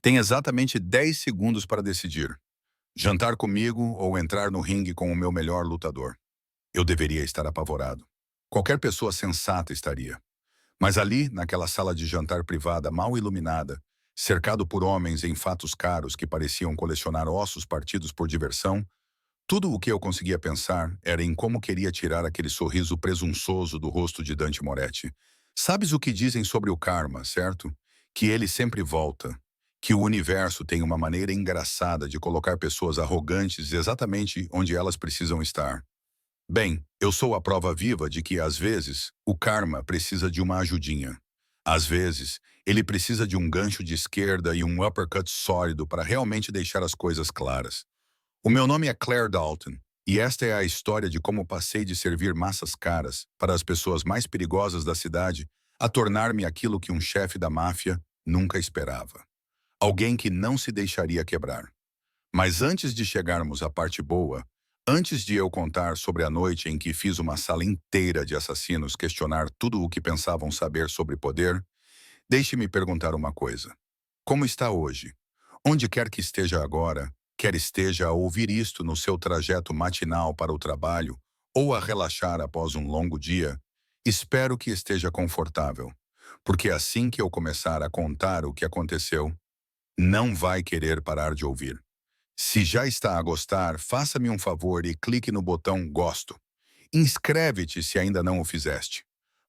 Tem exatamente 10 segundos para decidir. Jantar comigo ou entrar no ringue com o meu melhor lutador. Eu deveria estar apavorado. Qualquer pessoa sensata estaria. Mas ali, naquela sala de jantar privada mal iluminada, cercado por homens em fatos caros que pareciam colecionar ossos partidos por diversão, tudo o que eu conseguia pensar era em como queria tirar aquele sorriso presunçoso do rosto de Dante Moretti. Sabes o que dizem sobre o karma, certo? Que ele sempre volta. Que o universo tem uma maneira engraçada de colocar pessoas arrogantes exatamente onde elas precisam estar. Bem, eu sou a prova viva de que, às vezes, o karma precisa de uma ajudinha. Às vezes, ele precisa de um gancho de esquerda e um uppercut sólido para realmente deixar as coisas claras. O meu nome é Claire Dalton, e esta é a história de como passei de servir massas caras para as pessoas mais perigosas da cidade a tornar-me aquilo que um chefe da máfia nunca esperava. Alguém que não se deixaria quebrar. Mas antes de chegarmos à parte boa, antes de eu contar sobre a noite em que fiz uma sala inteira de assassinos questionar tudo o que pensavam saber sobre poder, deixe-me perguntar uma coisa. Como está hoje? Onde quer que esteja agora, quer esteja a ouvir isto no seu trajeto matinal para o trabalho ou a relaxar após um longo dia, espero que esteja confortável, porque assim que eu começar a contar o que aconteceu, não vai querer parar de ouvir. Se já está a gostar, faça-me um favor e clique no botão Gosto. Inscreve-te se ainda não o fizeste.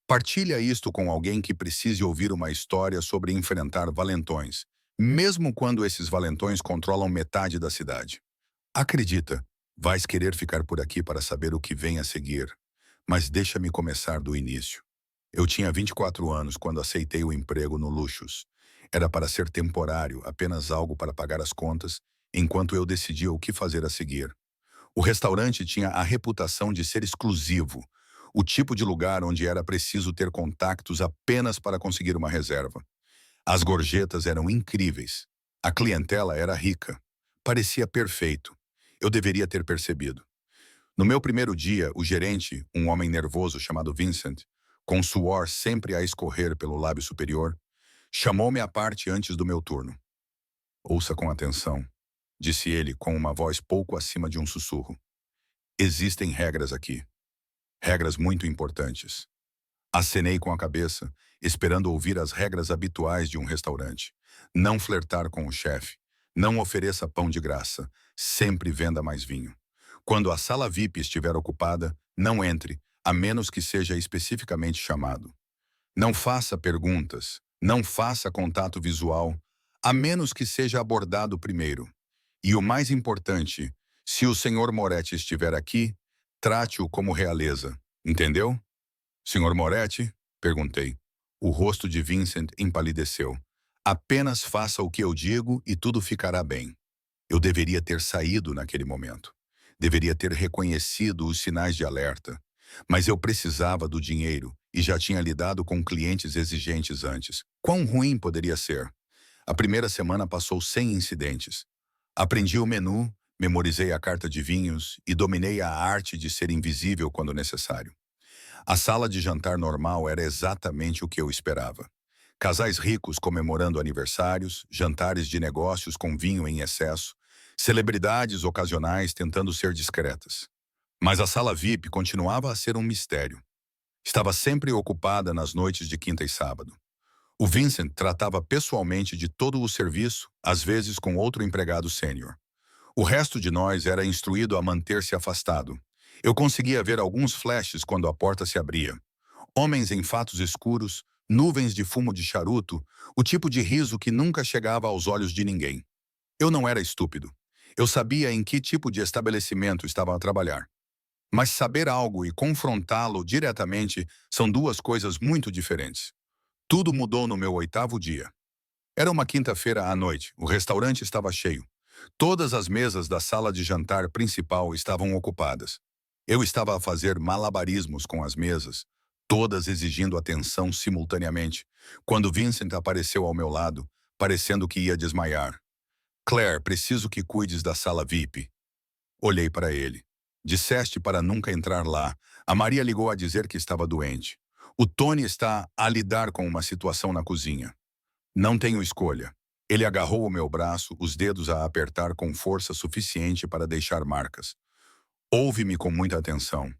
Partilha isto com alguém que precise ouvir uma história sobre enfrentar valentões, mesmo quando esses valentões controlam metade da cidade. Acredita, vais querer ficar por aqui para saber o que vem a seguir. Mas deixa-me começar do início. Eu tinha 24 anos quando aceitei o emprego no Luxus. Era para ser temporário, apenas algo para pagar as contas, enquanto eu decidia o que fazer a seguir. O restaurante tinha a reputação de ser exclusivo, o tipo de lugar onde era preciso ter contactos apenas para conseguir uma reserva. As gorjetas eram incríveis. A clientela era rica. Parecia perfeito. Eu deveria ter percebido. No meu primeiro dia, o gerente, um homem nervoso chamado Vincent, com suor sempre a escorrer pelo lábio superior, chamou-me à parte antes do meu turno. Ouça com atenção, disse ele com uma voz pouco acima de um sussurro. Existem regras aqui. Regras muito importantes. Acenei com a cabeça, esperando ouvir as regras habituais de um restaurante. Não flertar com o chefe. Não ofereça pão de graça. Sempre venda mais vinho. Quando a sala VIP estiver ocupada, não entre, a menos que seja especificamente chamado. Não faça perguntas. Não faça contato visual, a menos que seja abordado primeiro. E o mais importante, se o Sr. Moretti estiver aqui, trate-o como realeza. Entendeu? Sr. Moretti? Perguntei. O rosto de Vincent empalideceu. Apenas faça o que eu digo e tudo ficará bem. Eu deveria ter saído naquele momento. Deveria ter reconhecido os sinais de alerta. Mas eu precisava do dinheiro e já tinha lidado com clientes exigentes antes. Quão ruim poderia ser? A primeira semana passou sem incidentes. Aprendi o menu, memorizei a carta de vinhos e dominei a arte de ser invisível quando necessário. A sala de jantar normal era exatamente o que eu esperava. Casais ricos comemorando aniversários, jantares de negócios com vinho em excesso, celebridades ocasionais tentando ser discretas. Mas a sala VIP continuava a ser um mistério. Estava sempre ocupada nas noites de quinta e sábado. O Vincent tratava pessoalmente de todo o serviço, às vezes com outro empregado sênior. O resto de nós era instruído a manter-se afastado. Eu conseguia ver alguns flashes quando a porta se abria. Homens em fatos escuros, nuvens de fumo de charuto, o tipo de riso que nunca chegava aos olhos de ninguém. Eu não era estúpido. Eu sabia em que tipo de estabelecimento estava a trabalhar. Mas saber algo e confrontá-lo diretamente são duas coisas muito diferentes. Tudo mudou no meu oitavo dia. Era uma quinta-feira à noite, o restaurante estava cheio. Todas as mesas da sala de jantar principal estavam ocupadas. Eu estava a fazer malabarismos com as mesas, todas exigindo atenção simultaneamente, quando Vincent apareceu ao meu lado, parecendo que ia desmaiar. Claire, preciso que cuides da sala VIP. Olhei para ele. Disseste para nunca entrar lá. A Maria ligou a dizer que estava doente. O Tony está a lidar com uma situação na cozinha. Não tenho escolha. Ele agarrou o meu braço, os dedos a apertar com força suficiente para deixar marcas. Ouve-me com muita atenção.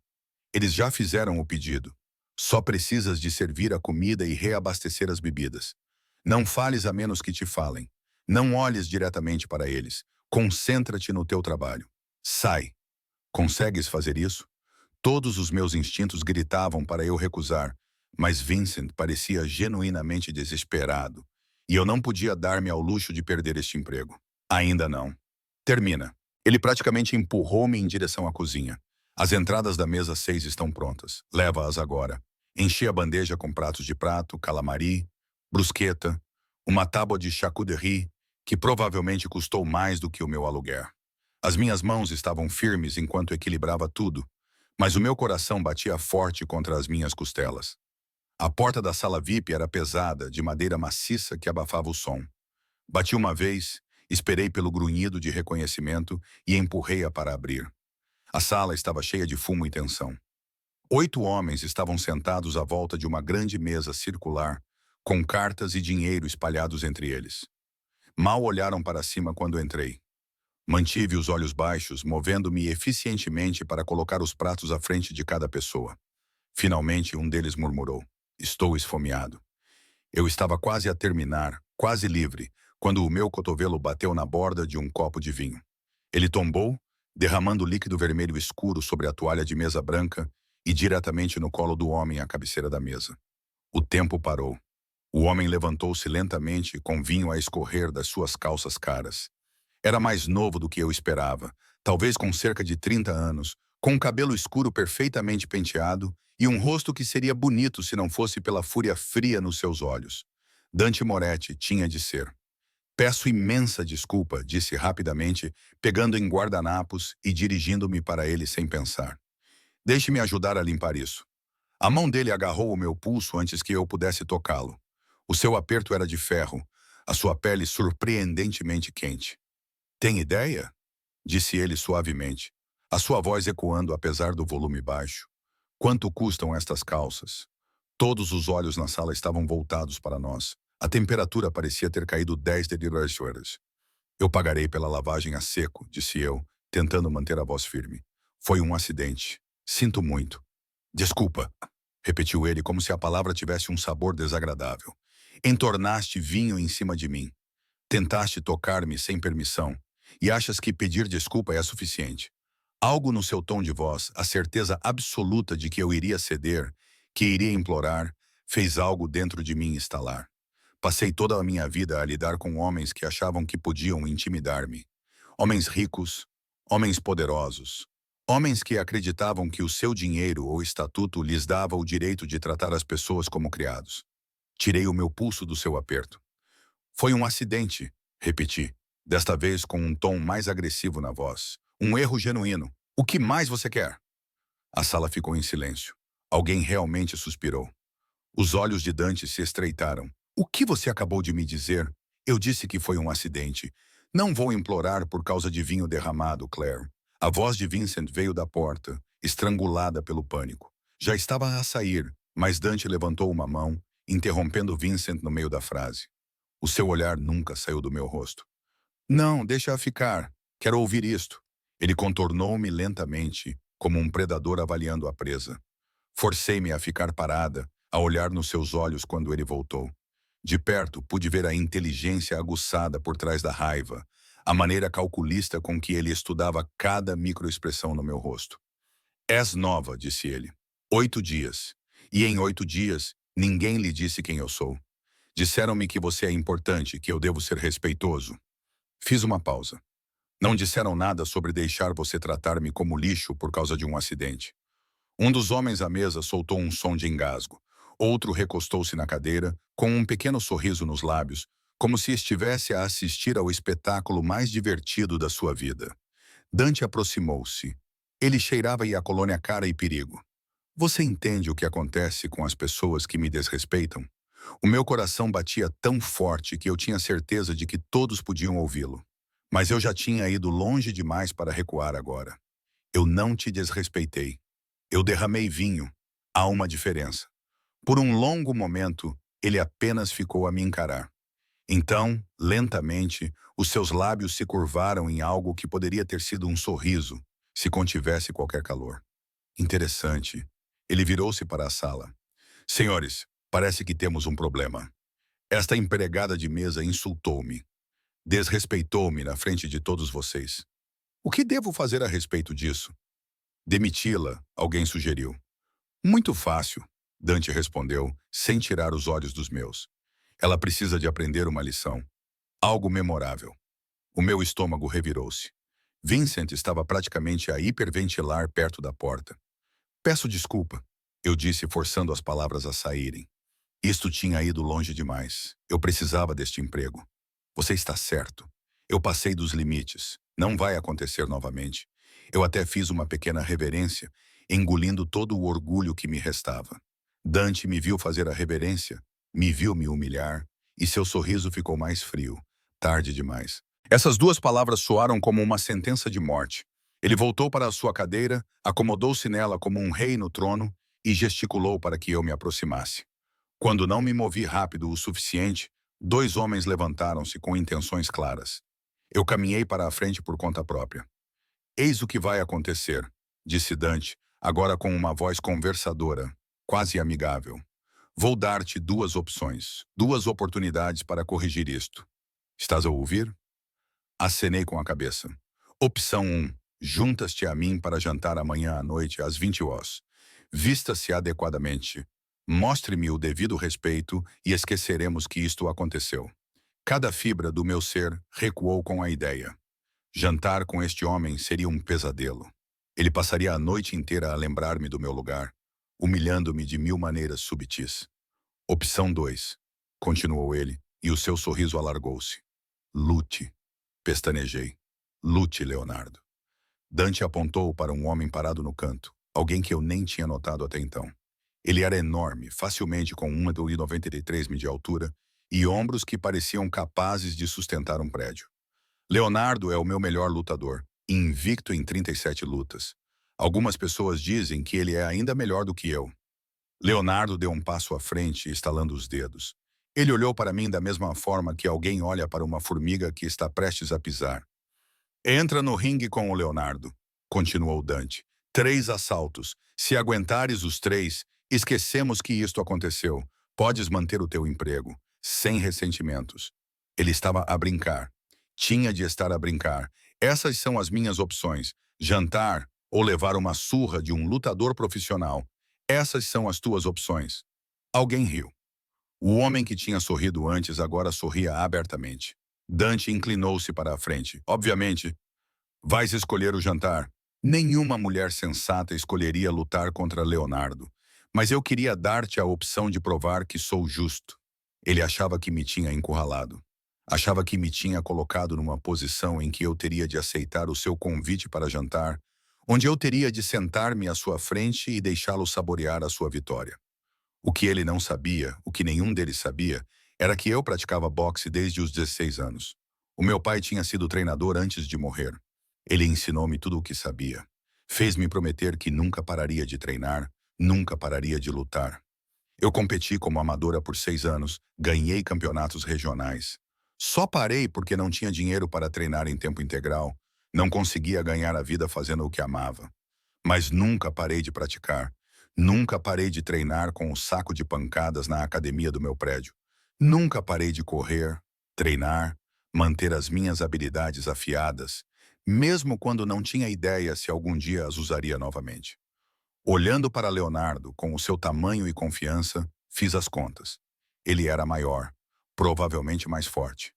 Eles já fizeram o pedido. Só precisas de servir a comida e reabastecer as bebidas. Não fales a menos que te falem. Não olhes diretamente para eles. Concentra-te no teu trabalho. Sai. Consegues fazer isso? Todos os meus instintos gritavam para eu recusar, mas Vincent parecia genuinamente desesperado, e eu não podia dar-me ao luxo de perder este emprego. Ainda não. Termina. Ele praticamente empurrou-me em direção à cozinha. As entradas da mesa 6 estão prontas. Leva-as agora. Enchi a bandeja com pratos de prato, calamari, brusqueta, uma tábua de charcuterie, que provavelmente custou mais do que o meu aluguer. As minhas mãos estavam firmes enquanto equilibrava tudo, mas o meu coração batia forte contra as minhas costelas. A porta da sala VIP era pesada, de madeira maciça que abafava o som. Bati uma vez, esperei pelo grunhido de reconhecimento e empurrei-a para abrir. A sala estava cheia de fumo e tensão. 8 homens estavam sentados à volta de uma grande mesa circular, com cartas e dinheiro espalhados entre eles. Mal olharam para cima quando entrei. Mantive os olhos baixos, movendo-me eficientemente para colocar os pratos à frente de cada pessoa. Finalmente, um deles murmurou: "Estou esfomeado." Eu estava quase a terminar, quase livre, quando o meu cotovelo bateu na borda de um copo de vinho. Ele tombou, derramando líquido vermelho escuro sobre a toalha de mesa branca e diretamente no colo do homem à cabeceira da mesa. O tempo parou. O homem levantou-se lentamente, com vinho a escorrer das suas calças caras. Era mais novo do que eu esperava, talvez com cerca de 30 anos, com um cabelo escuro perfeitamente penteado e um rosto que seria bonito se não fosse pela fúria fria nos seus olhos. Dante Moretti tinha de ser. "Peço imensa desculpa", disse rapidamente, pegando em guardanapos e dirigindo-me para ele sem pensar. "Deixe-me ajudar a limpar isso." A mão dele agarrou o meu pulso antes que eu pudesse tocá-lo. O seu aperto era de ferro, a sua pele surpreendentemente quente. "Tem ideia?" disse ele suavemente, a sua voz ecoando apesar do volume baixo. "Quanto custam estas calças?" Todos os olhos na sala estavam voltados para nós. A temperatura parecia ter caído 10 horas. "Eu pagarei pela lavagem a seco", disse eu, tentando manter a voz firme. "Foi um acidente. Sinto muito." "Desculpa", repetiu ele como se a palavra tivesse um sabor desagradável. "Entornaste vinho em cima de mim. Tentaste tocar-me sem permissão. E achas que pedir desculpa é suficiente?" Algo no seu tom de voz, a certeza absoluta de que eu iria ceder, que iria implorar, fez algo dentro de mim estalar. Passei toda a minha vida a lidar com homens que achavam que podiam intimidar-me. Homens ricos, homens poderosos. Homens que acreditavam que o seu dinheiro ou estatuto lhes dava o direito de tratar as pessoas como criados. Tirei o meu pulso do seu aperto. "Foi um acidente", repeti, desta vez com um tom mais agressivo na voz. "Um erro genuíno. O que mais você quer?" A sala ficou em silêncio. Alguém realmente suspirou. Os olhos de Dante se estreitaram. "O que você acabou de me dizer?" "Eu disse que foi um acidente. Não vou implorar por causa de vinho derramado, Claire." A voz de Vincent veio da porta, estrangulada pelo pânico. Já estava a sair, mas Dante levantou uma mão, interrompendo Vincent no meio da frase. O seu olhar nunca saiu do meu rosto. "Não, deixa-a ficar. Quero ouvir isto." Ele contornou-me lentamente, como um predador avaliando a presa. Forcei-me a ficar parada, a olhar nos seus olhos quando ele voltou. De perto, pude ver a inteligência aguçada por trás da raiva, a maneira calculista com que ele estudava cada microexpressão no meu rosto. "És nova", disse ele. 8 dias. E em 8 dias, ninguém lhe disse quem eu sou. Disseram-me que você é importante, que eu devo ser respeitoso. Fiz uma pausa. Não disseram nada sobre deixar você tratar-me como lixo por causa de um acidente. Um dos homens à mesa soltou um som de engasgo. Outro recostou-se na cadeira, com um pequeno sorriso nos lábios, como se estivesse a assistir ao espetáculo mais divertido da sua vida. Dante aproximou-se. Ele cheirava a colônia cara e perigo. "Você entende o que acontece com as pessoas que me desrespeitam?" O meu coração batia tão forte que eu tinha certeza de que todos podiam ouvi-lo. Mas eu já tinha ido longe demais para recuar agora. "Eu não te desrespeitei. Eu derramei vinho. Há uma diferença." Por um longo momento, ele apenas ficou a me encarar. Então, lentamente, os seus lábios se curvaram em algo que poderia ter sido um sorriso, se contivesse qualquer calor. Interessante. Ele virou-se para a sala. Senhores, parece que temos um problema. Esta empregada de mesa insultou-me, desrespeitou-me na frente de todos vocês. O que devo fazer a respeito disso? Demiti-la, alguém sugeriu. Muito fácil, Dante respondeu, sem tirar os olhos dos meus. Ela precisa de aprender uma lição. Algo memorável. O meu estômago revirou-se. Vincent estava praticamente a hiperventilar perto da porta. Peço desculpa, eu disse, forçando as palavras a saírem. Isto tinha ido longe demais. Eu precisava deste emprego. Você está certo. Eu passei dos limites. Não vai acontecer novamente. Eu até fiz uma pequena reverência, engolindo todo o orgulho que me restava. Dante me viu fazer a reverência, me viu me humilhar, e seu sorriso ficou mais frio. Tarde demais. Essas duas palavras soaram como uma sentença de morte. Ele voltou para a sua cadeira, acomodou-se nela como um rei no trono e gesticulou para que eu me aproximasse. Quando não me movi rápido o suficiente, dois homens levantaram-se com intenções claras. Eu caminhei para a frente por conta própria. Eis o que vai acontecer, disse Dante, agora com uma voz conversadora, quase amigável. Vou dar-te duas opções, duas oportunidades para corrigir isto. Estás a ouvir? Acenei com a cabeça. Opção 1. Juntas-te a mim para jantar amanhã à noite às 20 horas. Vista-se adequadamente. Mostre-me o devido respeito e esqueceremos que isto aconteceu. Cada fibra do meu ser recuou com a ideia. Jantar com este homem seria um pesadelo. Ele passaria a noite inteira a lembrar-me do meu lugar, humilhando-me de mil maneiras subtis. Opção 2. Continuou ele, e o seu sorriso alargou-se. Lute. Pestanejei. Lute, Leonardo. Dante apontou para um homem parado no canto, alguém que eu nem tinha notado até então. Ele era enorme, facilmente com 1,93 m de altura e ombros que pareciam capazes de sustentar um prédio. Leonardo é o meu melhor lutador, invicto em 37 lutas. Algumas pessoas dizem que ele é ainda melhor do que eu. Leonardo deu um passo à frente, estalando os dedos. Ele olhou para mim da mesma forma que alguém olha para uma formiga que está prestes a pisar. Entra no ringue com o Leonardo, continuou Dante. 3 assaltos. Se aguentares os 3, esquecemos que isto aconteceu. Podes manter o teu emprego, sem ressentimentos. Ele estava a brincar. Tinha de estar a brincar. Essas são as minhas opções. Jantar ou levar uma surra de um lutador profissional. Essas são as tuas opções. Alguém riu. O homem que tinha sorrido antes agora sorria abertamente. Dante inclinou-se para a frente. Obviamente, vais escolher o jantar. Nenhuma mulher sensata escolheria lutar contra Leonardo. Mas eu queria dar-te a opção de provar que sou justo. Ele achava que me tinha encurralado. Achava que me tinha colocado numa posição em que eu teria de aceitar o seu convite para jantar, onde eu teria de sentar-me à sua frente e deixá-lo saborear a sua vitória. O que ele não sabia, o que nenhum deles sabia, era que eu praticava boxe desde os 16 anos. O meu pai tinha sido treinador antes de morrer. Ele ensinou-me tudo o que sabia. Fez-me prometer que nunca pararia de treinar, nunca pararia de lutar. Eu competi como amadora por 6 anos, ganhei campeonatos regionais. Só parei porque não tinha dinheiro para treinar em tempo integral, não conseguia ganhar a vida fazendo o que amava. Mas nunca parei de praticar. Nunca parei de treinar com o saco de pancadas na academia do meu prédio. Nunca parei de correr, treinar, manter as minhas habilidades afiadas, mesmo quando não tinha ideia se algum dia as usaria novamente. Olhando para Leonardo, com o seu tamanho e confiança, fiz as contas. Ele era maior, provavelmente mais forte.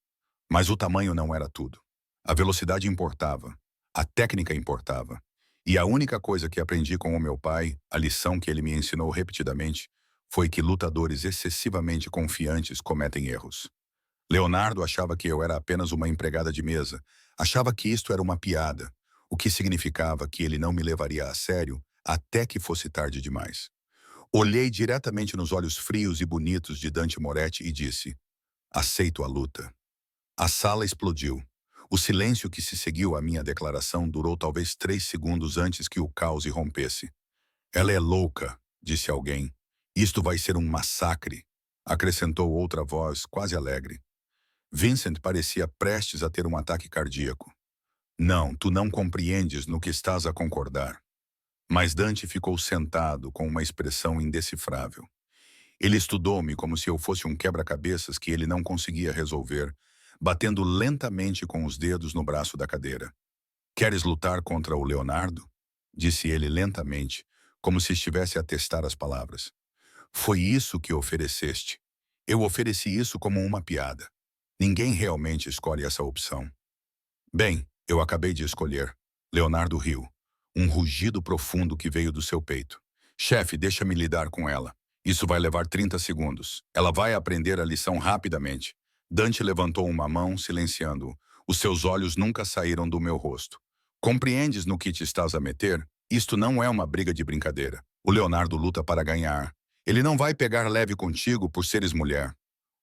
Mas o tamanho não era tudo. A velocidade importava, a técnica importava. E a única coisa que aprendi com o meu pai, a lição que ele me ensinou repetidamente, foi que lutadores excessivamente confiantes cometem erros. Leonardo achava que eu era apenas uma empregada de mesa, achava que isto era uma piada, o que significava que ele não me levaria a sério até que fosse tarde demais. Olhei diretamente nos olhos frios e bonitos de Dante Moretti e disse: aceito a luta. A sala explodiu. O silêncio que se seguiu à minha declaração durou talvez 3 segundos antes que o caos irrompesse. Ela é louca, disse alguém. Isto vai ser um massacre, acrescentou outra voz, quase alegre. Vincent parecia prestes a ter um ataque cardíaco. Não, tu não compreendes no que estás a concordar. Mas Dante ficou sentado com uma expressão indecifrável. Ele estudou-me como se eu fosse um quebra-cabeças que ele não conseguia resolver, batendo lentamente com os dedos no braço da cadeira. Queres lutar contra o Leonardo? Disse ele lentamente, como se estivesse a testar as palavras. Foi isso que ofereceste. Eu ofereci isso como uma piada. Ninguém realmente escolhe essa opção. Bem, eu acabei de escolher. Leonardo riu. Um rugido profundo que veio do seu peito. Chefe, deixa-me lidar com ela. Isso vai levar 30 segundos. Ela vai aprender a lição rapidamente. Dante levantou uma mão, silenciando-o. Os seus olhos nunca saíram do meu rosto. Compreendes no que te estás a meter? Isto não é uma briga de brincadeira. O Leonardo luta para ganhar. Ele não vai pegar leve contigo por seres mulher.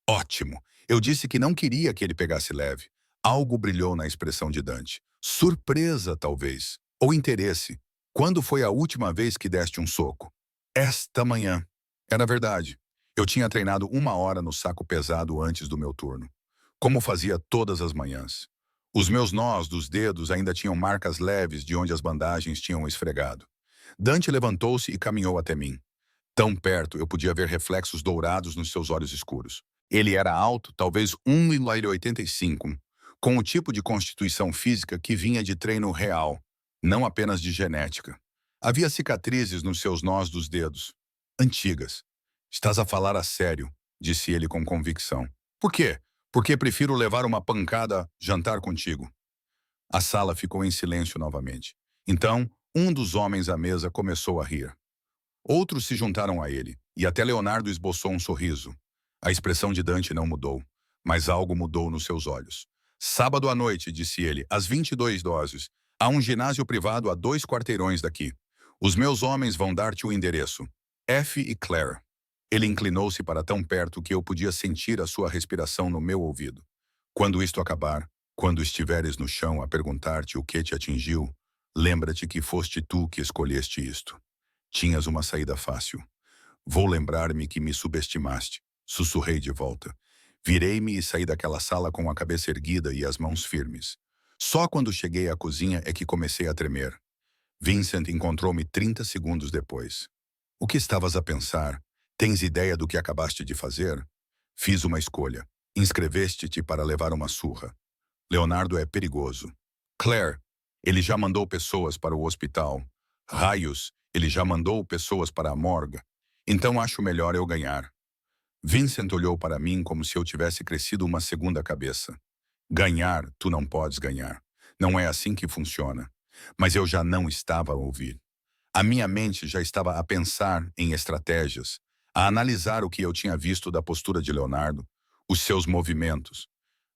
Ótimo. Eu disse que não queria que ele pegasse leve. Algo brilhou na expressão de Dante. Surpresa, talvez. Ou interesse. Quando foi a última vez que deste um soco? Esta manhã. Era verdade. Eu tinha treinado 1 hora no saco pesado antes do meu turno. Como fazia todas as manhãs. Os meus nós dos dedos ainda tinham marcas leves de onde as bandagens tinham esfregado. Dante levantou-se e caminhou até mim. Tão perto eu podia ver reflexos dourados nos seus olhos escuros. Ele era alto, talvez 1,85 m, com o tipo de constituição física que vinha de treino real, não apenas de genética. Havia cicatrizes nos seus nós dos dedos. Antigas. Estás a falar a sério, disse ele com convicção. Por quê? Porque prefiro levar uma pancada jantar contigo. A sala ficou em silêncio novamente. Então, um dos homens à mesa começou a rir. Outros se juntaram a ele, e até Leonardo esboçou um sorriso. A expressão de Dante não mudou, mas algo mudou nos seus olhos. Sábado à noite, disse ele, às 22 doses, há um ginásio privado a 2 quarteirões daqui. Os meus homens vão dar-te o endereço. F e Claire. Ele inclinou-se para tão perto que eu podia sentir a sua respiração no meu ouvido. Quando isto acabar, quando estiveres no chão a perguntar-te o que te atingiu, lembra-te que foste tu que escolheste isto. Tinhas uma saída fácil. Vou lembrar-me que me subestimaste. Sussurrei de volta. Virei-me e saí daquela sala com a cabeça erguida e as mãos firmes. Só quando cheguei à cozinha é que comecei a tremer. Vincent encontrou-me 30 segundos depois. O que estavas a pensar? Tens ideia do que acabaste de fazer? Fiz uma escolha. Inscreveste-te para levar uma surra. Leonardo é perigoso. Claire, ele já mandou pessoas para o hospital. Raios, ele já mandou pessoas para a morgue. Então acho melhor eu ganhar. Vincent olhou para mim como se eu tivesse crescido uma segunda cabeça. Ganhar, tu não podes ganhar. Não é assim que funciona. Mas eu já não estava a ouvir. A minha mente já estava a pensar em estratégias, a analisar o que eu tinha visto da postura de Leonardo, os seus movimentos,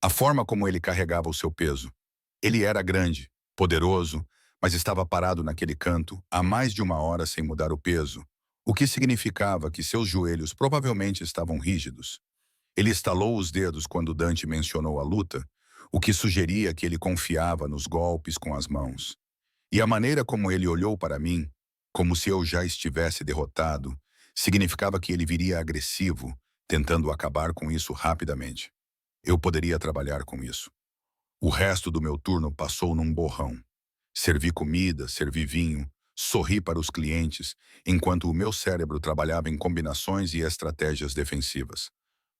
a forma como ele carregava o seu peso. Ele era grande, poderoso, mas estava parado naquele canto há mais de 1 hora sem mudar o peso, o que significava que seus joelhos provavelmente estavam rígidos. Ele estalou os dedos quando Dante mencionou a luta, o que sugeria que ele confiava nos golpes com as mãos. E a maneira como ele olhou para mim, como se eu já estivesse derrotado, significava que ele viria agressivo, tentando acabar com isso rapidamente. Eu poderia trabalhar com isso. O resto do meu turno passou num borrão. Servi comida, servi vinho, sorri para os clientes, enquanto o meu cérebro trabalhava em combinações e estratégias defensivas.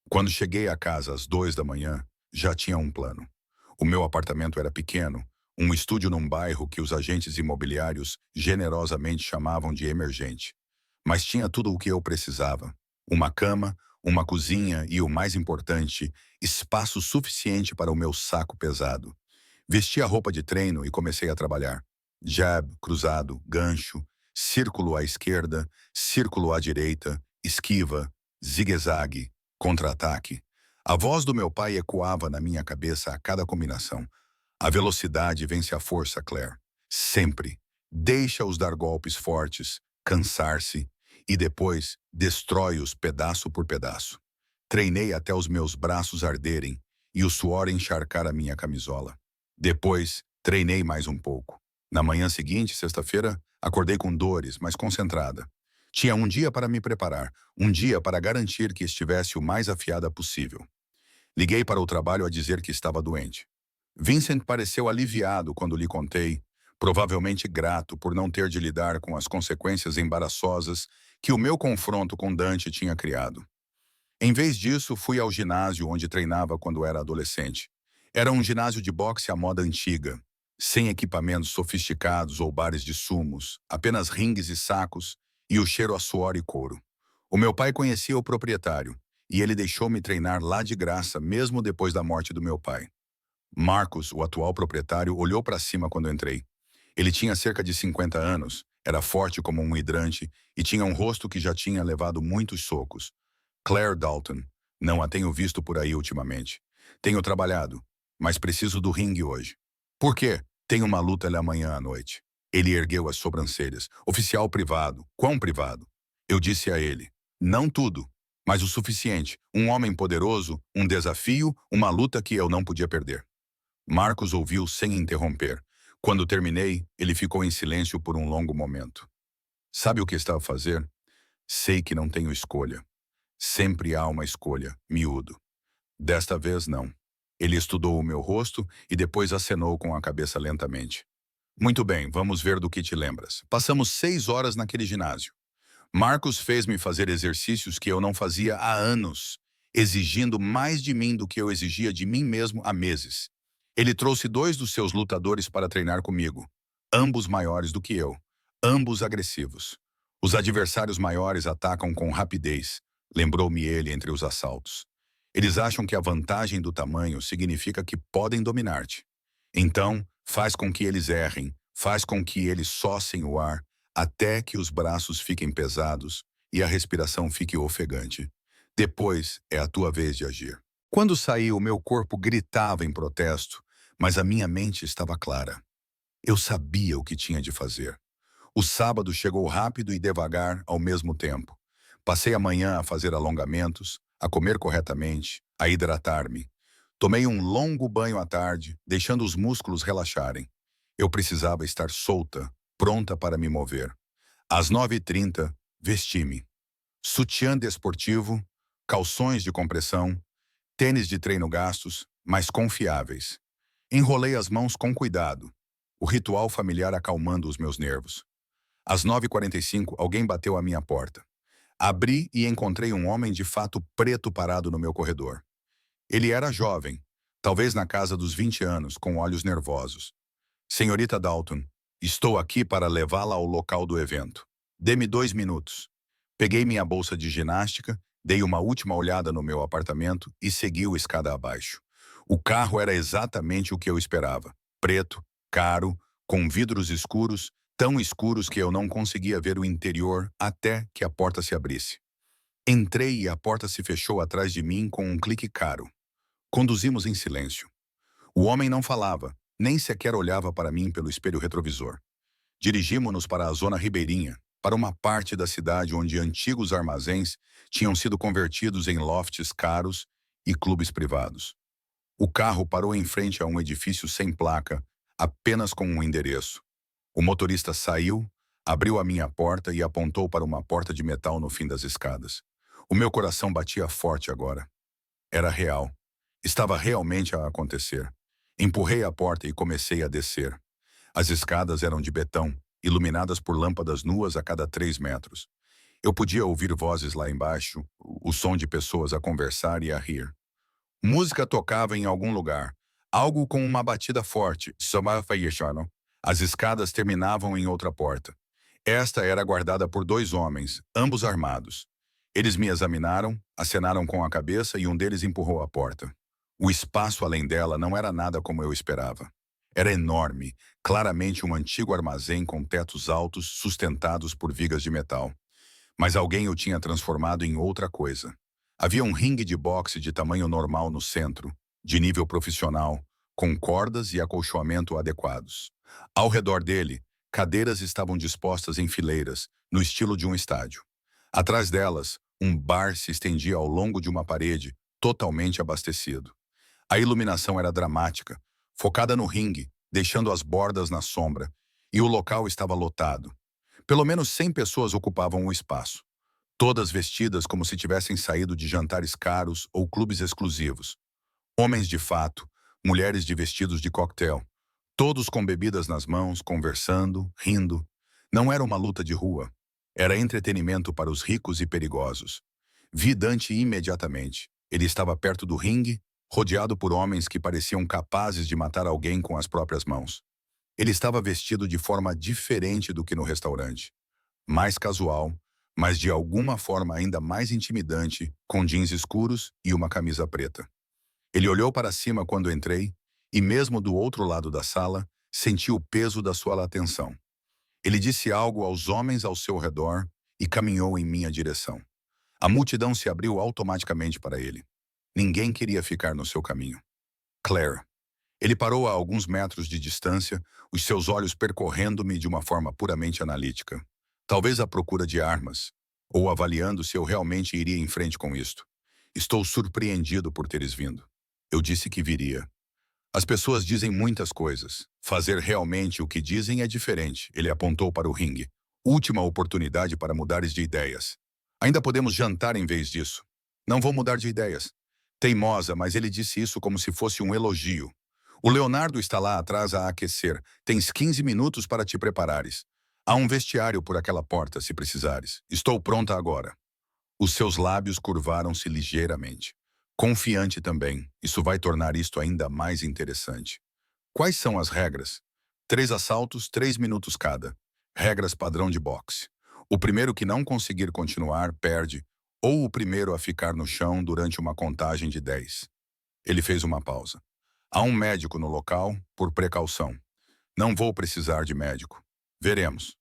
Quando cheguei à casa às 2 da manhã, já tinha um plano. O meu apartamento era pequeno, um estúdio num bairro que os agentes imobiliários generosamente chamavam de emergente. Mas tinha tudo o que eu precisava. Uma cama, uma cozinha e, o mais importante, espaço suficiente para o meu saco pesado. Vesti a roupa de treino e comecei a trabalhar. Jab, cruzado, gancho, círculo à esquerda, círculo à direita, esquiva, zigue-zague, contra-ataque. A voz do meu pai ecoava na minha cabeça a cada combinação. A velocidade vence a força, Claire. Sempre. Deixa-os dar golpes fortes, cansar-se, e depois destrói-os pedaço por pedaço. Treinei até os meus braços arderem e o suor encharcar a minha camisola. Depois, treinei mais um pouco. Na manhã seguinte, sexta-feira, acordei com dores, mas concentrada. Tinha um dia para me preparar, um dia para garantir que estivesse o mais afiada possível. Liguei para o trabalho a dizer que estava doente. Vincent pareceu aliviado quando lhe contei, provavelmente grato por não ter de lidar com as consequências embaraçosas que o meu confronto com Dante tinha criado. Em vez disso, fui ao ginásio onde treinava quando era adolescente. Era um ginásio de boxe à moda antiga, sem equipamentos sofisticados ou bares de sumos, apenas ringues e sacos e o cheiro a suor e couro. O meu pai conhecia o proprietário e ele deixou-me treinar lá de graça mesmo depois da morte do meu pai. Marcos, o atual proprietário, olhou para cima quando entrei. Ele tinha cerca de 50 anos, era forte como um hidrante e tinha um rosto que já tinha levado muitos socos. Claire Dalton. Não a tenho visto por aí ultimamente. Tenho trabalhado, mas preciso do ringue hoje. Por quê? Tenho uma luta ali amanhã à noite. Ele ergueu as sobrancelhas. Oficial privado. Quão privado? Eu disse a ele. Não tudo, mas o suficiente. Um homem poderoso, um desafio, uma luta que eu não podia perder. Marcos ouviu sem interromper. Quando terminei, ele ficou em silêncio por um longo momento. Sabe o que está a fazer? Sei que não tenho escolha. Sempre há uma escolha, miúdo. Desta vez, não. Ele estudou o meu rosto e depois acenou com a cabeça lentamente. Muito bem, vamos ver do que te lembras. Passamos 6 horas naquele ginásio. Marcos fez-me fazer exercícios que eu não fazia há anos, exigindo mais de mim do que eu exigia de mim mesmo há meses. Ele trouxe 2 dos seus lutadores para treinar comigo, ambos maiores do que eu, ambos agressivos. Os adversários maiores atacam com rapidez, lembrou-me ele entre os assaltos. Eles acham que a vantagem do tamanho significa que podem dominar-te. Então, faz com que eles errem, faz com que eles sossem o ar, até que os braços fiquem pesados e a respiração fique ofegante. Depois é a tua vez de agir. Quando saí, o meu corpo gritava em protesto, mas a minha mente estava clara. Eu sabia o que tinha de fazer. O sábado chegou rápido e devagar ao mesmo tempo. Passei a manhã a fazer alongamentos, a comer corretamente, a hidratar-me. Tomei um longo banho à tarde, deixando os músculos relaxarem. Eu precisava estar solta, pronta para me mover. Às 9h30, vesti-me. Sutiã desportivo, calções de compressão, tênis de treino gastos, mas confiáveis. Enrolei as mãos com cuidado, o ritual familiar acalmando os meus nervos. Às 9h45, alguém bateu à minha porta. Abri e encontrei um homem de fato preto parado no meu corredor. Ele era jovem, talvez na casa dos 20 anos, com olhos nervosos. Senhorita Dalton, estou aqui para levá-la ao local do evento. Dê-me 2 minutos. Peguei minha bolsa de ginástica, dei uma última olhada no meu apartamento e segui o escada abaixo. O carro era exatamente o que eu esperava. Preto, caro, com vidros escuros, tão escuros que eu não conseguia ver o interior até que a porta se abrisse. Entrei e a porta se fechou atrás de mim com um clique caro. Conduzimos em silêncio. O homem não falava, nem sequer olhava para mim pelo espelho retrovisor. Dirigimos-nos para a zona ribeirinha, para uma parte da cidade onde antigos armazéns tinham sido convertidos em lofts caros e clubes privados. O carro parou em frente a um edifício sem placa, apenas com um endereço. O motorista saiu, abriu a minha porta e apontou para uma porta de metal no fim das escadas. O meu coração batia forte agora. Era real. Estava realmente a acontecer. Empurrei a porta e comecei a descer. As escadas eram de betão, iluminadas por lâmpadas nuas a cada 3 metros. Eu podia ouvir vozes lá embaixo, o som de pessoas a conversar e a rir. Música tocava em algum lugar, algo com uma batida forte. As escadas terminavam em outra porta. Esta era guardada por 2 homens, ambos armados. Eles me examinaram, acenaram com a cabeça e um deles empurrou a porta. O espaço além dela não era nada como eu esperava. Era enorme, claramente um antigo armazém com tetos altos sustentados por vigas de metal. Mas alguém o tinha transformado em outra coisa. Havia um ringue de boxe de tamanho normal no centro, de nível profissional, com cordas e acolchoamento adequados. Ao redor dele, cadeiras estavam dispostas em fileiras, no estilo de um estádio. Atrás delas, um bar se estendia ao longo de uma parede, totalmente abastecido. A iluminação era dramática, focada no ringue, deixando as bordas na sombra, e o local estava lotado. Pelo menos 100 pessoas ocupavam o espaço, todas vestidas como se tivessem saído de jantares caros ou clubes exclusivos. Homens de fato, mulheres de vestidos de coquetel, todos com bebidas nas mãos, conversando, rindo. Não era uma luta de rua. Era entretenimento para os ricos e perigosos. Vi Dante imediatamente. Ele estava perto do ringue, rodeado por homens que pareciam capazes de matar alguém com as próprias mãos. Ele estava vestido de forma diferente do que no restaurante. Mais casual, mas de alguma forma ainda mais intimidante, com jeans escuros e uma camisa preta. Ele olhou para cima quando entrei, e mesmo do outro lado da sala, senti o peso da sua atenção. Ele disse algo aos homens ao seu redor e caminhou em minha direção. A multidão se abriu automaticamente para ele. Ninguém queria ficar no seu caminho. Claire. Ele parou a alguns metros de distância, os seus olhos percorrendo-me de uma forma puramente analítica. Talvez à procura de armas, ou avaliando se eu realmente iria em frente com isto. Estou surpreendido por teres vindo. Eu disse que viria. As pessoas dizem muitas coisas. Fazer realmente o que dizem é diferente. Ele apontou para o ringue. Última oportunidade para mudares de ideias. Ainda podemos jantar em vez disso. Não vou mudar de ideias. Teimosa, mas ele disse isso como se fosse um elogio. O Leonardo está lá atrás a aquecer. Tens 15 minutos para te preparares. Há um vestiário por aquela porta, se precisares. Estou pronta agora. Os seus lábios curvaram-se ligeiramente. Confiante também. Isso vai tornar isto ainda mais interessante. Quais são as regras? 3 assaltos, 3 minutos cada. Regras padrão de boxe. O primeiro que não conseguir continuar, perde, ou o primeiro a ficar no chão durante uma contagem de 10. Ele fez uma pausa. Há um médico no local, por precaução. Não vou precisar de médico. Veremos.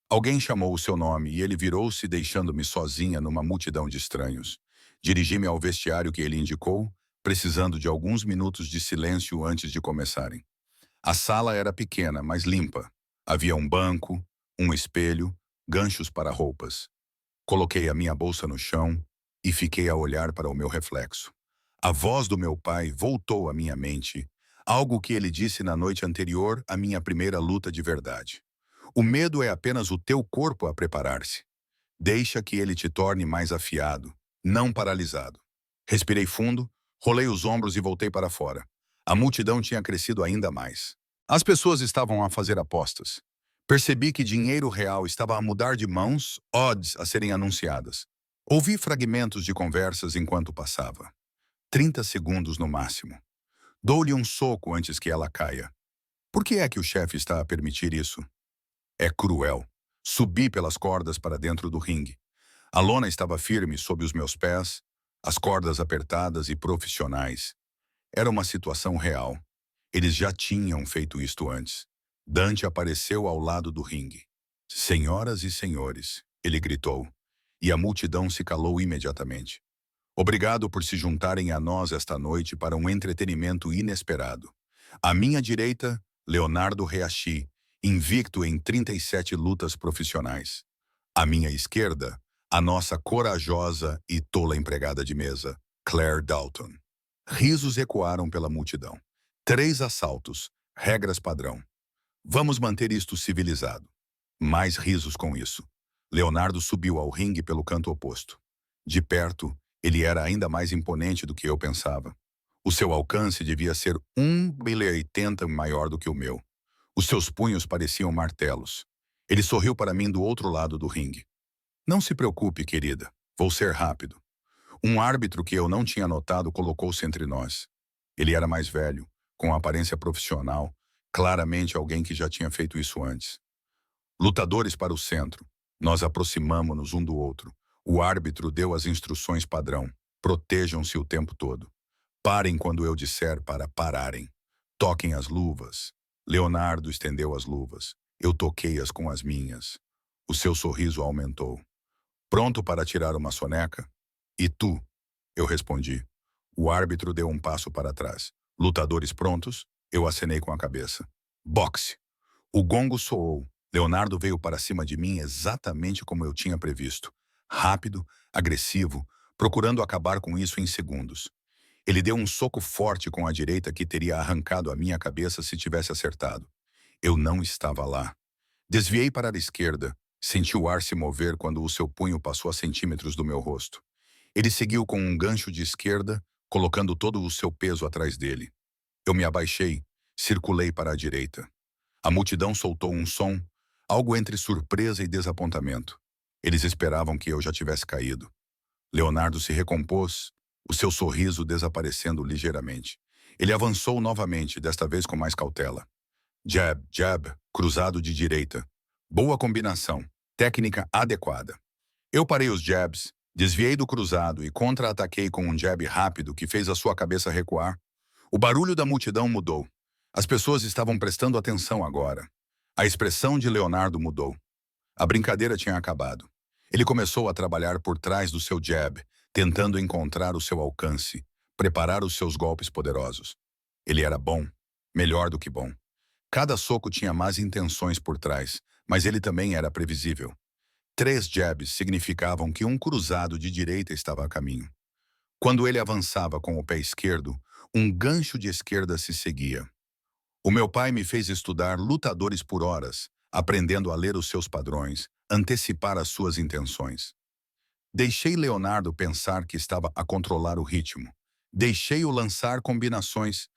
Alguém chamou o seu nome e ele virou-se deixando-me sozinha numa multidão de estranhos. Dirigi-me ao vestiário que ele indicou, precisando de alguns minutos de silêncio antes de começarem. A sala era pequena, mas limpa. Havia um banco, um espelho, ganchos para roupas. Coloquei a minha bolsa no chão e fiquei a olhar para o meu reflexo. A voz do meu pai voltou à minha mente, algo que ele disse na noite anterior à minha primeira luta de verdade. O medo é apenas o teu corpo a preparar-se. Deixa que ele te torne mais afiado, não paralisado. Respirei fundo, rolei os ombros e voltei para fora. A multidão tinha crescido ainda mais. As pessoas estavam a fazer apostas. Percebi que dinheiro real estava a mudar de mãos, odds a serem anunciadas. Ouvi fragmentos de conversas enquanto passava. 30 segundos no máximo. Dou-lhe um soco antes que ela caia. Por que é que o chefe está a permitir isso? É cruel. Subi pelas cordas para dentro do ringue. A lona estava firme sob os meus pés, as cordas apertadas e profissionais. Era uma situação real. Eles já tinham feito isto antes. Dante apareceu ao lado do ringue. Senhoras e senhores, ele gritou, e a multidão se calou imediatamente. Obrigado por se juntarem a nós esta noite para um entretenimento inesperado. À minha direita, Leonardo Reachi, invicto em 37 lutas profissionais. À minha esquerda, a nossa corajosa e tola empregada de mesa, Claire Dalton. Risos ecoaram pela multidão. 3 assaltos, regras padrão. Vamos manter isto civilizado. Mais risos com isso. Leonardo subiu ao ringue pelo canto oposto. De perto, ele era ainda mais imponente do que eu pensava. O seu alcance devia ser 1,80 maior do que o meu. Os seus punhos pareciam martelos. Ele sorriu para mim do outro lado do ringue. Não se preocupe, querida. Vou ser rápido. Um árbitro que eu não tinha notado colocou-se entre nós. Ele era mais velho, com aparência profissional, claramente alguém que já tinha feito isso antes. Lutadores para o centro. Nós aproximamo-nos um do outro. O árbitro deu as instruções padrão. Protejam-se o tempo todo. Parem quando eu disser para pararem. Toquem as luvas. Leonardo estendeu as luvas. Eu toquei-as com as minhas. O seu sorriso aumentou. Pronto para tirar uma soneca? E tu? Eu respondi. O árbitro deu um passo para trás. Lutadores prontos? Eu acenei com a cabeça. Boxe. O gongo soou. Leonardo veio para cima de mim exatamente como eu tinha previsto. Rápido, agressivo, procurando acabar com isso em segundos. Ele deu um soco forte com a direita que teria arrancado a minha cabeça se tivesse acertado. Eu não estava lá. Desviei para a esquerda. Senti o ar se mover quando o seu punho passou a centímetros do meu rosto. Ele seguiu com um gancho de esquerda, colocando todo o seu peso atrás dele. Eu me abaixei, circulei para a direita. A multidão soltou um som, algo entre surpresa e desapontamento. Eles esperavam que eu já tivesse caído. Leonardo se recompôs, o seu sorriso desaparecendo ligeiramente. Ele avançou novamente, desta vez com mais cautela. Jab, jab, cruzado de direita. Boa combinação, técnica adequada. Eu parei os jabs, desviei do cruzado e contra-ataquei com um jab rápido que fez a sua cabeça recuar. O barulho da multidão mudou. As pessoas estavam prestando atenção agora. A expressão de Leonardo mudou. A brincadeira tinha acabado. Ele começou a trabalhar por trás do seu jab, tentando encontrar o seu alcance, preparar os seus golpes poderosos. Ele era bom, melhor do que bom. Cada soco tinha más intenções por trás, mas ele também era previsível. 3 jabs significavam que um cruzado de direita estava a caminho. Quando ele avançava com o pé esquerdo, um gancho de esquerda se seguia. O meu pai me fez estudar lutadores por horas, aprendendo a ler os seus padrões, antecipar as suas intenções. Deixei Leonardo pensar que estava a controlar o ritmo. Deixei-o lançar combinações.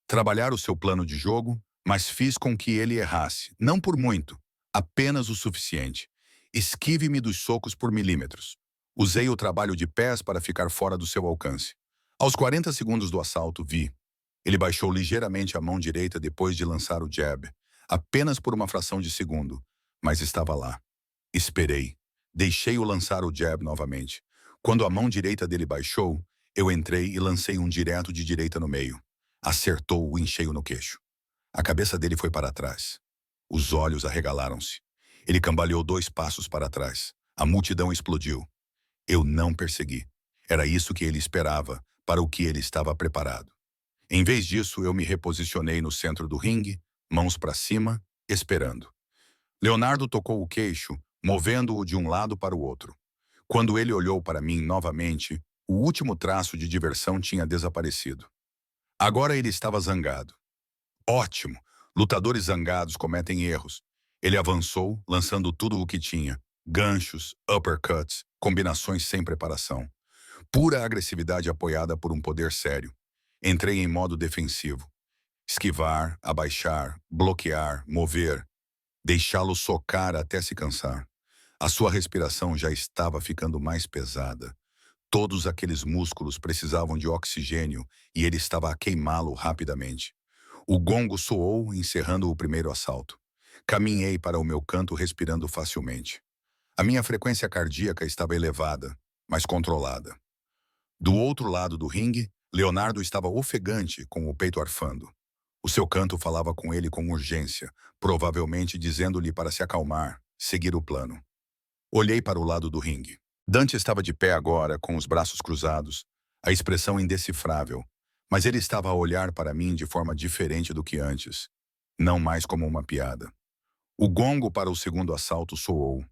Trabalhar o seu plano de jogo, mas fiz com que ele errasse, não por muito, apenas o suficiente. Esquive-me dos socos por milímetros. Usei o trabalho de pés para ficar fora do seu alcance. Aos 40 segundos do assalto, vi. Ele baixou ligeiramente a mão direita depois de lançar o jab, apenas por uma fração de segundo, mas estava lá. Esperei. Deixei-o lançar o jab novamente. Quando a mão direita dele baixou, eu entrei e lancei um direto de direita no meio. Acertou-o em cheio no queixo. A cabeça dele foi para trás. Os olhos arregalaram-se. Ele cambaleou 2 passos para trás. A multidão explodiu. Eu não persegui. Era isso que ele esperava, para o que ele estava preparado. Em vez disso, eu me reposicionei no centro do ringue, mãos para cima, esperando. Leonardo tocou o queixo, movendo-o de um lado para o outro. Quando ele olhou para mim novamente, o último traço de diversão tinha desaparecido. Agora ele estava zangado. Ótimo! Lutadores zangados cometem erros. Ele avançou, lançando tudo o que tinha. Ganchos, uppercuts, combinações sem preparação. Pura agressividade apoiada por um poder sério. Entrei em modo defensivo. Esquivar, abaixar, bloquear, mover. Deixá-lo socar até se cansar. A sua respiração já estava ficando mais pesada. Todos aqueles músculos precisavam de oxigênio e ele estava a queimá-lo rapidamente. O gongo soou, encerrando o primeiro assalto. Caminhei para o meu canto respirando facilmente. A minha frequência cardíaca estava elevada, mas controlada. Do outro lado do ringue, Leonardo estava ofegante, com o peito arfando. O seu canto falava com ele com urgência, provavelmente dizendo-lhe para se acalmar, seguir o plano. Olhei para o lado do ringue. Dante estava de pé agora, com os braços cruzados, a expressão indecifrável, mas ele estava a olhar para mim de forma diferente do que antes, não mais como uma piada. O gongo para o segundo assalto soou.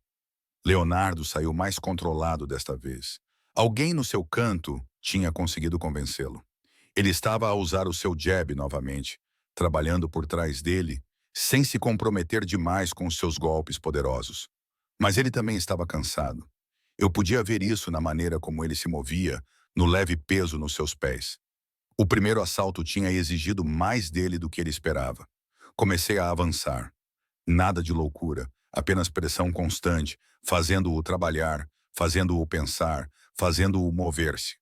Leonardo saiu mais controlado desta vez. Alguém no seu canto tinha conseguido convencê-lo. Ele estava a usar o seu jab novamente, trabalhando por trás dele, sem se comprometer demais com os seus golpes poderosos. Mas ele também estava cansado. Eu podia ver isso na maneira como ele se movia, no leve peso nos seus pés. O primeiro assalto tinha exigido mais dele do que ele esperava. Comecei a avançar. Nada de loucura, apenas pressão constante, fazendo-o trabalhar, fazendo-o pensar, fazendo-o mover-se.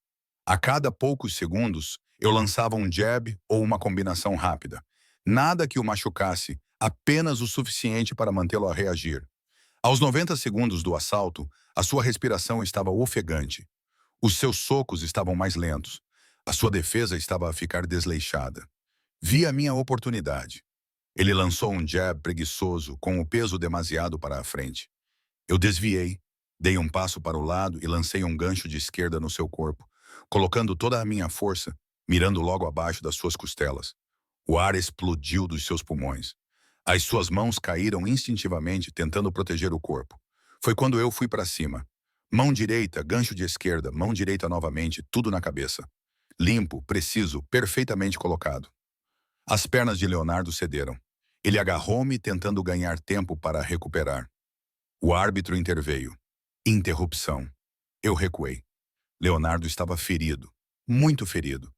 A cada poucos segundos, eu lançava um jab ou uma combinação rápida. Nada que o machucasse, apenas o suficiente para mantê-lo a reagir. Aos 90 segundos do assalto, a sua respiração estava ofegante. Os seus socos estavam mais lentos. A sua defesa estava a ficar desleixada. Vi a minha oportunidade. Ele lançou um jab preguiçoso, com o peso demasiado para a frente. Eu desviei, dei um passo para o lado e lancei um gancho de esquerda no seu corpo, colocando toda a minha força, mirando logo abaixo das suas costelas. O ar explodiu dos seus pulmões. As suas mãos caíram instintivamente, tentando proteger o corpo. Foi quando eu fui para cima. Mão direita, gancho de esquerda, mão direita novamente, tudo na cabeça. Limpo, preciso, perfeitamente colocado. As pernas de Leonardo cederam. Ele agarrou-me, tentando ganhar tempo para recuperar. O árbitro interveio. Interrupção. Eu recuei. Leonardo estava ferido, muito ferido.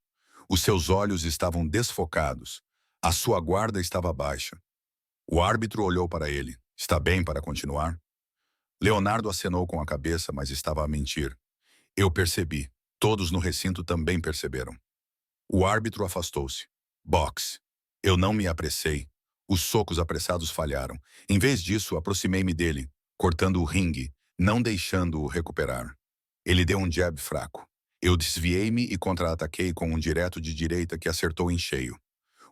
Os seus olhos estavam desfocados. A sua guarda estava baixa. O árbitro olhou para ele. Está bem para continuar? Leonardo acenou com a cabeça, mas estava a mentir. Eu percebi. Todos no recinto também perceberam. O árbitro afastou-se. Boxe. Eu não me apressei. Os socos apressados falharam. Em vez disso, aproximei-me dele, cortando o ringue, não deixando-o recuperar. Ele deu um jab fraco. Eu desviei-me e contra-ataquei com um direto de direita que acertou em cheio.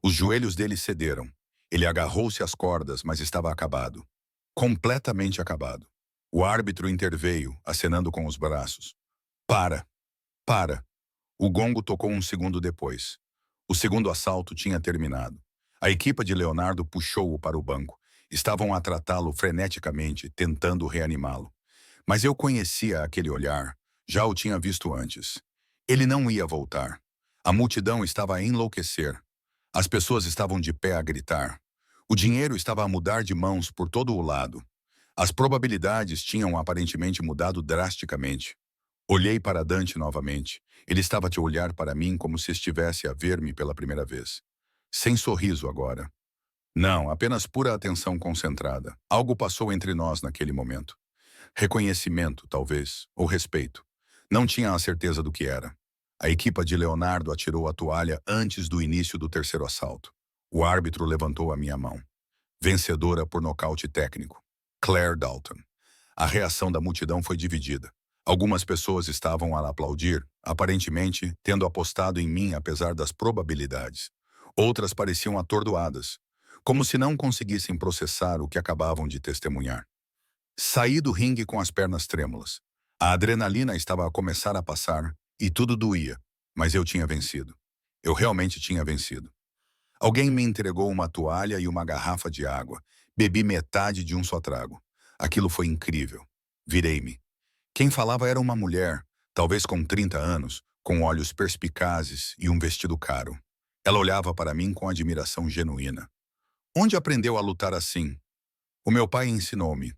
Os joelhos dele cederam. Ele agarrou-se às cordas, mas estava acabado. Completamente acabado. O árbitro interveio, acenando com os braços. Para! Para! O gongo tocou um segundo depois. O segundo assalto tinha terminado. A equipa de Leonardo puxou-o para o banco. Estavam a tratá-lo freneticamente, tentando reanimá-lo. Mas eu conhecia aquele olhar. Já o tinha visto antes. Ele não ia voltar. A multidão estava a enlouquecer. As pessoas estavam de pé a gritar. O dinheiro estava a mudar de mãos por todo o lado. As probabilidades tinham aparentemente mudado drasticamente. Olhei para Dante novamente. Ele estava a olhar para mim como se estivesse a ver-me pela primeira vez. Sem sorriso agora. Não, apenas pura atenção concentrada. Algo passou entre nós naquele momento. Reconhecimento, talvez, ou respeito. Não tinha a certeza do que era. A equipa de Leonardo atirou a toalha antes do início do terceiro assalto. O árbitro levantou a minha mão. Vencedora por nocaute técnico. Claire Dalton. A reação da multidão foi dividida. Algumas pessoas estavam a aplaudir, aparentemente tendo apostado em mim apesar das probabilidades. Outras pareciam atordoadas, como se não conseguissem processar o que acabavam de testemunhar. Saí do ringue com as pernas trêmulas. A adrenalina estava a começar a passar e tudo doía, mas eu tinha vencido. Eu realmente tinha vencido. Alguém me entregou uma toalha e uma garrafa de água. Bebi metade de um só trago. Aquilo foi incrível. Virei-me. Quem falava era uma mulher, talvez com 30 anos, com olhos perspicazes e um vestido caro. Ela olhava para mim com admiração genuína. Onde aprendeu a lutar assim? O meu pai ensinou-me.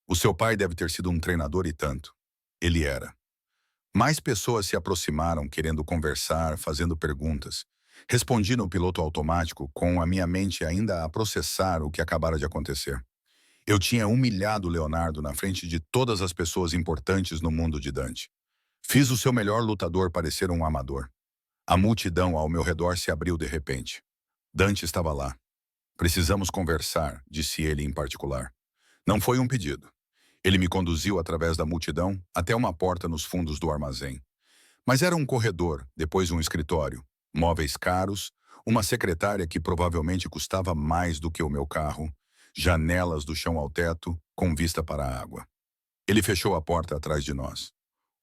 O seu pai deve ter sido um treinador e tanto. Ele era. Mais pessoas se aproximaram querendo conversar, fazendo perguntas. Respondi no piloto automático com a minha mente ainda a processar o que acabara de acontecer. Eu tinha humilhado Leonardo na frente de todas as pessoas importantes no mundo de Dante. Fiz o seu melhor lutador parecer um amador. A multidão ao meu redor se abriu de repente. Dante estava lá. Precisamos conversar, disse ele em particular. Não foi um pedido. Ele me conduziu através da multidão até uma porta nos fundos do armazém. Mas era um corredor, depois um escritório, móveis caros, uma secretária que provavelmente custava mais do que o meu carro, janelas do chão ao teto, com vista para a água. Ele fechou a porta atrás de nós.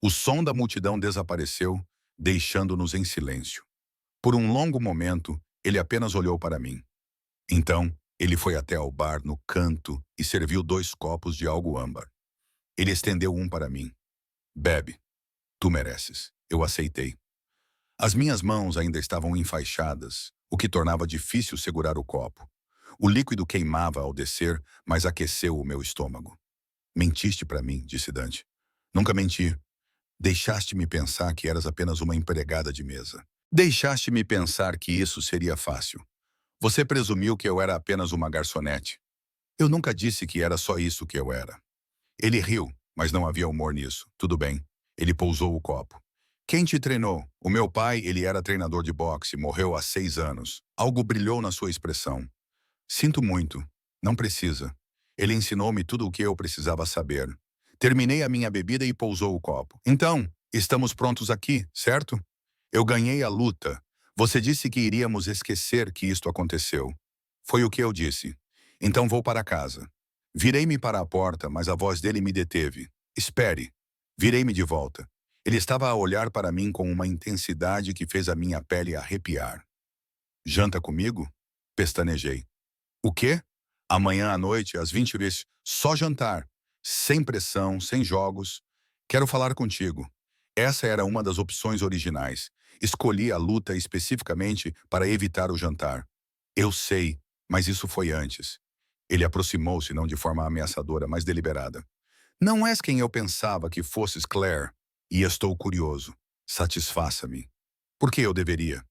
O som da multidão desapareceu, deixando-nos em silêncio. Por um longo momento, ele apenas olhou para mim. Então, ele foi até ao bar no canto e serviu 2 copos de algo âmbar. Ele estendeu um para mim. Bebe. Tu mereces. Eu aceitei. As minhas mãos ainda estavam enfaixadas, o que tornava difícil segurar o copo. O líquido queimava ao descer, mas aqueceu o meu estômago. Mentiste para mim, disse Dante. Nunca menti. Deixaste-me pensar que eras apenas uma empregada de mesa. Deixaste-me pensar que isso seria fácil. Você presumiu que eu era apenas uma garçonete. Eu nunca disse que era só isso que eu era. Ele riu, mas não havia humor nisso. Tudo bem. Ele pousou o copo. Quem te treinou? O meu pai, ele era treinador de boxe, morreu há 6 anos. Algo brilhou na sua expressão. Sinto muito. Não precisa. Ele ensinou-me tudo o que eu precisava saber. Terminei a minha bebida e pousou o copo. Então, estamos prontos aqui, certo? Eu ganhei a luta. Você disse que iríamos esquecer que isto aconteceu. Foi o que eu disse. Então vou para casa. Virei-me para a porta, mas a voz dele me deteve. Espere. Virei-me de volta. Ele estava a olhar para mim com uma intensidade que fez a minha pele arrepiar. Janta comigo? Pestanejei. O quê? Amanhã à noite, às 20 vezes, só jantar. Sem pressão, sem jogos. Quero falar contigo. Essa era uma das opções originais. Escolhi a luta especificamente para evitar o jantar. Eu sei, mas isso foi antes. Ele aproximou-se não de forma ameaçadora, mas deliberada. Não és quem eu pensava que fosses, Claire. E estou curioso. Satisfaça-me. Por que eu deveria?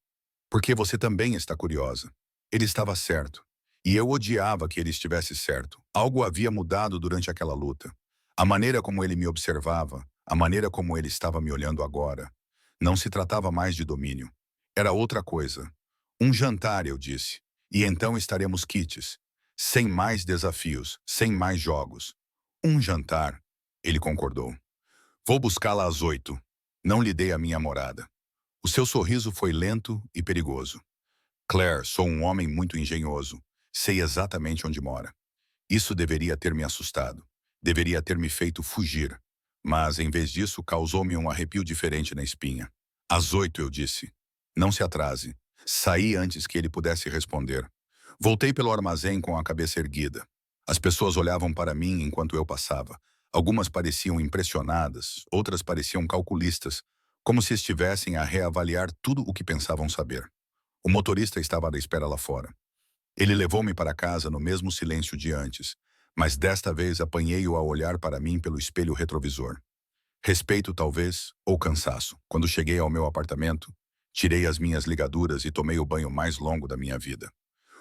Porque você também está curiosa. Ele estava certo. E eu odiava que ele estivesse certo. Algo havia mudado durante aquela luta. A maneira como ele me observava, a maneira como ele estava me olhando agora. Não se tratava mais de domínio. Era outra coisa. Um jantar, eu disse. E então estaremos quites. Sem mais desafios, sem mais jogos. Um jantar. Ele concordou. Vou buscá-la às 8. Não lhe dei a minha morada. O seu sorriso foi lento e perigoso. Claire, sou um homem muito engenhoso. Sei exatamente onde mora. Isso deveria ter me assustado. Deveria ter me feito fugir. Mas, em vez disso, causou-me um arrepio diferente na espinha. Às 8, eu disse. Não se atrase. Saí antes que ele pudesse responder. Voltei pelo armazém com a cabeça erguida. As pessoas olhavam para mim enquanto eu passava. Algumas pareciam impressionadas, outras pareciam calculistas, como se estivessem a reavaliar tudo o que pensavam saber. O motorista estava à espera lá fora. Ele levou-me para casa no mesmo silêncio de antes, mas desta vez apanhei-o a olhar para mim pelo espelho retrovisor. Respeito, talvez, ou cansaço. Quando cheguei ao meu apartamento, tirei as minhas ligaduras e tomei o banho mais longo da minha vida.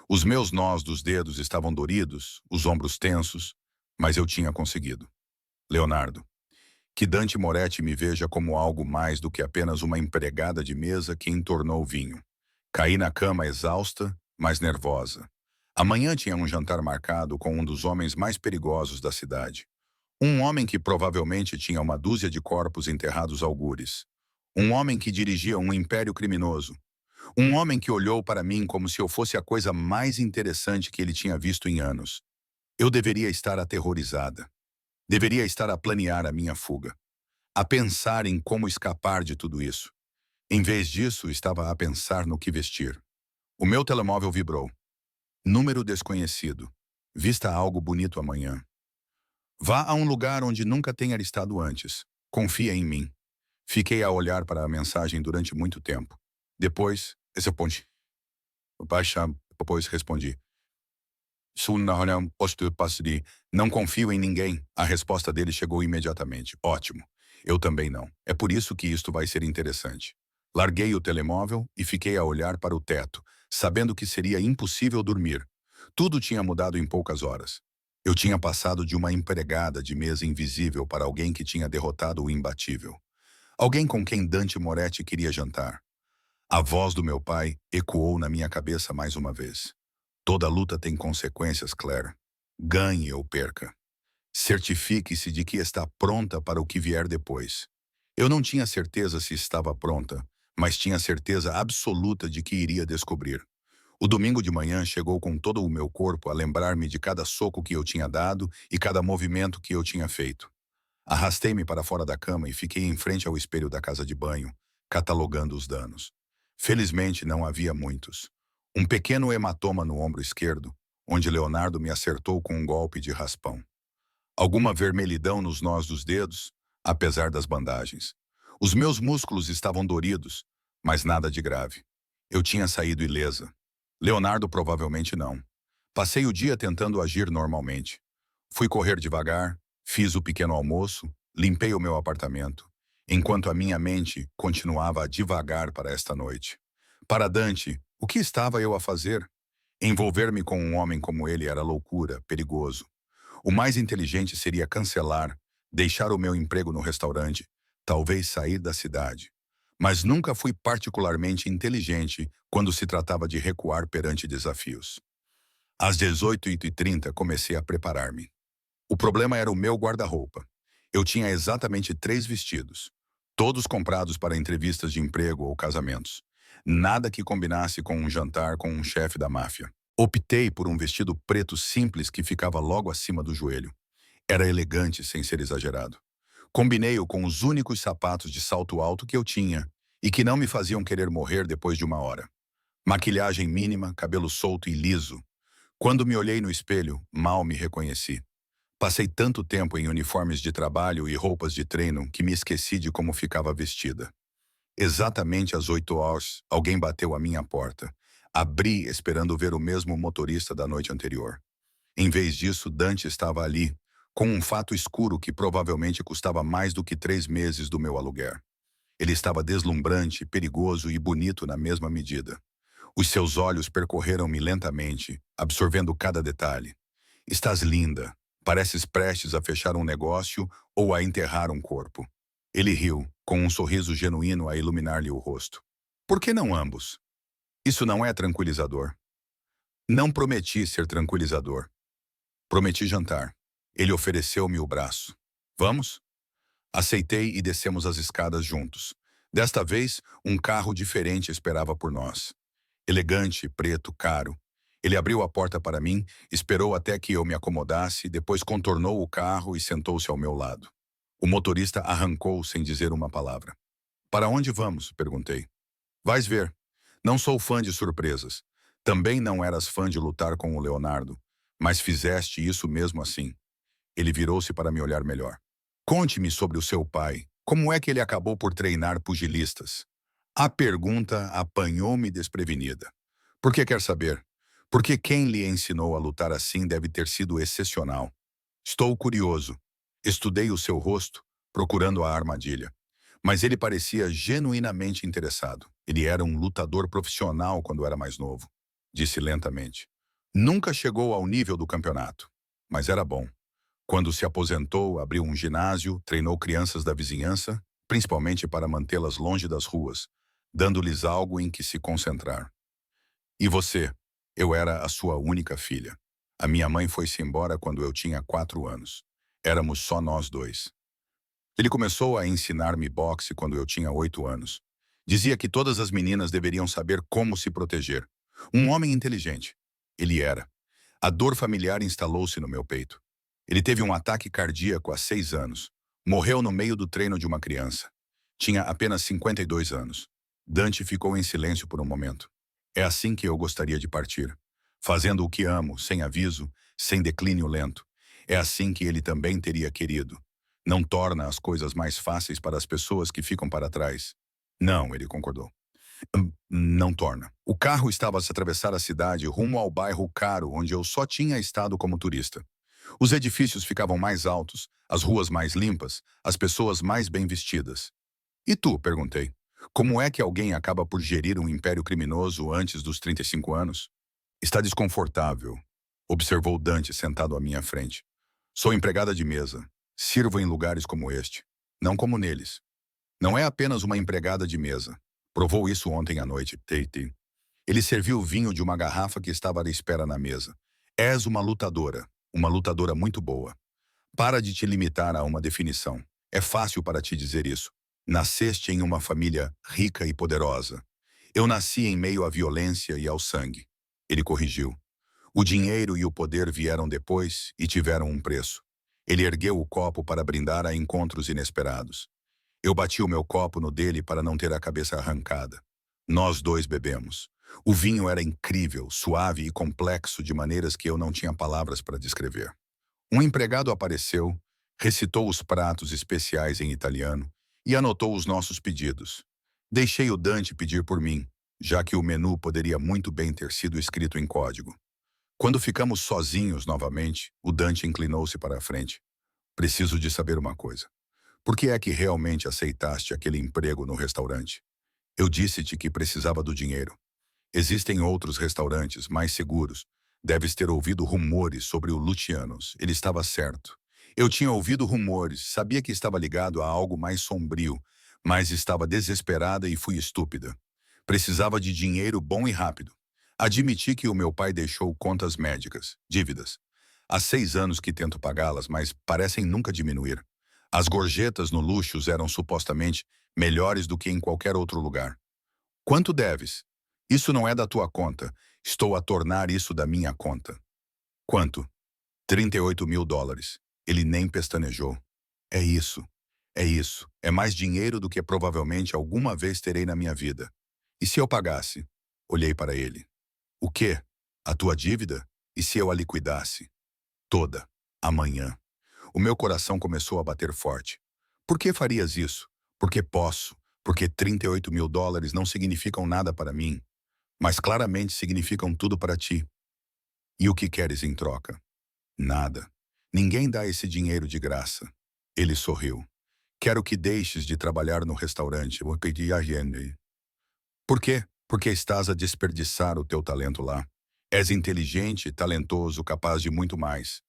Os meus nós dos dedos estavam doridos, os ombros tensos, mas eu tinha conseguido. Leonardo, que Dante Moretti me veja como algo mais do que apenas uma empregada de mesa que entornou vinho. Caí na cama exausta, mas nervosa. Amanhã tinha um jantar marcado com um dos homens mais perigosos da cidade. Um homem que provavelmente tinha uma dúzia de corpos enterrados algures. Um homem que dirigia um império criminoso. Um homem que olhou para mim como se eu fosse a coisa mais interessante que ele tinha visto em anos. Eu deveria estar aterrorizada. Deveria estar a planear a minha fuga. A pensar em como escapar de tudo isso. Em vez disso, estava a pensar no que vestir. O meu telemóvel vibrou. Número desconhecido. Vista algo bonito amanhã. Vá a um lugar onde nunca tenha estado antes. Confia em mim. Fiquei a olhar para a mensagem durante muito tempo. Depois, esse ponte. Depois respondi. Não confio em ninguém. A resposta dele chegou imediatamente. Ótimo. Eu também não. É por isso que isto vai ser interessante. Larguei o telemóvel e fiquei a olhar para o teto, sabendo que seria impossível dormir. Tudo tinha mudado em poucas horas. Eu tinha passado de uma empregada de mesa invisível para alguém que tinha derrotado o imbatível. Alguém com quem Dante Moretti queria jantar. A voz do meu pai ecoou na minha cabeça mais uma vez. Toda luta tem consequências, Claire. Ganhe ou perca. Certifique-se de que está pronta para o que vier depois. Eu não tinha certeza se estava pronta, mas tinha certeza absoluta de que iria descobrir. O domingo de manhã chegou com todo o meu corpo a lembrar-me de cada soco que eu tinha dado e cada movimento que eu tinha feito. Arrastei-me para fora da cama e fiquei em frente ao espelho da casa de banho, catalogando os danos. Felizmente não havia muitos. Um pequeno hematoma no ombro esquerdo, onde Leonardo me acertou com um golpe de raspão. Alguma vermelhidão nos nós dos dedos, apesar das bandagens. Os meus músculos estavam doridos, mas nada de grave. Eu tinha saído ilesa. Leonardo provavelmente não. Passei o dia tentando agir normalmente. Fui correr devagar, fiz o pequeno almoço, limpei o meu apartamento, enquanto a minha mente continuava a divagar para esta noite. Para Dante, o que estava eu a fazer? Envolver-me com um homem como ele era loucura, perigoso. O mais inteligente seria cancelar, deixar o meu emprego no restaurante, talvez sair da cidade. Mas nunca fui particularmente inteligente quando se tratava de recuar perante desafios. Às 18h30 comecei a preparar-me. O problema era o meu guarda-roupa. Eu tinha exatamente 3 vestidos, todos comprados para entrevistas de emprego ou casamentos. Nada que combinasse com um jantar com um chefe da máfia. Optei por um vestido preto simples que ficava logo acima do joelho. Era elegante sem ser exagerado. Combinei-o com os únicos sapatos de salto alto que eu tinha e que não me faziam querer morrer depois de uma hora. Maquilhagem mínima, cabelo solto e liso. Quando me olhei no espelho, mal me reconheci. Passei tanto tempo em uniformes de trabalho e roupas de treino que me esqueci de como ficava vestida. Exatamente às 8 horas, alguém bateu à minha porta. Abri esperando ver o mesmo motorista da noite anterior. Em vez disso, Dante estava ali, com um fato escuro que provavelmente custava mais do que 3 meses do meu aluguer. Ele estava deslumbrante, perigoso e bonito na mesma medida. Os seus olhos percorreram-me lentamente, absorvendo cada detalhe. Estás linda. Pareces prestes a fechar um negócio ou a enterrar um corpo. Ele riu, com um sorriso genuíno a iluminar-lhe o rosto. Por que não ambos? Isso não é tranquilizador. Não prometi ser tranquilizador. Prometi jantar. Ele ofereceu-me o braço. Vamos? Aceitei e descemos as escadas juntos. Desta vez, um carro diferente esperava por nós. Elegante, preto, caro. Ele abriu a porta para mim, esperou até que eu me acomodasse, depois contornou o carro e sentou-se ao meu lado. O motorista arrancou sem dizer uma palavra. Para onde vamos? Perguntei. Vais ver. Não sou fã de surpresas. Também não eras fã de lutar com o Leonardo, mas fizeste isso mesmo assim. Ele virou-se para me olhar melhor. Conte-me sobre o seu pai. Como é que ele acabou por treinar pugilistas? A pergunta apanhou-me desprevenida. Por que quer saber? Porque quem lhe ensinou a lutar assim deve ter sido excepcional. Estou curioso. Estudei o seu rosto, procurando a armadilha. Mas ele parecia genuinamente interessado. Ele era um lutador profissional quando era mais novo, disse lentamente. Nunca chegou ao nível do campeonato, mas era bom. Quando se aposentou, abriu um ginásio, treinou crianças da vizinhança, principalmente para mantê-las longe das ruas, dando-lhes algo em que se concentrar. E você? Eu era a sua única filha. A minha mãe foi-se embora quando eu tinha 4 anos. Éramos só nós dois. Ele começou a ensinar-me boxe quando eu tinha 8 anos. Dizia que todas as meninas deveriam saber como se proteger. Um homem inteligente. Ele era. A dor familiar instalou-se no meu peito. Ele teve um ataque cardíaco há 6 anos. Morreu no meio do treino de uma criança. Tinha apenas 52 anos. Dante ficou em silêncio por um momento. É assim que eu gostaria de partir. Fazendo o que amo, sem aviso, sem declínio lento. É assim que ele também teria querido. Não torna as coisas mais fáceis para as pessoas que ficam para trás. Não, ele concordou. Não torna. O carro estava a se atravessar a cidade rumo ao bairro caro onde eu só tinha estado como turista. Os edifícios ficavam mais altos, as ruas mais limpas, as pessoas mais bem vestidas. E tu? Perguntei. Como é que alguém acaba por gerir um império criminoso antes dos 35 anos? Está desconfortável, observou Dante sentado à minha frente. Sou empregada de mesa. Sirvo em lugares como este. Não como neles. Não é apenas uma empregada de mesa. Provou isso ontem à noite, Tate. Ele serviu o vinho de uma garrafa que estava à espera na mesa. És uma lutadora muito boa. Para de te limitar a uma definição. É fácil para ti dizer isso. Nasceste em uma família rica e poderosa. Eu nasci em meio à violência e ao sangue. Ele corrigiu. O dinheiro e o poder vieram depois e tiveram um preço. Ele ergueu o copo para brindar a encontros inesperados. Eu bati o meu copo no dele para não ter a cabeça arrancada. Nós dois bebemos. O vinho era incrível, suave e complexo de maneiras que eu não tinha palavras para descrever. Um empregado apareceu, recitou os pratos especiais em italiano e anotou os nossos pedidos. Deixei o Dante pedir por mim, já que o menu poderia muito bem ter sido escrito em código. Quando ficamos sozinhos novamente, o Dante inclinou-se para a frente. Preciso de saber uma coisa. Por que é que realmente aceitaste aquele emprego no restaurante? Eu disse-te que precisava do dinheiro. Existem outros restaurantes mais seguros. Deves ter ouvido rumores sobre o Luciano's. Ele estava certo. Eu tinha ouvido rumores, sabia que estava ligado a algo mais sombrio, mas estava desesperada e fui estúpida. Precisava de dinheiro bom e rápido. Admiti que o meu pai deixou contas médicas, dívidas. Há 6 anos que tento pagá-las, mas parecem nunca diminuir. As gorjetas no Luxus eram supostamente melhores do que em qualquer outro lugar. Quanto deves? Isso não é da tua conta. Estou a tornar isso da minha conta. Quanto? 38 mil dólares. Ele nem pestanejou. É isso. É isso. É mais dinheiro do que provavelmente alguma vez terei na minha vida. E se eu pagasse? Olhei para ele. O quê? A tua dívida? E se eu a liquidasse? Toda. Amanhã. O meu coração começou a bater forte. Por que farias isso? Porque posso. Porque 38 mil dólares não significam nada para mim. Mas claramente significam tudo para ti. E o que queres em troca? Nada. Ninguém dá esse dinheiro de graça. Ele sorriu. Quero que deixes de trabalhar no restaurante. Eu pedi a Henry. Por quê? Porque estás a desperdiçar o teu talento lá. És inteligente, talentoso, capaz de muito mais.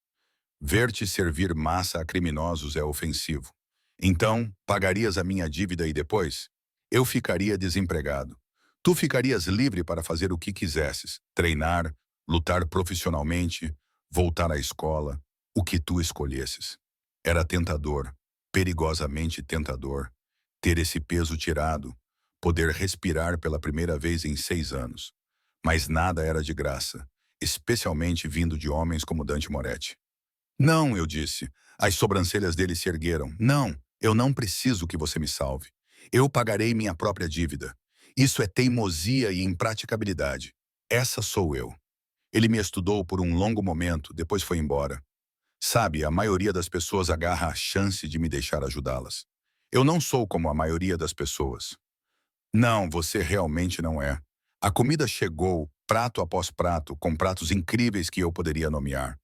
Ver-te servir massa a criminosos é ofensivo. Então, pagarias a minha dívida e depois? Eu ficaria desempregado. Tu ficarias livre para fazer o que quisesses, treinar, lutar profissionalmente, voltar à escola, o que tu escolhesses. Era tentador, perigosamente tentador, ter esse peso tirado, poder respirar pela primeira vez em 6 anos. Mas nada era de graça, especialmente vindo de homens como Dante Moretti. Não, eu disse. As sobrancelhas dele se ergueram. Não, eu não preciso que você me salve. Eu pagarei minha própria dívida. Isso é teimosia e impraticabilidade. Essa sou eu. Ele me estudou por um longo momento, depois foi embora. Sabe, a maioria das pessoas agarra a chance de me deixar ajudá-las. Eu não sou como a maioria das pessoas. Não, você realmente não é. A comida chegou, prato após prato, com pratos incríveis que eu poderia nomear.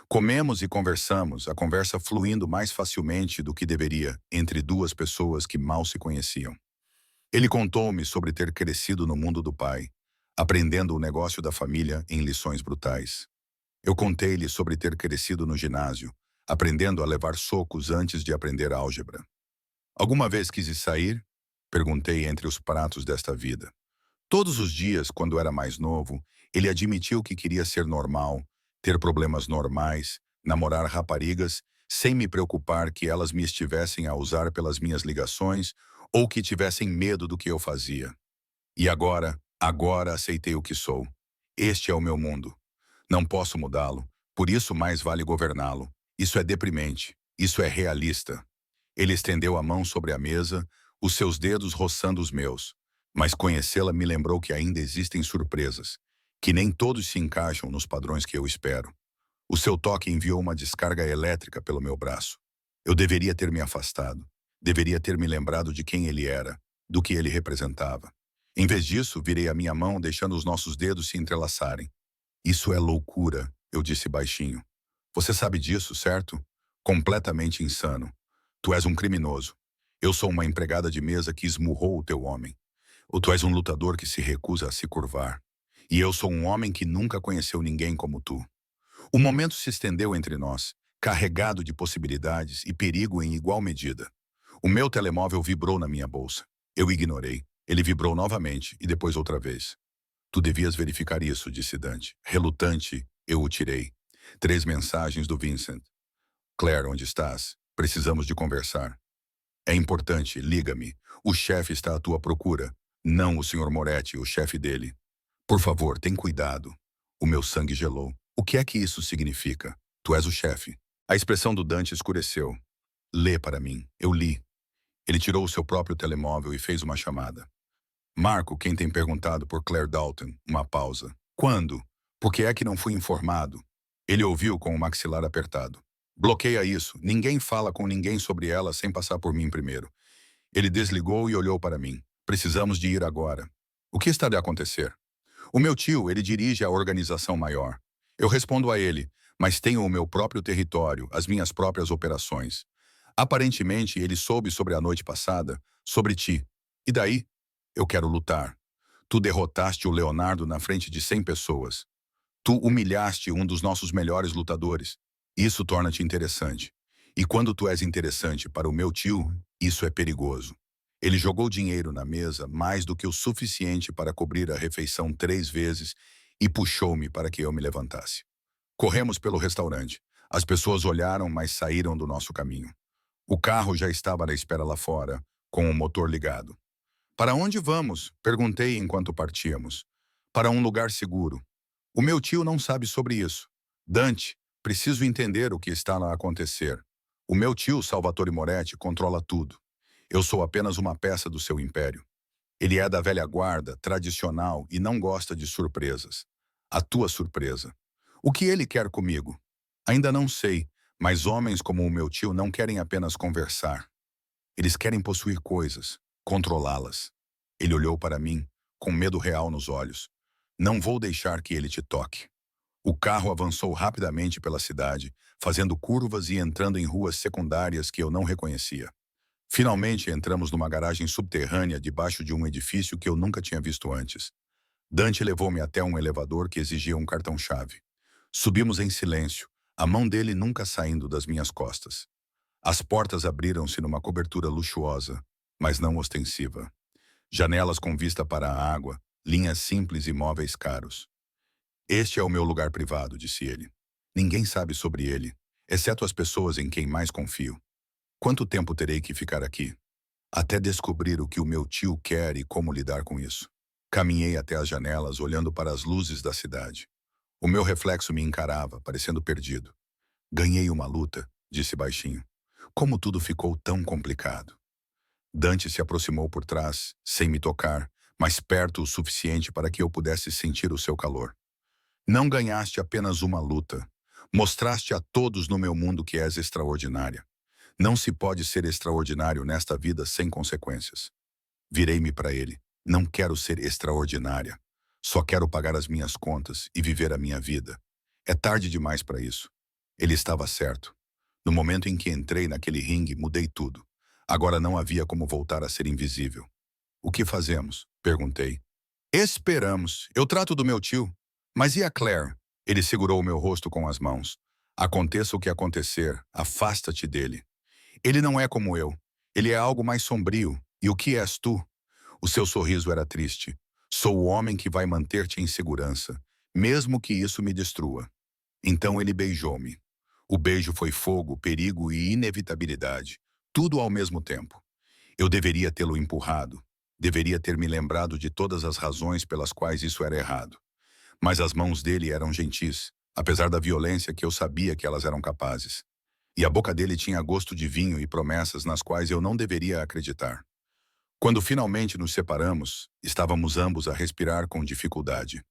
Comemos e conversamos, a conversa fluindo mais facilmente do que deveria entre duas pessoas que mal se conheciam. Ele contou-me sobre ter crescido no mundo do pai, aprendendo o negócio da família em lições brutais. Eu contei-lhe sobre ter crescido no ginásio, aprendendo a levar socos antes de aprender álgebra. Alguma vez quis sair? Perguntei entre os pratos desta vida. Todos os dias, quando era mais novo, ele admitiu que queria ser normal, ter problemas normais, namorar raparigas, sem me preocupar que elas me estivessem a usar pelas minhas ligações ou que tivessem medo do que eu fazia. E agora aceitei o que sou. Este é o meu mundo. Não posso mudá-lo, por isso mais vale governá-lo. Isso é deprimente, isso é realista. Ele estendeu a mão sobre a mesa, os seus dedos roçando os meus. Mas conhecê-la me lembrou que ainda existem surpresas, que nem todos se encaixam nos padrões que eu espero. O seu toque enviou uma descarga elétrica pelo meu braço. Eu deveria ter me afastado. Deveria ter me lembrado de quem ele era, do que ele representava. Em vez disso, virei a minha mão, deixando os nossos dedos se entrelaçarem. Isso é loucura, eu disse baixinho. Você sabe disso, certo? Completamente insano. Tu és um criminoso. Eu sou uma empregada de mesa que esmurrou o teu homem. Ou tu és um lutador que se recusa a se curvar. E eu sou um homem que nunca conheceu ninguém como tu. O momento se estendeu entre nós, carregado de possibilidades e perigo em igual medida. O meu telemóvel vibrou na minha bolsa. Eu ignorei. Ele vibrou novamente e depois outra vez. Tu devias verificar isso, disse Dante. Relutante, eu o tirei. 3 mensagens do Vincent. Claire, onde estás? Precisamos de conversar. É importante, liga-me. O chefe está à tua procura. Não o Sr. Moretti, o chefe dele. Por favor, tem cuidado. O meu sangue gelou. O que é que isso significa? Tu és o chefe. A expressão do Dante escureceu. Lê para mim. Eu li. Ele tirou o seu próprio telemóvel e fez uma chamada. Marco, quem tem perguntado por Claire Dalton, uma pausa. Quando? Por que é que não fui informado? Ele ouviu com o maxilar apertado. Bloqueia isso. Ninguém fala com ninguém sobre ela sem passar por mim primeiro. Ele desligou e olhou para mim. Precisamos de ir agora. O que está de acontecer? O meu tio, ele dirige a organização maior. Eu respondo a ele, mas tenho o meu próprio território, as minhas próprias operações. Aparentemente, ele soube sobre a noite passada, sobre ti. E daí? Eu quero lutar. Tu derrotaste o Leonardo na frente de 100 pessoas. Tu humilhaste um dos nossos melhores lutadores. Isso torna-te interessante. E quando tu és interessante para o meu tio, isso é perigoso. Ele jogou dinheiro na mesa, mais do que o suficiente para cobrir a refeição 3 vezes, e puxou-me para que eu me levantasse. Corremos pelo restaurante. As pessoas olharam, mas saíram do nosso caminho. O carro já estava à espera lá fora, com o motor ligado. Para onde vamos? Perguntei enquanto partíamos. Para um lugar seguro. O meu tio não sabe sobre isso. Dante, preciso entender o que está a acontecer. O meu tio, Salvatore Moretti, controla tudo. Eu sou apenas uma peça do seu império. Ele é da velha guarda, tradicional e não gosta de surpresas. A tua surpresa. O que ele quer comigo? Ainda não sei, mas homens como o meu tio não querem apenas conversar. Eles querem possuir coisas, controlá-las. Ele olhou para mim, com medo real nos olhos. Não vou deixar que ele te toque. O carro avançou rapidamente pela cidade, fazendo curvas e entrando em ruas secundárias que eu não reconhecia. Finalmente entramos numa garagem subterrânea debaixo de um edifício que eu nunca tinha visto antes. Dante levou-me até um elevador que exigia um cartão-chave. Subimos em silêncio, a mão dele nunca saindo das minhas costas. As portas abriram-se numa cobertura luxuosa, mas não ostensiva. Janelas com vista para a água, linhas simples e móveis caros. Este é o meu lugar privado, disse ele. Ninguém sabe sobre ele, exceto as pessoas em quem mais confio. Quanto tempo terei que ficar aqui? Até descobrir o que o meu tio quer e como lidar com isso. Caminhei até as janelas, olhando para as luzes da cidade. O meu reflexo me encarava, parecendo perdido. Ganhei uma luta, disse baixinho. Como tudo ficou tão complicado. Dante se aproximou por trás, sem me tocar, mas perto o suficiente para que eu pudesse sentir o seu calor. Não ganhaste apenas uma luta. Mostraste a todos no meu mundo que és extraordinária. Não se pode ser extraordinário nesta vida sem consequências. Virei-me para ele. Não quero ser extraordinária. Só quero pagar as minhas contas e viver a minha vida. É tarde demais para isso. Ele estava certo. No momento em que entrei naquele ringue, mudei tudo. Agora não havia como voltar a ser invisível. O que fazemos? Perguntei. Esperamos. Eu trato do meu tio. Mas e a Claire? Ele segurou o meu rosto com as mãos. Aconteça o que acontecer, afasta-te dele. Ele não é como eu. Ele é algo mais sombrio. E o que és tu? O seu sorriso era triste. Sou o homem que vai manter-te em segurança, mesmo que isso me destrua. Então ele beijou-me. O beijo foi fogo, perigo e inevitabilidade, tudo ao mesmo tempo. Eu deveria tê-lo empurrado. Deveria ter me lembrado de todas as razões pelas quais isso era errado. Mas as mãos dele eram gentis, apesar da violência que eu sabia que elas eram capazes. E a boca dele tinha gosto de vinho e promessas nas quais eu não deveria acreditar. Quando finalmente nos separamos, estávamos ambos a respirar com dificuldade.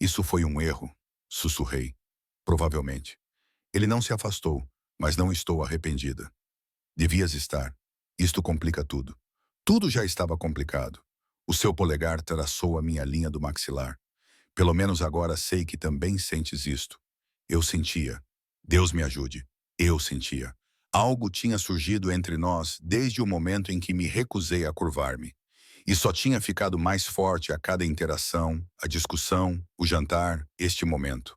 Isso foi um erro, sussurrei. Provavelmente. Ele não se afastou, mas não estou arrependida. Devias estar. Isto complica tudo. Tudo já estava complicado. O seu polegar traçou a minha linha do maxilar. Pelo menos agora sei que também sentes isto. Eu sentia. Deus me ajude. Eu sentia. Algo tinha surgido entre nós desde o momento em que me recusei a curvar-me. E só tinha ficado mais forte a cada interação, a discussão, o jantar, este momento.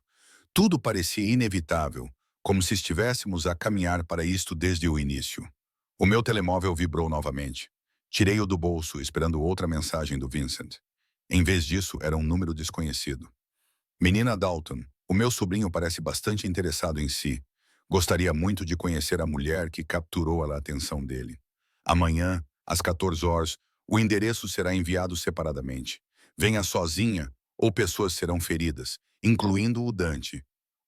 Tudo parecia inevitável, como se estivéssemos a caminhar para isto desde o início. O meu telemóvel vibrou novamente. Tirei-o do bolso, esperando outra mensagem do Vincent. Em vez disso, era um número desconhecido. Menina Dalton, o meu sobrinho parece bastante interessado em si. Gostaria muito de conhecer a mulher que capturou a atenção dele. Amanhã, às 14 horas, o endereço será enviado separadamente. Venha sozinha ou pessoas serão feridas, incluindo o Dante.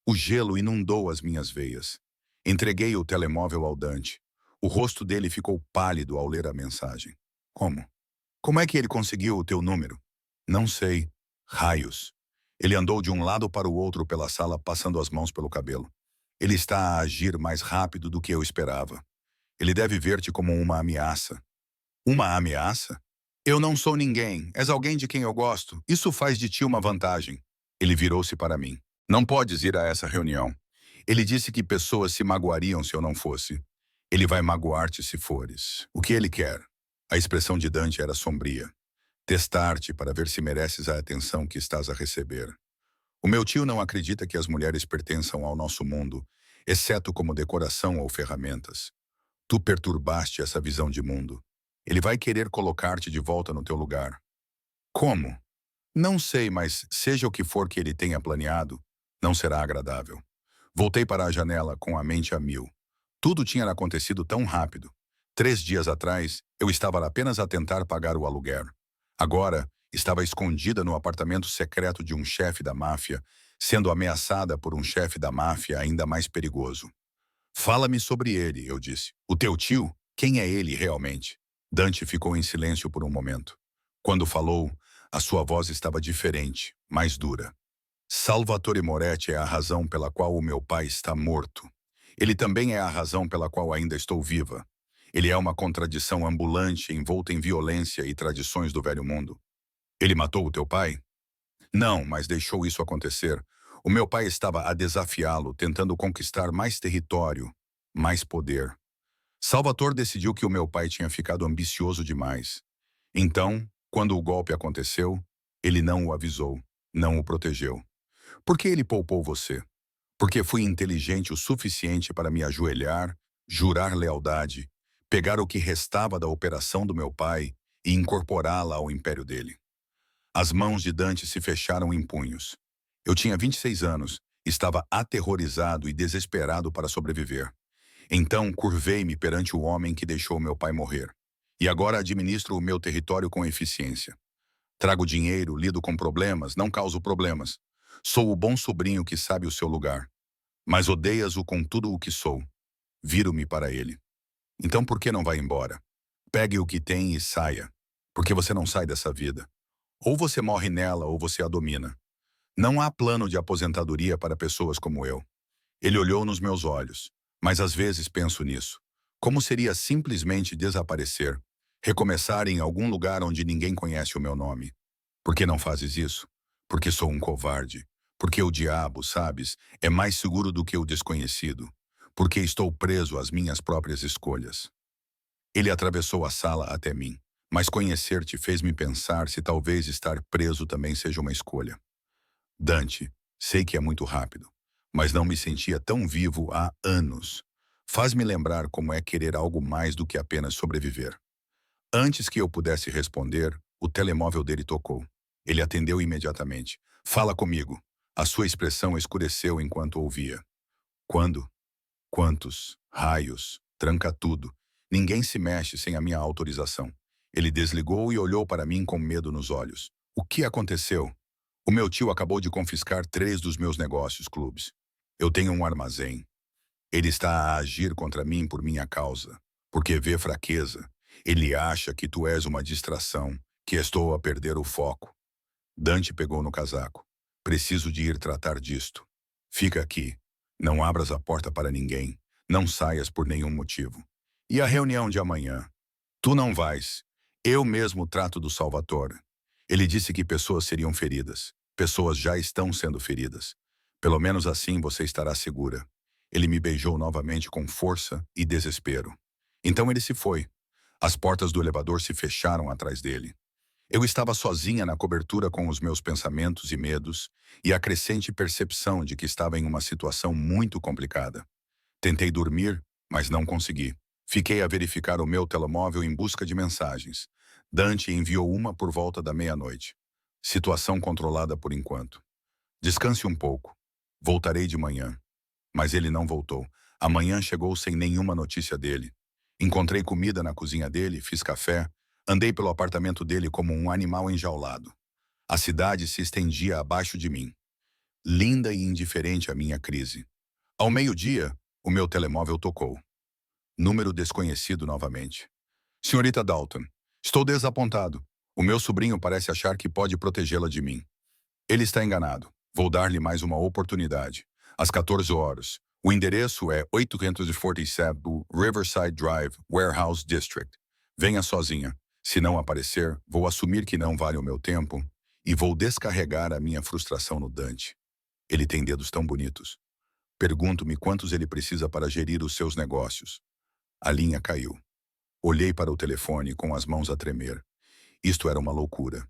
O gelo inundou as minhas veias. Entreguei o telemóvel ao Dante. O rosto dele ficou pálido ao ler a mensagem. Como? Como é que ele conseguiu o teu número? Não sei. Raios. Ele andou de um lado para o outro pela sala, passando as mãos pelo cabelo. Ele está a agir mais rápido do que eu esperava. Ele deve ver-te como uma ameaça. Uma ameaça? Eu não sou ninguém. És alguém de quem eu gosto. Isso faz de ti uma vantagem. Ele virou-se para mim. Não podes ir a essa reunião. Ele disse que pessoas se magoariam se eu não fosse. Ele vai magoar-te se fores. O que ele quer? A expressão de Dante era sombria. Testar-te para ver se mereces a atenção que estás a receber. O meu tio não acredita que as mulheres pertençam ao nosso mundo, exceto como decoração ou ferramentas. Tu perturbaste essa visão de mundo. Ele vai querer colocar-te de volta no teu lugar. Como? Não sei, mas seja o que for que ele tenha planeado, não será agradável. Voltei para a janela com a mente a mil. Tudo tinha acontecido tão rápido. 3 dias atrás, eu estava apenas a tentar pagar o aluguer. Agora, estava escondida no apartamento secreto de um chefe da máfia, sendo ameaçada por um chefe da máfia ainda mais perigoso. Fala-me sobre ele, eu disse. O teu tio? Quem é ele realmente? Dante ficou em silêncio por um momento. Quando falou, a sua voz estava diferente, mais dura. Salvatore Moretti é a razão pela qual o meu pai está morto. Ele também é a razão pela qual ainda estou viva. Ele é uma contradição ambulante envolta em violência e tradições do velho mundo. Ele matou o teu pai? Não, mas deixou isso acontecer. O meu pai estava a desafiá-lo, tentando conquistar mais território, mais poder. Salvatore decidiu que o meu pai tinha ficado ambicioso demais. Então, quando o golpe aconteceu, ele não o avisou, não o protegeu. Por que ele poupou você? Porque fui inteligente o suficiente para me ajoelhar, jurar lealdade, pegar o que restava da operação do meu pai e incorporá-la ao império dele. As mãos de Dante se fecharam em punhos. Eu tinha 26 anos, estava aterrorizado e desesperado para sobreviver. Então curvei-me perante o homem que deixou meu pai morrer. E agora administro o meu território com eficiência. Trago dinheiro, lido com problemas, não causo problemas. Sou o bom sobrinho que sabe o seu lugar. Mas odeias-o com tudo o que sou. Viro-me para ele. Então por que não vai embora? Pegue o que tem e saia. Porque você não sai dessa vida. Ou você morre nela ou você a domina. Não há plano de aposentadoria para pessoas como eu. Ele olhou nos meus olhos, mas às vezes penso nisso. Como seria simplesmente desaparecer, recomeçar em algum lugar onde ninguém conhece o meu nome? Por que não fazes isso? Porque sou um covarde. Porque o diabo, sabes, é mais seguro do que o desconhecido. Porque estou preso às minhas próprias escolhas. Ele atravessou a sala até mim, mas conhecer-te fez-me pensar se talvez estar preso também seja uma escolha. Dante, sei que é muito rápido, mas não me sentia tão vivo há anos. Faz-me lembrar como é querer algo mais do que apenas sobreviver. Antes que eu pudesse responder, o telemóvel dele tocou. Ele atendeu imediatamente. Fala comigo. A sua expressão escureceu enquanto ouvia. Quando? Quantos? Raios. Tranca tudo. Ninguém se mexe sem a minha autorização. Ele desligou e olhou para mim com medo nos olhos. O que aconteceu? O meu tio acabou de confiscar 3 dos meus negócios clubes. Eu tenho um armazém. Ele está a agir contra mim por minha causa, porque vê fraqueza. Ele acha que tu és uma distração, que estou a perder o foco. Dante pegou no casaco. Preciso de ir tratar disto. Fica aqui. Não abras a porta para ninguém. Não saias por nenhum motivo. E a reunião de amanhã? Tu não vais. Eu mesmo trato do Salvatore. Ele disse que pessoas seriam feridas. Pessoas já estão sendo feridas. Pelo menos assim você estará segura. Ele me beijou novamente com força e desespero. Então ele se foi. As portas do elevador se fecharam atrás dele. Eu estava sozinha na cobertura com os meus pensamentos e medos e a crescente percepção de que estava em uma situação muito complicada. Tentei dormir, mas não consegui. Fiquei a verificar o meu telemóvel em busca de mensagens. Dante enviou uma por volta da meia-noite. Situação controlada por enquanto. Descanse um pouco. Voltarei de manhã. Mas ele não voltou. Amanhã chegou sem nenhuma notícia dele. Encontrei comida na cozinha dele, fiz café, andei pelo apartamento dele como um animal enjaulado. A cidade se estendia abaixo de mim, linda e indiferente à minha crise. Ao meio-dia, o meu telemóvel tocou. Número desconhecido novamente. Senhorita Dalton, estou desapontado. O meu sobrinho parece achar que pode protegê-la de mim. Ele está enganado. Vou dar-lhe mais uma oportunidade. Às 14 horas. O endereço é 847 Riverside Drive, Warehouse District. Venha sozinha. Se não aparecer, vou assumir que não vale o meu tempo e vou descarregar a minha frustração no Dante. Ele tem dedos tão bonitos. Pergunto-me quantos ele precisa para gerir os seus negócios. A linha caiu. Olhei para o telefone com as mãos a tremer. Isto era uma loucura.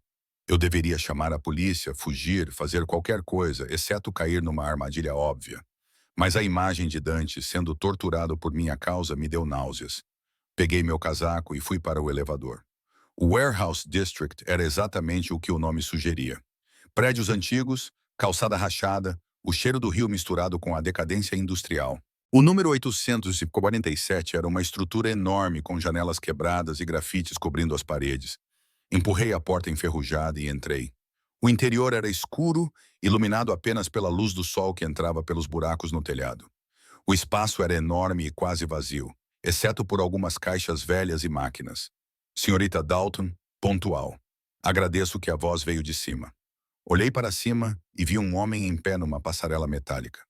Eu deveria chamar a polícia, fugir, fazer qualquer coisa, exceto cair numa armadilha óbvia. Mas a imagem de Dante sendo torturado por minha causa me deu náuseas. Peguei meu casaco e fui para o elevador. O Warehouse District era exatamente o que o nome sugeria. Prédios antigos, calçada rachada, o cheiro do rio misturado com a decadência industrial. O número 847 era uma estrutura enorme com janelas quebradas e grafites cobrindo as paredes. Empurrei a porta enferrujada e entrei. O interior era escuro, iluminado apenas pela luz do sol que entrava pelos buracos no telhado. O espaço era enorme e quase vazio, exceto por algumas caixas velhas e máquinas. Senhorita Dalton, pontual. Agradeço que a voz veio de cima. Olhei para cima e vi um homem em pé numa passarela metálica.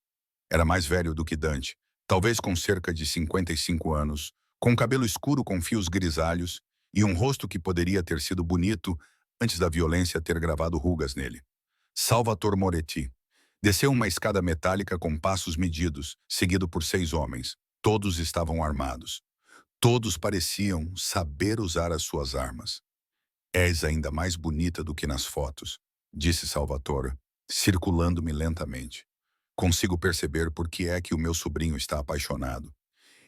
Era mais velho do que Dante, talvez com cerca de 55 anos, com cabelo escuro com fios grisalhos e um rosto que poderia ter sido bonito antes da violência ter gravado rugas nele. Salvatore Moretti. Desceu uma escada metálica com passos medidos, seguido por 6 homens. Todos estavam armados. Todos pareciam saber usar as suas armas. És ainda mais bonita do que nas fotos, disse Salvatore, circulando-me lentamente. Consigo perceber por que é que o meu sobrinho está apaixonado.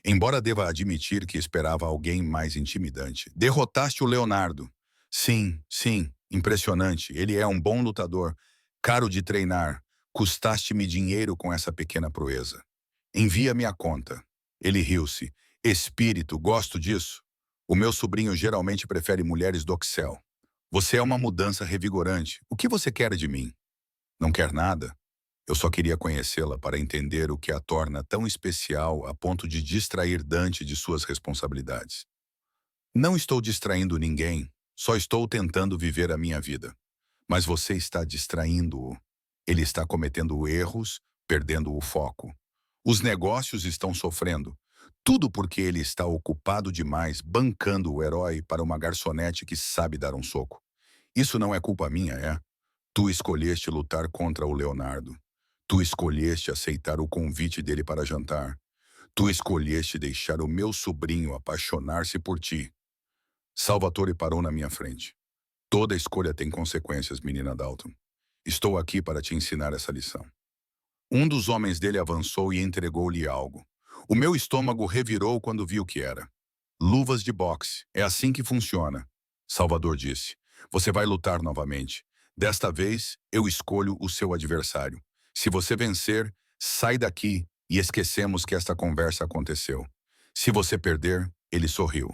Embora deva admitir que esperava alguém mais intimidante. Derrotaste o Leonardo. Sim, sim, impressionante. Ele é um bom lutador, caro de treinar. Custaste-me dinheiro com essa pequena proeza. Envia-me a conta. Ele riu-se. Espírito, gosto disso. O meu sobrinho geralmente prefere mulheres do Oxel. Você é uma mudança revigorante. O que você quer de mim? Não quer nada? Eu só queria conhecê-la para entender o que a torna tão especial a ponto de distrair Dante de suas responsabilidades. Não estou distraindo ninguém, só estou tentando viver a minha vida. Mas você está distraindo-o. Ele está cometendo erros, perdendo o foco. Os negócios estão sofrendo. Tudo porque ele está ocupado demais bancando o herói para uma garçonete que sabe dar um soco. Isso não é culpa minha, é? Tu escolheste lutar contra o Leonardo. Tu escolheste aceitar o convite dele para jantar. Tu escolheste deixar o meu sobrinho apaixonar-se por ti. Salvatore parou na minha frente. Toda escolha tem consequências, menina Dalton. Estou aqui para te ensinar essa lição. Um dos homens dele avançou e entregou-lhe algo. O meu estômago revirou quando vi o que era. Luvas de boxe. É assim que funciona. Salvador disse. Você vai lutar novamente. Desta vez, eu escolho o seu adversário. Se você vencer, sai daqui e esquecemos que esta conversa aconteceu. Se você perder, ele sorriu.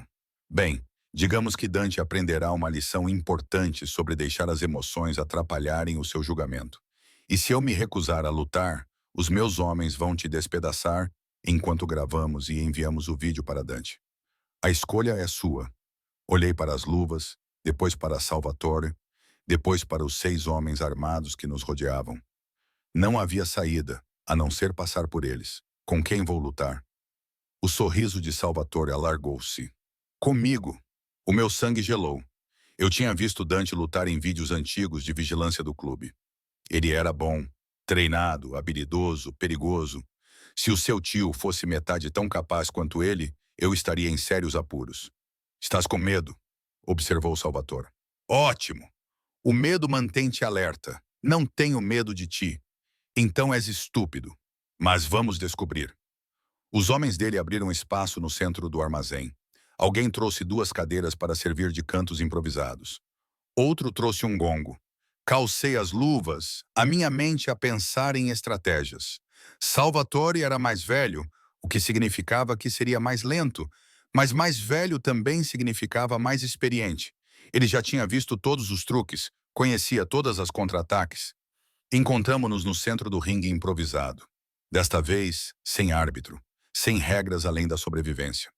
Bem, digamos que Dante aprenderá uma lição importante sobre deixar as emoções atrapalharem o seu julgamento. E se eu me recusar a lutar, os meus homens vão te despedaçar enquanto gravamos e enviamos o vídeo para Dante. A escolha é sua. Olhei para as luvas, depois para Salvatore, depois para os 6 homens armados que nos rodeavam. Não havia saída, a não ser passar por eles. Com quem vou lutar? O sorriso de Salvatore alargou-se. Comigo. O meu sangue gelou. Eu tinha visto Dante lutar em vídeos antigos de vigilância do clube. Ele era bom, treinado, habilidoso, perigoso. Se o seu tio fosse metade tão capaz quanto ele, eu estaria em sérios apuros. Estás com medo? Observou Salvatore. Ótimo! O medo mantém-te alerta. Não tenho medo de ti. Então és estúpido. Mas vamos descobrir. Os homens dele abriram espaço no centro do armazém. Alguém trouxe 2 cadeiras para servir de cantos improvisados. Outro trouxe um gongo. Calcei as luvas, a minha mente a pensar em estratégias. Salvatore era mais velho, o que significava que seria mais lento, mas mais velho também significava mais experiente. Ele já tinha visto todos os truques, conhecia todas as contra-ataques. Encontramo-nos no centro do ringue improvisado. Desta vez, sem árbitro, sem regras além da sobrevivência.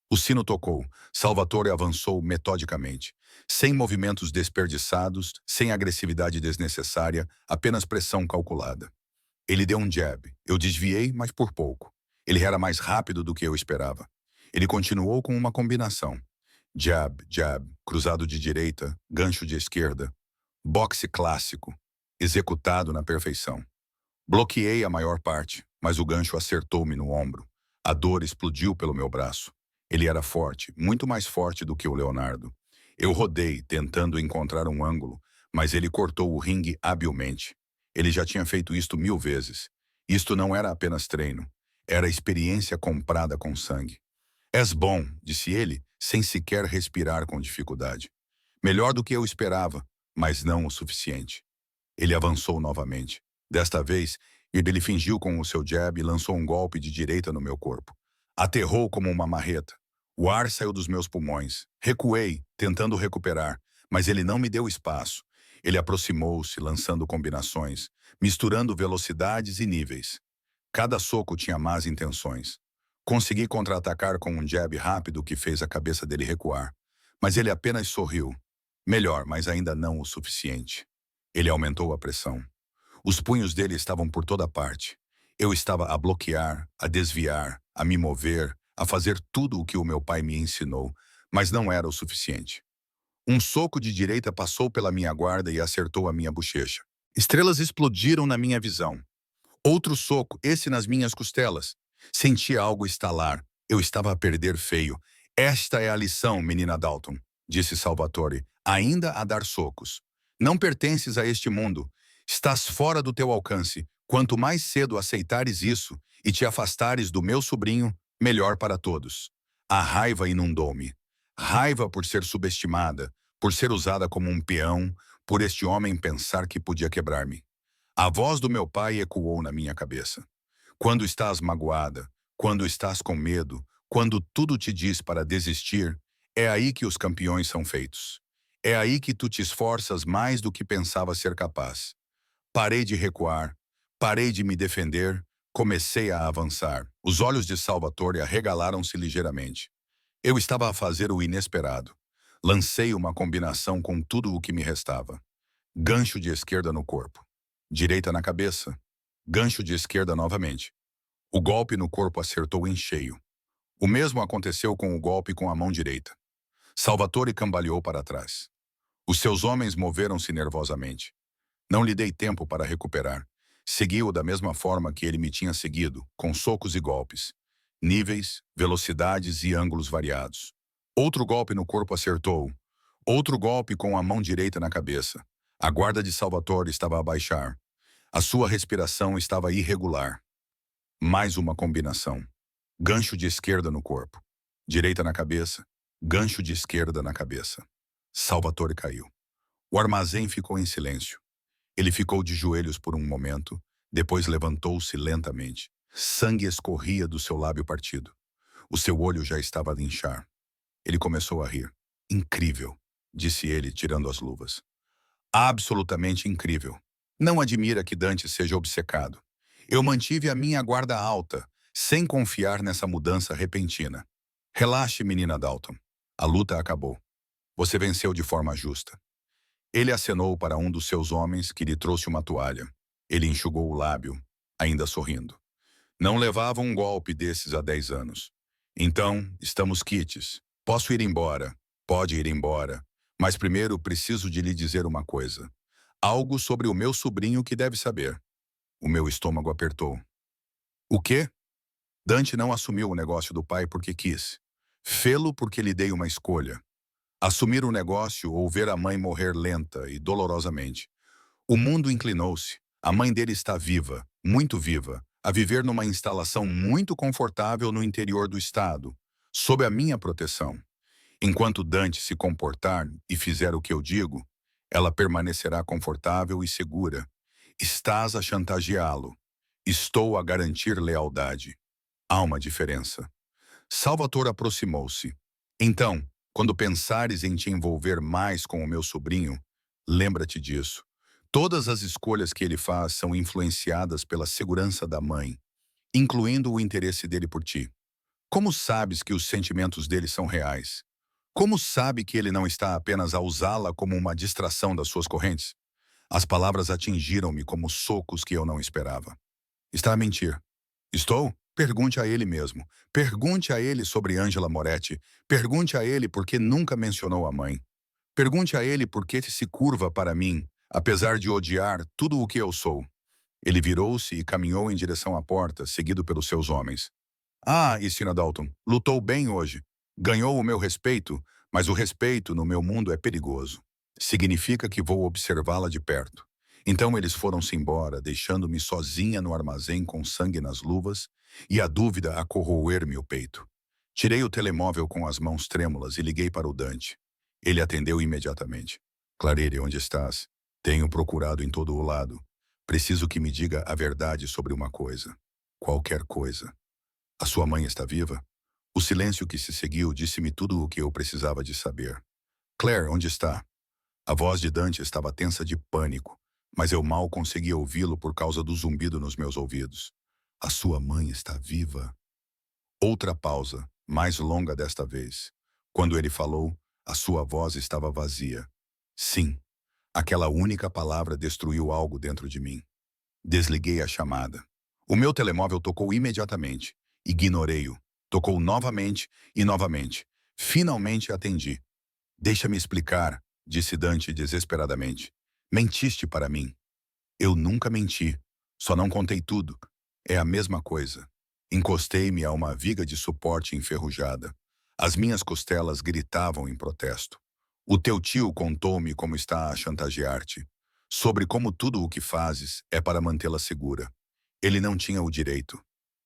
O sino tocou. Salvatore avançou metodicamente. Sem movimentos desperdiçados, sem agressividade desnecessária, apenas pressão calculada. Ele deu um jab. Eu desviei, mas por pouco. Ele era mais rápido do que eu esperava. Ele continuou com uma combinação. Jab, jab, cruzado de direita, gancho de esquerda. Boxe clássico, executado na perfeição. Bloqueei a maior parte, mas o gancho acertou-me no ombro. A dor explodiu pelo meu braço. Ele era forte, muito mais forte do que o Leonardo. Eu rodei, tentando encontrar um ângulo, mas ele cortou o ringue habilmente. Ele já tinha feito isto 1000 vezes. Isto não era apenas treino. Era experiência comprada com sangue. És bom, disse ele, sem sequer respirar com dificuldade. Melhor do que eu esperava, mas não o suficiente. Ele avançou novamente. Desta vez, ele fingiu com o seu jab e lançou um golpe de direita no meu corpo. Aterrou como uma marreta. O ar saiu dos meus pulmões. Recuei, tentando recuperar, mas ele não me deu espaço. Ele aproximou-se, lançando combinações, misturando velocidades e níveis. Cada soco tinha más intenções. Consegui contra-atacar com um jab rápido que fez a cabeça dele recuar. Mas ele apenas sorriu. Melhor, mas ainda não o suficiente. Ele aumentou a pressão. Os punhos dele estavam por toda parte. Eu estava a bloquear, a desviar, a me mover, a fazer tudo o que o meu pai me ensinou, mas não era o suficiente. Um soco de direita passou pela minha guarda e acertou a minha bochecha. Estrelas explodiram na minha visão. Outro soco, esse nas minhas costelas. Senti algo estalar. Eu estava a perder feio. Esta é a lição, menina Dalton, disse Salvatore, ainda a dar socos. Não pertences a este mundo. Estás fora do teu alcance. Quanto mais cedo aceitares isso e te afastares do meu sobrinho, melhor para todos. A raiva inundou-me. Raiva por ser subestimada, por ser usada como um peão, por este homem pensar que podia quebrar-me. A voz do meu pai ecoou na minha cabeça. Quando estás magoada, quando estás com medo, quando tudo te diz para desistir, é aí que os campeões são feitos. É aí que tu te esforças mais do que pensava ser capaz. Parei de recuar, parei de me defender, comecei a avançar. Os olhos de Salvatore arregalaram-se ligeiramente. Eu estava a fazer o inesperado. Lancei uma combinação com tudo o que me restava. Gancho de esquerda no corpo. Direita na cabeça. Gancho de esquerda novamente. O golpe no corpo acertou em cheio. O mesmo aconteceu com o golpe com a mão direita. Salvatore cambaleou para trás. Os seus homens moveram-se nervosamente. Não lhe dei tempo para recuperar. Segui-o da mesma forma que ele me tinha seguido, com socos e golpes. Níveis, velocidades e ângulos variados. Outro golpe no corpo acertou. Outro golpe com a mão direita na cabeça. A guarda de Salvatore estava a baixar. A sua respiração estava irregular. Mais uma combinação. Gancho de esquerda no corpo. Direita na cabeça. Gancho de esquerda na cabeça. Salvatore caiu. O armazém ficou em silêncio. Ele ficou de joelhos por um momento, depois levantou-se lentamente. Sangue escorria do seu lábio partido. O seu olho já estava a inchar. Ele começou a rir. Incrível, disse ele, tirando as luvas. Absolutamente incrível. Não admira que Dante seja obcecado. Eu mantive a minha guarda alta, sem confiar nessa mudança repentina. Relaxe, menina Dalton. A luta acabou. Você venceu de forma justa. Ele acenou para um dos seus homens que lhe trouxe uma toalha. Ele enxugou o lábio, ainda sorrindo. Não levava um golpe desses há 10 anos. Então, estamos quites. Posso ir embora. Pode ir embora. Mas primeiro preciso de lhe dizer uma coisa. Algo sobre o meu sobrinho que deve saber. O meu estômago apertou. O quê? Dante não assumiu o negócio do pai porque quis. Fê-lo porque lhe dei uma escolha. Assumir o negócio ou ver a mãe morrer lenta e dolorosamente. O mundo inclinou-se. A mãe dele está viva, muito viva, a viver numa instalação muito confortável no interior do estado, sob a minha proteção. Enquanto Dante se comportar e fizer o que eu digo, ela permanecerá confortável e segura. Estás a chantageá-lo. Estou a garantir lealdade. Há uma diferença. Salvatore aproximou-se. Então, quando pensares em te envolver mais com o meu sobrinho, lembra-te disso. Todas as escolhas que ele faz são influenciadas pela segurança da mãe, incluindo o interesse dele por ti. Como sabes que os sentimentos dele são reais? Como sabe que ele não está apenas a usá-la como uma distração das suas correntes? As palavras atingiram-me como socos que eu não esperava. Está a mentir. Estou? Pergunte a ele mesmo. Pergunte a ele sobre Angela Moretti. Pergunte a ele por que nunca mencionou a mãe. Pergunte a ele por que se curva para mim, apesar de odiar tudo o que eu sou. Ele virou-se e caminhou em direção à porta, seguido pelos seus homens. Ah, e Sina Dalton, lutou bem hoje. Ganhou o meu respeito, mas o respeito no meu mundo é perigoso. Significa que vou observá-la de perto. Então eles foram-se embora, deixando-me sozinha no armazém com sangue nas luvas e a dúvida a corroer-me o peito. Tirei o telemóvel com as mãos trêmulas e liguei para o Dante. Ele atendeu imediatamente. Clareire, onde estás? Tenho procurado em todo o lado. Preciso que me diga a verdade sobre uma coisa. Qualquer coisa. A sua mãe está viva? O silêncio que se seguiu disse-me tudo o que eu precisava de saber. Claire, onde está? A voz de Dante estava tensa de pânico, mas eu mal conseguia ouvi-lo por causa do zumbido nos meus ouvidos. A sua mãe está viva? Outra pausa, mais longa desta vez. Quando ele falou, a sua voz estava vazia. Sim, aquela única palavra destruiu algo dentro de mim. Desliguei a chamada. O meu telemóvel tocou imediatamente. Ignorei-o. Tocou novamente e novamente. Finalmente atendi. Deixa-me explicar, disse Dante desesperadamente. Mentiste para mim. Eu nunca menti. Só não contei tudo. É a mesma coisa. Encostei-me a uma viga de suporte enferrujada. As minhas costelas gritavam em protesto. O teu tio contou-me como está a chantagear-te, sobre como tudo o que fazes é para mantê-la segura. Ele não tinha o direito.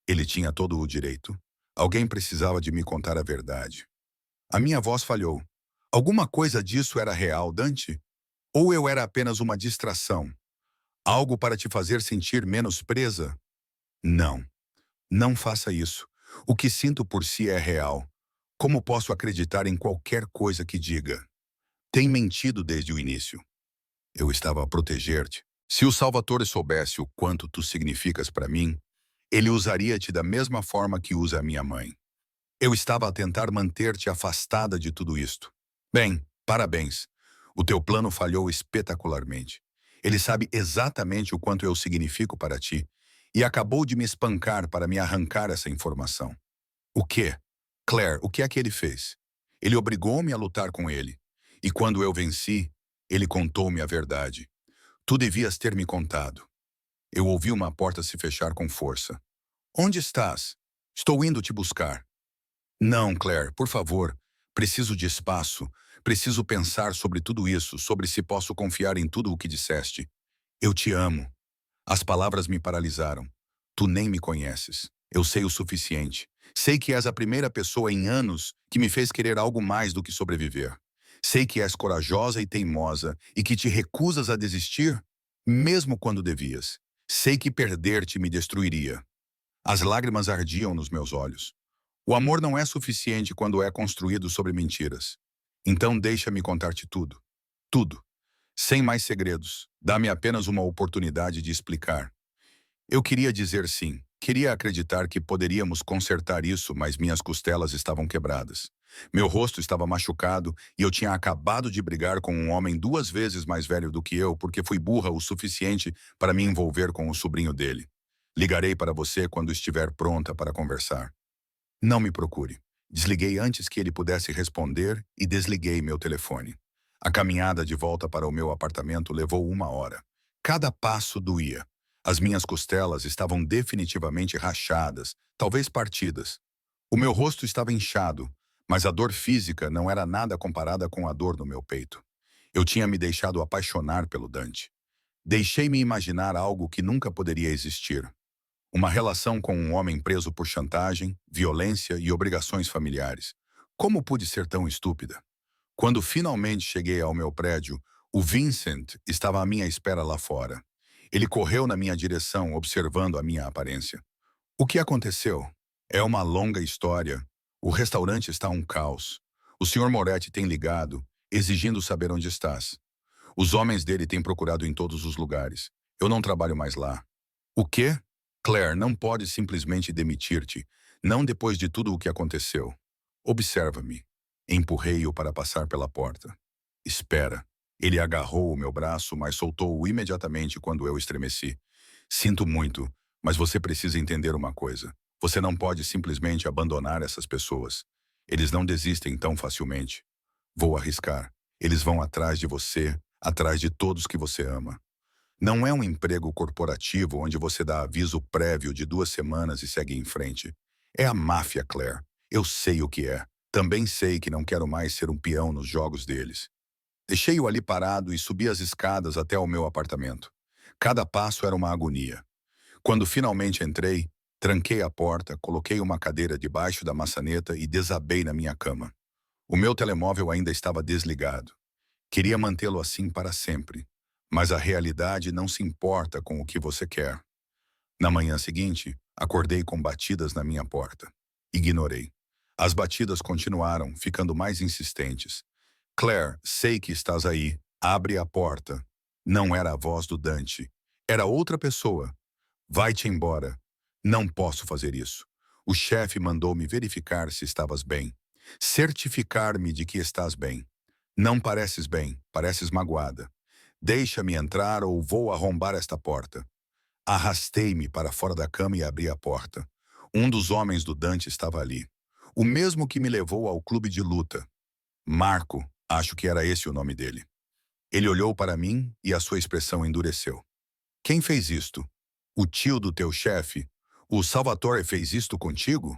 Ele tinha todo o direito. Alguém precisava de me contar a verdade. A minha voz falhou. Alguma coisa disso era real, Dante? Ou eu era apenas uma distração? Algo para te fazer sentir menos presa? Não, não faça isso. O que sinto por si é real. Como posso acreditar em qualquer coisa que diga? Tem mentido desde o início. Eu estava a proteger-te. Se o Salvatore soubesse o quanto tu significas para mim, ele usaria-te da mesma forma que usa a minha mãe. Eu estava a tentar manter-te afastada de tudo isto. Bem, parabéns. O teu plano falhou espetacularmente. Ele sabe exatamente o quanto eu significo para ti e acabou de me espancar para me arrancar essa informação. O quê? Claire, o que é que ele fez? Ele obrigou-me a lutar com ele. E quando eu venci, ele contou-me a verdade. Tu devias ter me contado. Eu ouvi uma porta se fechar com força. Onde estás? Estou indo te buscar. Não, Claire, por favor. Preciso de espaço. Preciso pensar sobre tudo isso, sobre se posso confiar em tudo o que disseste. Eu te amo. As palavras me paralisaram. Tu nem me conheces. Eu sei o suficiente. Sei que és a primeira pessoa em anos que me fez querer algo mais do que sobreviver. Sei que és corajosa e teimosa e que te recusas a desistir, mesmo quando devias. Sei que perder-te me destruiria. As lágrimas ardiam nos meus olhos. O amor não é suficiente quando é construído sobre mentiras. Então deixa-me contar-te tudo. Tudo. Sem mais segredos. Dá-me apenas uma oportunidade de explicar. Eu queria dizer sim. Queria acreditar que poderíamos consertar isso, mas minhas costelas estavam quebradas. Meu rosto estava machucado e eu tinha acabado de brigar com um homem 2 vezes mais velho do que eu porque fui burra o suficiente para me envolver com o sobrinho dele. Ligarei para você quando estiver pronta para conversar. Não me procure. Desliguei antes que ele pudesse responder e desliguei meu telefone. A caminhada de volta para o meu apartamento levou 1 hora. Cada passo doía. As minhas costelas estavam definitivamente rachadas, talvez partidas. O meu rosto estava inchado, mas a dor física não era nada comparada com a dor no meu peito. Eu tinha me deixado apaixonar pelo Dante. Deixei-me imaginar algo que nunca poderia existir. Uma relação com um homem preso por chantagem, violência e obrigações familiares. Como pude ser tão estúpida? Quando finalmente cheguei ao meu prédio, o Vincent estava à minha espera lá fora. Ele correu na minha direção, observando a minha aparência. O que aconteceu? É uma longa história. O restaurante está um caos. O Sr. Moretti tem ligado, exigindo saber onde estás. Os homens dele têm procurado em todos os lugares. Eu não trabalho mais lá. O quê? Claire, não pode simplesmente demitir-te, não depois de tudo o que aconteceu. Observa-me. Empurrei-o para passar pela porta. Espera. Ele agarrou o meu braço, mas soltou-o imediatamente quando eu estremeci. Sinto muito, mas você precisa entender uma coisa. Você não pode simplesmente abandonar essas pessoas. Eles não desistem tão facilmente. Vou arriscar. Eles vão atrás de você, atrás de todos que você ama. Não é um emprego corporativo onde você dá aviso prévio de 2 semanas e segue em frente. É a máfia, Claire. Eu sei o que é. Também sei que não quero mais ser um peão nos jogos deles. Deixei-o ali parado e subi as escadas até ao meu apartamento. Cada passo era uma agonia. Quando finalmente entrei, tranquei a porta, coloquei uma cadeira debaixo da maçaneta e desabei na minha cama. O meu telemóvel ainda estava desligado. Queria mantê-lo assim para sempre. Mas a realidade não se importa com o que você quer. Na manhã seguinte, acordei com batidas na minha porta. Ignorei. As batidas continuaram, ficando mais insistentes. Claire, sei que estás aí. Abre a porta. Não era a voz do Dante. Era outra pessoa. Vai-te embora. Não posso fazer isso. O chefe mandou-me verificar se estavas bem. Certificar-me de que estás bem. Não pareces bem, pareces magoada. Deixa-me entrar ou vou arrombar esta porta. Arrastei-me para fora da cama e abri a porta. Um dos homens do Dante estava ali. O mesmo que me levou ao clube de luta. Marco, acho que era esse o nome dele. Ele olhou para mim e a sua expressão endureceu. Quem fez isto? O tio do teu chefe, o Salvatore, fez isto contigo?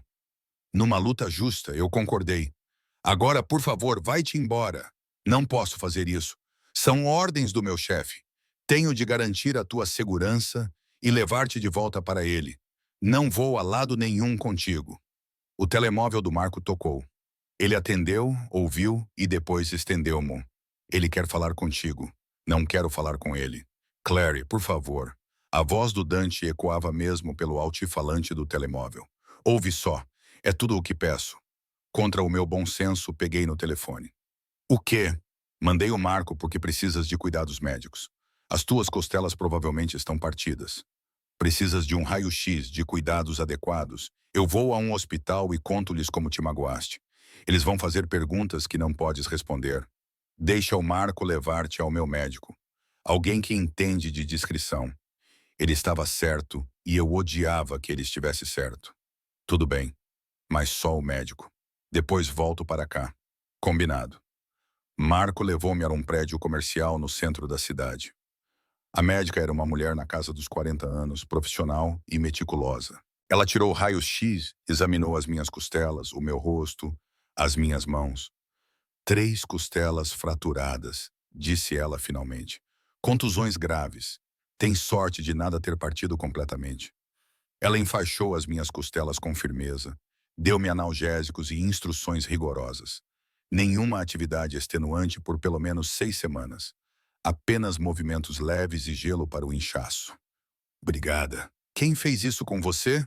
Numa luta justa, eu concordei. Agora, por favor, vai-te embora. Não posso fazer isso. São ordens do meu chefe. Tenho de garantir a tua segurança e levar-te de volta para ele. Não vou a lado nenhum contigo. O telemóvel do Marco tocou. Ele atendeu, ouviu e depois estendeu-mo. Ele quer falar contigo. Não quero falar com ele. Clary, por favor. A voz do Dante ecoava mesmo pelo altifalante do telemóvel. Ouve só. É tudo o que peço. Contra o meu bom senso, peguei no telefone. O quê? Mandei o Marco porque precisas de cuidados médicos. As tuas costelas provavelmente estão partidas. Precisas de um raio-x, de cuidados adequados. Eu vou a um hospital e conto-lhes como te magoaste. Eles vão fazer perguntas que não podes responder. Deixa o Marco levar-te ao meu médico. Alguém que entende de discrição. Ele estava certo e eu odiava que ele estivesse certo. Tudo bem, mas só o médico. Depois volto para cá. Combinado. Marco levou-me a um prédio comercial no centro da cidade. A médica era uma mulher na casa dos 40 anos, profissional e meticulosa. Ela tirou o raio-x, examinou as minhas costelas, o meu rosto, as minhas mãos. 3 costelas fraturadas, disse ela finalmente. Contusões graves. Tem sorte de nada ter partido completamente. Ela enfaixou as minhas costelas com firmeza. Deu-me analgésicos e instruções rigorosas. Nenhuma atividade extenuante por pelo menos 6 semanas. Apenas movimentos leves e gelo para o inchaço. Obrigada. Quem fez isso com você?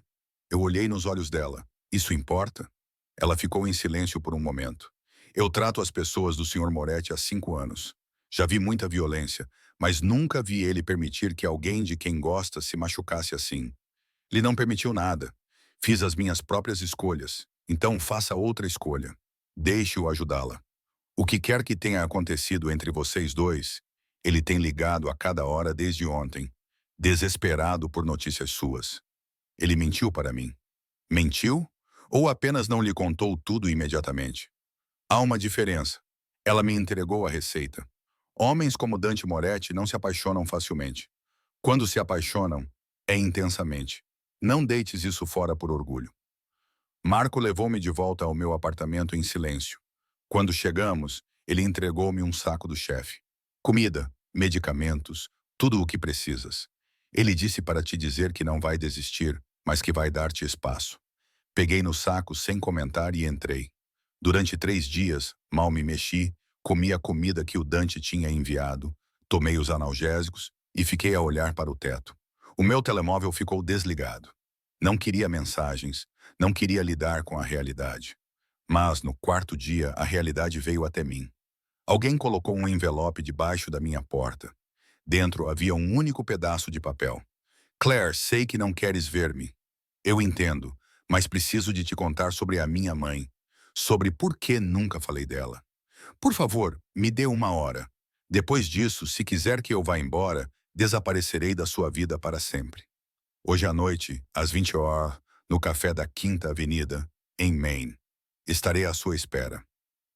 Eu olhei nos olhos dela. Isso importa? Ela ficou em silêncio por um momento. Eu trato as pessoas do Sr. Moretti há 5 anos. Já vi muita violência, mas nunca vi ele permitir que alguém de quem gosta se machucasse assim. Ele não permitiu nada. Fiz as minhas próprias escolhas. Então faça outra escolha. Deixe-o ajudá-la. O que quer que tenha acontecido entre vocês dois, ele tem ligado a cada hora desde ontem, desesperado por notícias suas. Ele mentiu para mim. Mentiu? Ou apenas não lhe contou tudo imediatamente? Há uma diferença. Ela me entregou a receita. Homens como Dante Moretti não se apaixonam facilmente. Quando se apaixonam, é intensamente. Não deites isso fora por orgulho. Marco levou-me de volta ao meu apartamento em silêncio. Quando chegamos, ele entregou-me um saco do chefe. Comida, medicamentos, tudo o que precisas. Ele disse para te dizer que não vai desistir, mas que vai dar-te espaço. Peguei no saco sem comentar e entrei. Durante 3 dias, mal me mexi, comi a comida que o Dante tinha enviado, tomei os analgésicos e fiquei a olhar para o teto. O meu telemóvel ficou desligado. Não queria mensagens, não queria lidar com a realidade. Mas, no 4º dia, a realidade veio até mim. Alguém colocou um envelope debaixo da minha porta. Dentro havia um único pedaço de papel. Claire, sei que não queres ver-me. Eu entendo, mas preciso de te contar sobre a minha mãe. Sobre por que nunca falei dela. Por favor, me dê 1 hora. Depois disso, se quiser que eu vá embora, desaparecerei da sua vida para sempre. Hoje à noite, às 20 horas, no café da 5ª Avenida, em Maine. Estarei à sua espera.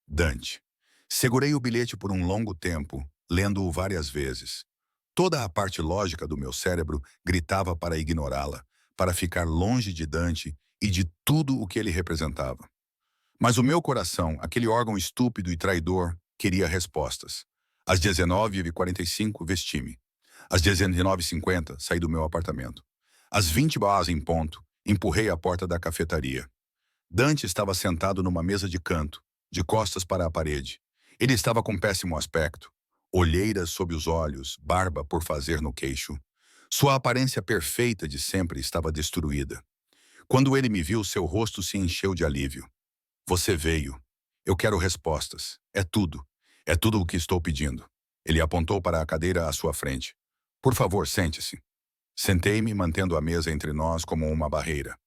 Dante. Segurei o bilhete por um longo tempo, lendo-o várias vezes. Toda a parte lógica do meu cérebro gritava para ignorá-la, para ficar longe de Dante e de tudo o que ele representava. Mas o meu coração, aquele órgão estúpido e traidor, queria respostas. Às 19h45, vesti-me. Às 19h50, saí do meu apartamento. Às 20 horas em ponto, empurrei a porta da cafetaria. Dante estava sentado numa mesa de canto, de costas para a parede. Ele estava com péssimo aspecto. Olheiras sob os olhos, barba por fazer no queixo. Sua aparência perfeita de sempre estava destruída. Quando ele me viu, seu rosto se encheu de alívio. Você veio. Eu quero respostas. É tudo. É tudo o que estou pedindo. Ele apontou para a cadeira à sua frente. Por favor, sente-se. Sentei-me, mantendo a mesa entre nós como uma barreira.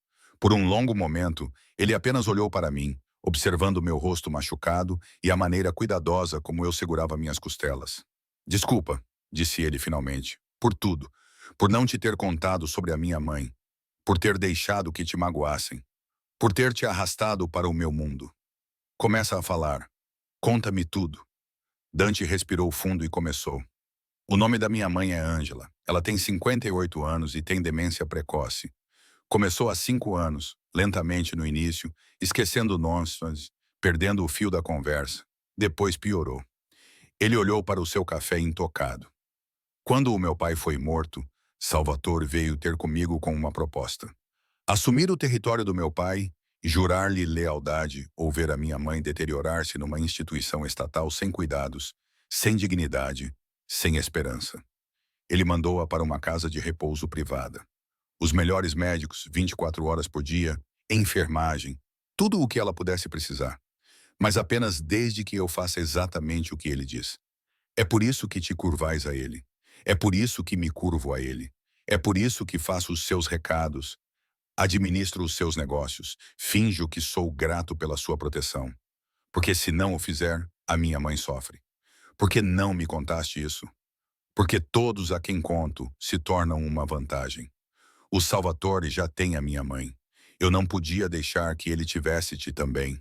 Por um longo momento, ele apenas olhou para mim, observando meu rosto machucado e a maneira cuidadosa como eu segurava minhas costelas. Desculpa, disse ele finalmente, por tudo, por não te ter contado sobre a minha mãe, por ter deixado que te magoassem, por ter te arrastado para o meu mundo. Começa a falar. Conta-me tudo. Dante respirou fundo e começou. O nome da minha mãe é Ângela. Ela tem 58 anos e tem demência precoce. Começou há 5 anos, lentamente no início, esquecendo nossas, perdendo o fio da conversa. Depois piorou. Ele olhou para o seu café intocado. Quando o meu pai foi morto, Salvatore veio ter comigo com uma proposta. Assumir o território do meu pai e jurar-lhe lealdade ou ver a minha mãe deteriorar-se numa instituição estatal sem cuidados, sem dignidade, sem esperança. Ele mandou-a para uma casa de repouso privada. Os melhores médicos, 24 horas por dia, enfermagem, tudo o que ela pudesse precisar. Mas apenas desde que eu faça exatamente o que ele diz. É por isso que te curvais a ele. É por isso que me curvo a ele. É por isso que faço os seus recados, administro os seus negócios, finjo que sou grato pela sua proteção. Porque se não o fizer, a minha mãe sofre. Por que não me contaste isso? Porque todos a quem conto se tornam uma vantagem. O Salvatore já tem a minha mãe. Eu não podia deixar que ele tivesse-te também.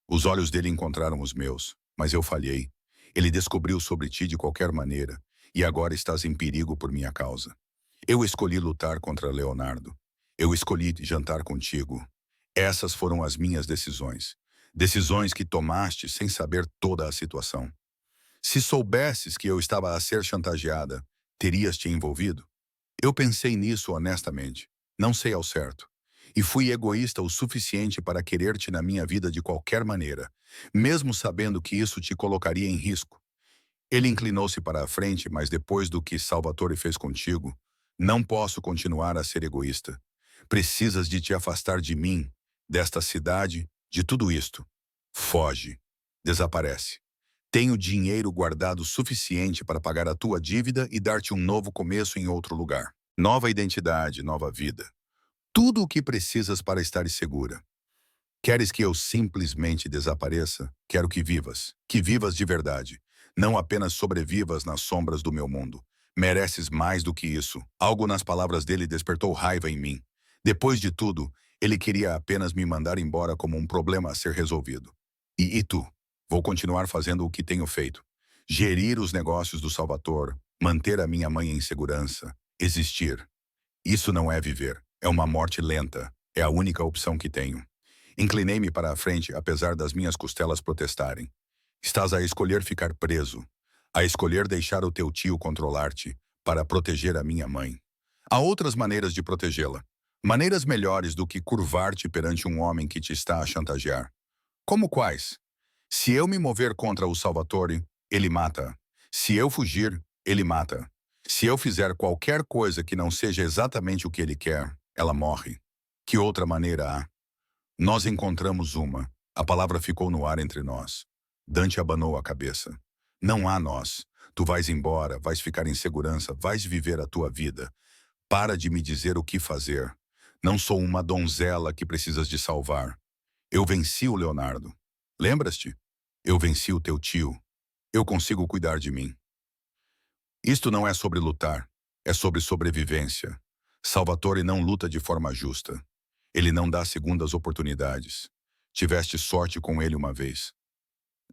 Os olhos dele encontraram os meus, mas eu falhei. Ele descobriu sobre ti de qualquer maneira, e agora estás em perigo por minha causa. Eu escolhi lutar contra Leonardo. Eu escolhi jantar contigo. Essas foram as minhas decisões. Decisões que tomaste sem saber toda a situação. Se soubesses que eu estava a ser chantageada, terias te envolvido? Eu pensei nisso honestamente. Não sei ao certo. E fui egoísta o suficiente para querer-te na minha vida de qualquer maneira, mesmo sabendo que isso te colocaria em risco. Ele inclinou-se para a frente, mas depois do que Salvatore fez contigo, não posso continuar a ser egoísta. Precisas de te afastar de mim, desta cidade, de tudo isto. Foge. Desaparece. Tenho dinheiro guardado suficiente para pagar a tua dívida e dar-te um novo começo em outro lugar. Nova identidade, nova vida. Tudo o que precisas para estar segura. Queres que eu simplesmente desapareça? Quero que vivas de verdade. Não apenas sobrevivas nas sombras do meu mundo. Mereces mais do que isso. Algo nas palavras dele despertou raiva em mim. Depois de tudo, ele queria apenas me mandar embora como um problema a ser resolvido. E tu? Vou continuar fazendo o que tenho feito. Gerir os negócios do Salvatore, manter a minha mãe em segurança, existir. Isso não é viver, é uma morte lenta, é a única opção que tenho. Inclinei-me para a frente, apesar das minhas costelas protestarem. Estás a escolher ficar preso, a escolher deixar o teu tio controlar-te, para proteger a minha mãe. Há outras maneiras de protegê-la. Maneiras melhores do que curvar-te perante um homem que te está a chantagear. Como quais? Se eu me mover contra o Salvatore, ele mata. Se eu fugir, ele mata. Se eu fizer qualquer coisa que não seja exatamente o que ele quer, ela morre. Que outra maneira há? Nós encontramos uma. A palavra ficou no ar entre nós. Dante abanou a cabeça. Não há nós. Tu vais embora, vais ficar em segurança, vais viver a tua vida. Para de me dizer o que fazer. Não sou uma donzela que precisas de salvar. Eu venci o Leonardo. Lembras-te? Eu venci o teu tio. Eu consigo cuidar de mim. Isto não é sobre lutar, é sobre sobrevivência. Salvatore não luta de forma justa. Ele não dá segundas oportunidades. Tiveste sorte com ele uma vez.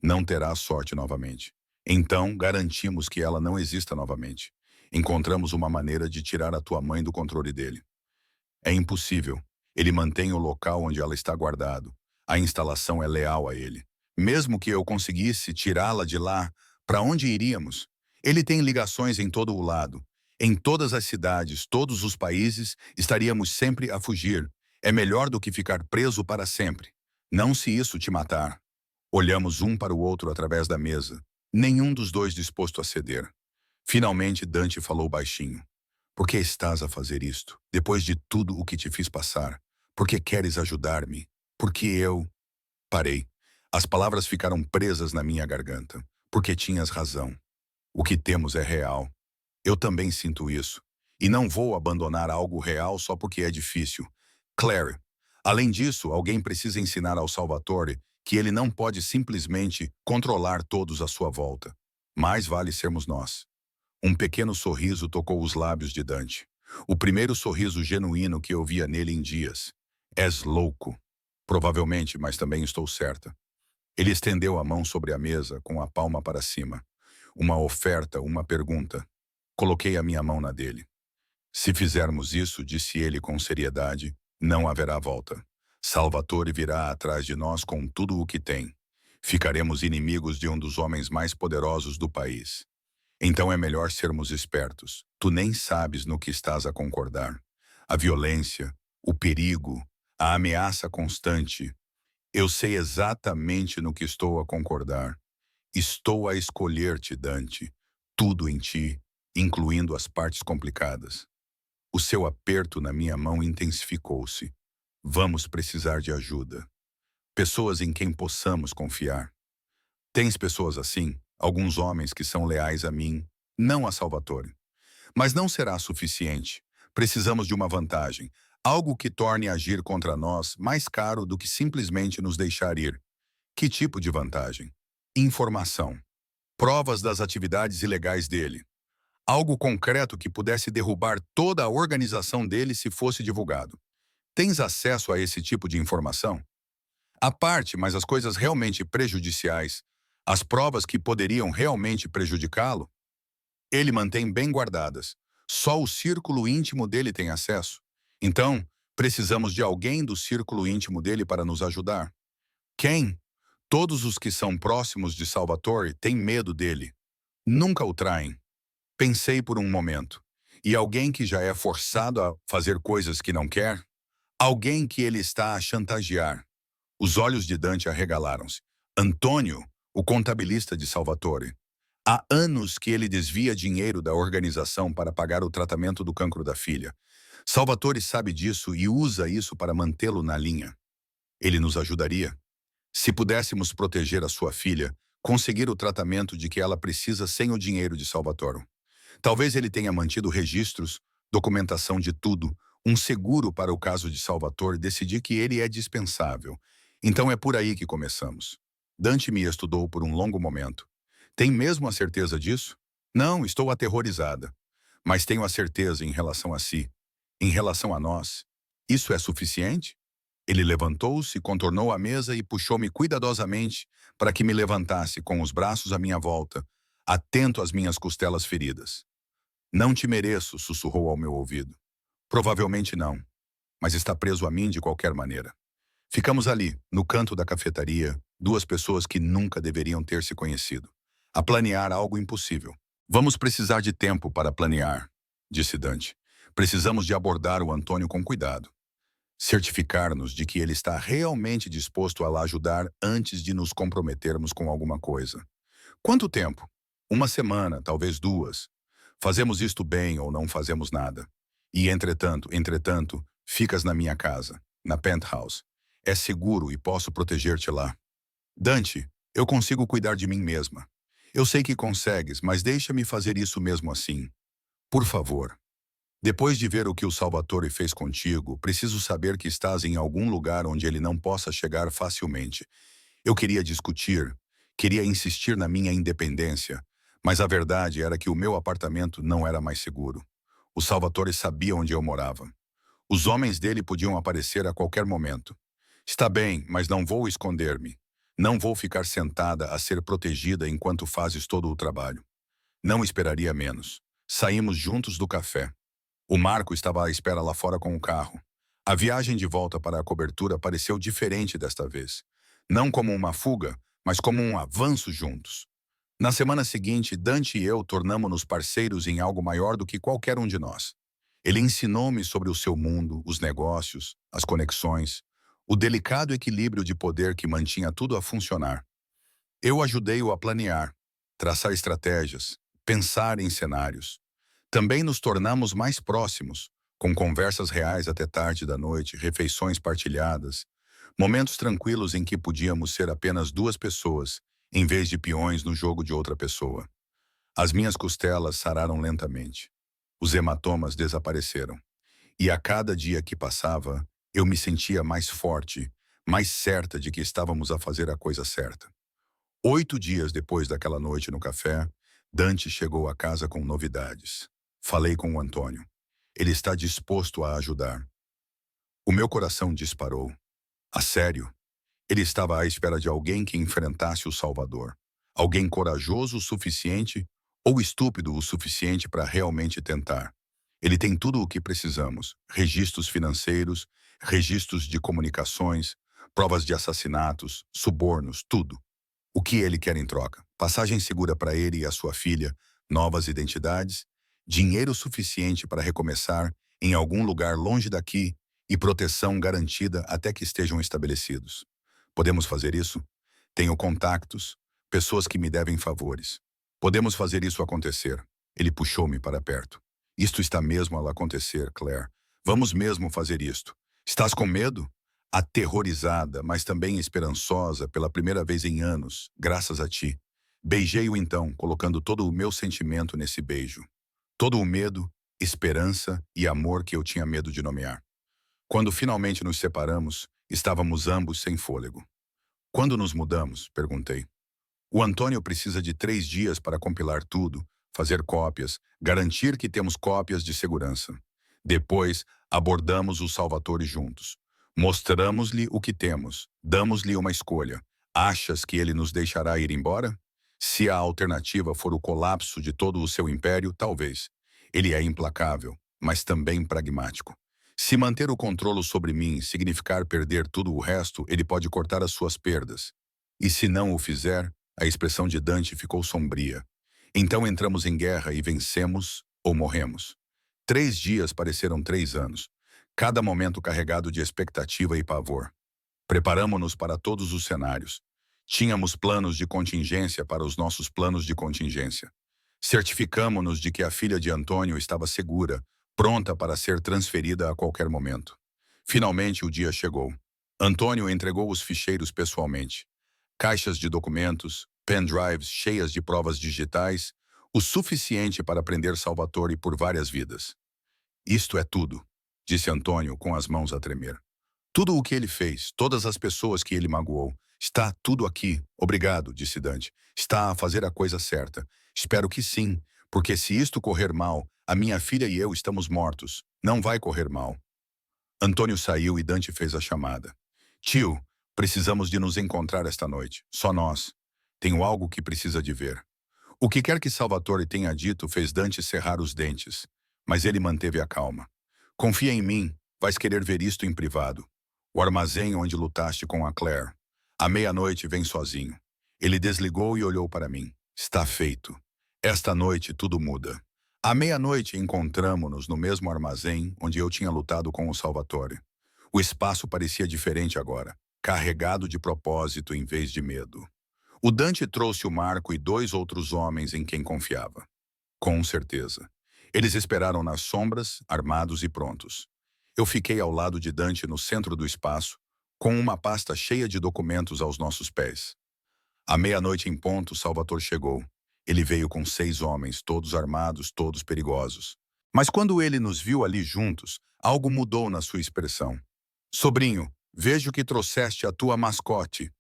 Não terás sorte novamente. Então, garantimos que ela não exista novamente. Encontramos uma maneira de tirar a tua mãe do controle dele. É impossível. Ele mantém o local onde ela está guardado. A instalação é leal a ele. Mesmo que eu conseguisse tirá-la de lá, para onde iríamos? Ele tem ligações em todo o lado. Em todas as cidades, todos os países, estaríamos sempre a fugir. É melhor do que ficar preso para sempre. Não se isso te matar. Olhamos um para o outro através da mesa. Nenhum dos dois disposto a ceder. Finalmente Dante falou baixinho. Por que estás a fazer isto? Depois de tudo o que te fiz passar? Por que queres ajudar-me? Porque eu... Parei. As palavras ficaram presas na minha garganta. Porque tinhas razão. O que temos é real. Eu também sinto isso. E não vou abandonar algo real só porque é difícil. Claire, além disso, alguém precisa ensinar ao Salvatore que ele não pode simplesmente controlar todos à sua volta. Mais vale sermos nós. Um pequeno sorriso tocou os lábios de Dante. O primeiro sorriso genuíno que eu via nele em dias. És louco. Provavelmente, mas também estou certa. Ele estendeu a mão sobre a mesa com a palma para cima. Uma oferta, uma pergunta. Coloquei a minha mão na dele. Se fizermos isso, disse ele com seriedade, não haverá volta. Salvatore virá atrás de nós com tudo o que tem. Ficaremos inimigos de um dos homens mais poderosos do país. Então é melhor sermos espertos. Tu nem sabes no que estás a concordar. A violência, o perigo, a ameaça constante. Eu sei exatamente no que estou a concordar. Estou a escolher-te, Dante. Tudo em ti, incluindo as partes complicadas. O seu aperto na minha mão intensificou-se. Vamos precisar de ajuda. Pessoas em quem possamos confiar. Tens pessoas assim, alguns homens que são leais a mim, não a Salvatore. Mas não será suficiente. Precisamos de uma vantagem, algo que torne agir contra nós mais caro do que simplesmente nos deixar ir. Que tipo de vantagem? Informação. Provas das atividades ilegais dele. Algo concreto que pudesse derrubar toda a organização dele se fosse divulgado. Tens acesso a esse tipo de informação? A parte, mas as coisas realmente prejudiciais, as provas que poderiam realmente prejudicá-lo, ele mantém bem guardadas. Só o círculo íntimo dele tem acesso. Então, precisamos de alguém do círculo íntimo dele para nos ajudar. Quem? Todos os que são próximos de Salvatore têm medo dele. Nunca o traem. Pensei por um momento. E alguém que já é forçado a fazer coisas que não quer? Alguém que ele está a chantagear. Os olhos de Dante arregalaram-se. Antônio, o contabilista de Salvatore. Há anos que ele desvia dinheiro da organização para pagar o tratamento do cancro da filha. Salvatore sabe disso e usa isso para mantê-lo na linha. Ele nos ajudaria? Se pudéssemos proteger a sua filha, conseguir o tratamento de que ela precisa sem o dinheiro de Salvatore. Talvez ele tenha mantido registros, documentação de tudo, um seguro para o caso de Salvatore decidir que ele é dispensável. Então é por aí que começamos. Dante me estudou por um longo momento. Tem mesmo a certeza disso? Não, estou aterrorizada. Mas tenho a certeza em relação a si. Em relação a nós. Isso é suficiente? Ele levantou-se, contornou a mesa e puxou-me cuidadosamente para que me levantasse com os braços à minha volta, atento às minhas costelas feridas. Não te mereço, sussurrou ao meu ouvido. Provavelmente não, mas está preso a mim de qualquer maneira. Ficamos ali, no canto da cafetaria, duas pessoas que nunca deveriam ter se conhecido, a planear algo impossível. Vamos precisar de tempo para planear, disse Dante. Precisamos de abordar o Antônio com cuidado. Certificar-nos de que ele está realmente disposto a lá ajudar antes de nos comprometermos com alguma coisa. Quanto tempo? Uma semana, talvez duas. Fazemos isto bem ou não fazemos nada. E, entretanto, ficas na minha casa, na penthouse. É seguro e posso proteger-te lá. Dante, eu consigo cuidar de mim mesma. Eu sei que consegues, mas deixa-me fazer isso mesmo assim. Por favor. Depois de ver o que o Salvatore fez contigo, preciso saber que estás em algum lugar onde ele não possa chegar facilmente. Eu queria discutir, queria insistir na minha independência, mas a verdade era que o meu apartamento não era mais seguro. O Salvatore sabia onde eu morava. Os homens dele podiam aparecer a qualquer momento. Está bem, mas não vou esconder-me. Não vou ficar sentada a ser protegida enquanto fazes todo o trabalho. Não esperaria menos. Saímos juntos do café. O Marco estava à espera lá fora com o carro. A viagem de volta para a cobertura pareceu diferente desta vez. Não como uma fuga, mas como um avanço juntos. Na semana seguinte, Dante e eu tornamo-nos parceiros em algo maior do que qualquer um de nós. Ele ensinou-me sobre o seu mundo, os negócios, as conexões, o delicado equilíbrio de poder que mantinha tudo a funcionar. Eu ajudei-o a planear, traçar estratégias, pensar em cenários. Também nos tornamos mais próximos, com conversas reais até tarde da noite, refeições partilhadas, momentos tranquilos em que podíamos ser apenas duas pessoas, em vez de peões no jogo de outra pessoa. As minhas costelas sararam lentamente. Os hematomas desapareceram. E a cada dia que passava, eu me sentia mais forte, mais certa de que estávamos a fazer a coisa certa. 8 dias depois daquela noite no café, Dante chegou a casa com novidades. Falei com o Antônio. Ele está disposto a ajudar. O meu coração disparou. A sério? Ele estava à espera de alguém que enfrentasse o Salvador. Alguém corajoso o suficiente Ou estúpido o suficiente para realmente tentar. Ele tem tudo o que precisamos: registros financeiros, registros de comunicações, provas de assassinatos, subornos, tudo. O que ele quer em troca? Passagem segura para ele e a sua filha, novas identidades, dinheiro suficiente para recomeçar em algum lugar longe daqui e proteção garantida até que estejam estabelecidos. Podemos fazer isso? Tenho contactos, pessoas que me devem favores. Podemos fazer isso acontecer. Ele puxou-me para perto. Isto está mesmo a acontecer, Claire. Vamos mesmo fazer isto. Estás com medo? Aterrorizada, mas também esperançosa pela primeira vez em anos, graças a ti. Beijei-o então, colocando todo o meu sentimento nesse beijo. Todo o medo, esperança e amor que eu tinha medo de nomear. Quando finalmente nos separamos, estávamos ambos sem fôlego. Quando nos mudamos? Perguntei. O Antônio precisa de 3 dias para compilar tudo, fazer cópias, garantir que temos cópias de segurança. Depois, abordamos o Salvatore juntos. Mostramos-lhe o que temos, damos-lhe uma escolha. Achas que ele nos deixará ir embora? Se a alternativa for o colapso de todo o seu império, talvez. Ele é implacável, mas também pragmático. Se manter o controle sobre mim significar perder tudo o resto, ele pode cortar as suas perdas. E se não o fizer, a expressão de Dante ficou sombria. Então entramos em guerra e vencemos ou morremos. 3 dias pareceram 3 anos, cada momento carregado de expectativa e pavor. Preparamo-nos para todos os cenários. Tínhamos planos de contingência para os nossos planos de contingência. Certificamo-nos de que a filha de Antônio estava segura, pronta para ser transferida a qualquer momento. Finalmente o dia chegou. Antônio entregou os ficheiros pessoalmente. Caixas de documentos, pendrives cheias de provas digitais, o suficiente para prender Salvatore por várias vidas. Isto é tudo, disse Antônio com as mãos a tremer. Tudo o que ele fez, todas as pessoas que ele magoou. Está tudo aqui. Obrigado, disse Dante. Está a fazer a coisa certa. Espero que sim, porque se isto correr mal, a minha filha e eu estamos mortos. Não vai correr mal. Antônio saiu e Dante fez a chamada. Tio, precisamos de nos encontrar esta noite. Só nós. Tenho algo que precisa de ver. O que quer que Salvatore tenha dito fez Dante cerrar os dentes, mas ele manteve a calma. Confia em mim, vais querer ver isto em privado. O armazém onde lutaste com a Claire. À meia-noite vem sozinho. Ele desligou e olhou para mim. Está feito. Esta noite tudo muda. À meia-noite encontramo-nos no mesmo armazém onde eu tinha lutado com o Salvatore. O espaço parecia diferente agora, carregado de propósito em vez de medo. O Dante trouxe o Marco e 2 outros homens em quem confiava. Com certeza. Eles esperaram nas sombras, armados e prontos. Eu fiquei ao lado de Dante no centro do espaço, com uma pasta cheia de documentos aos nossos pés. À meia-noite em ponto, Salvatore chegou. Ele veio com 6 homens, todos armados, todos perigosos. Mas quando ele nos viu ali juntos, algo mudou na sua expressão. Sobrinho, vejo que trouxeste a tua mascote.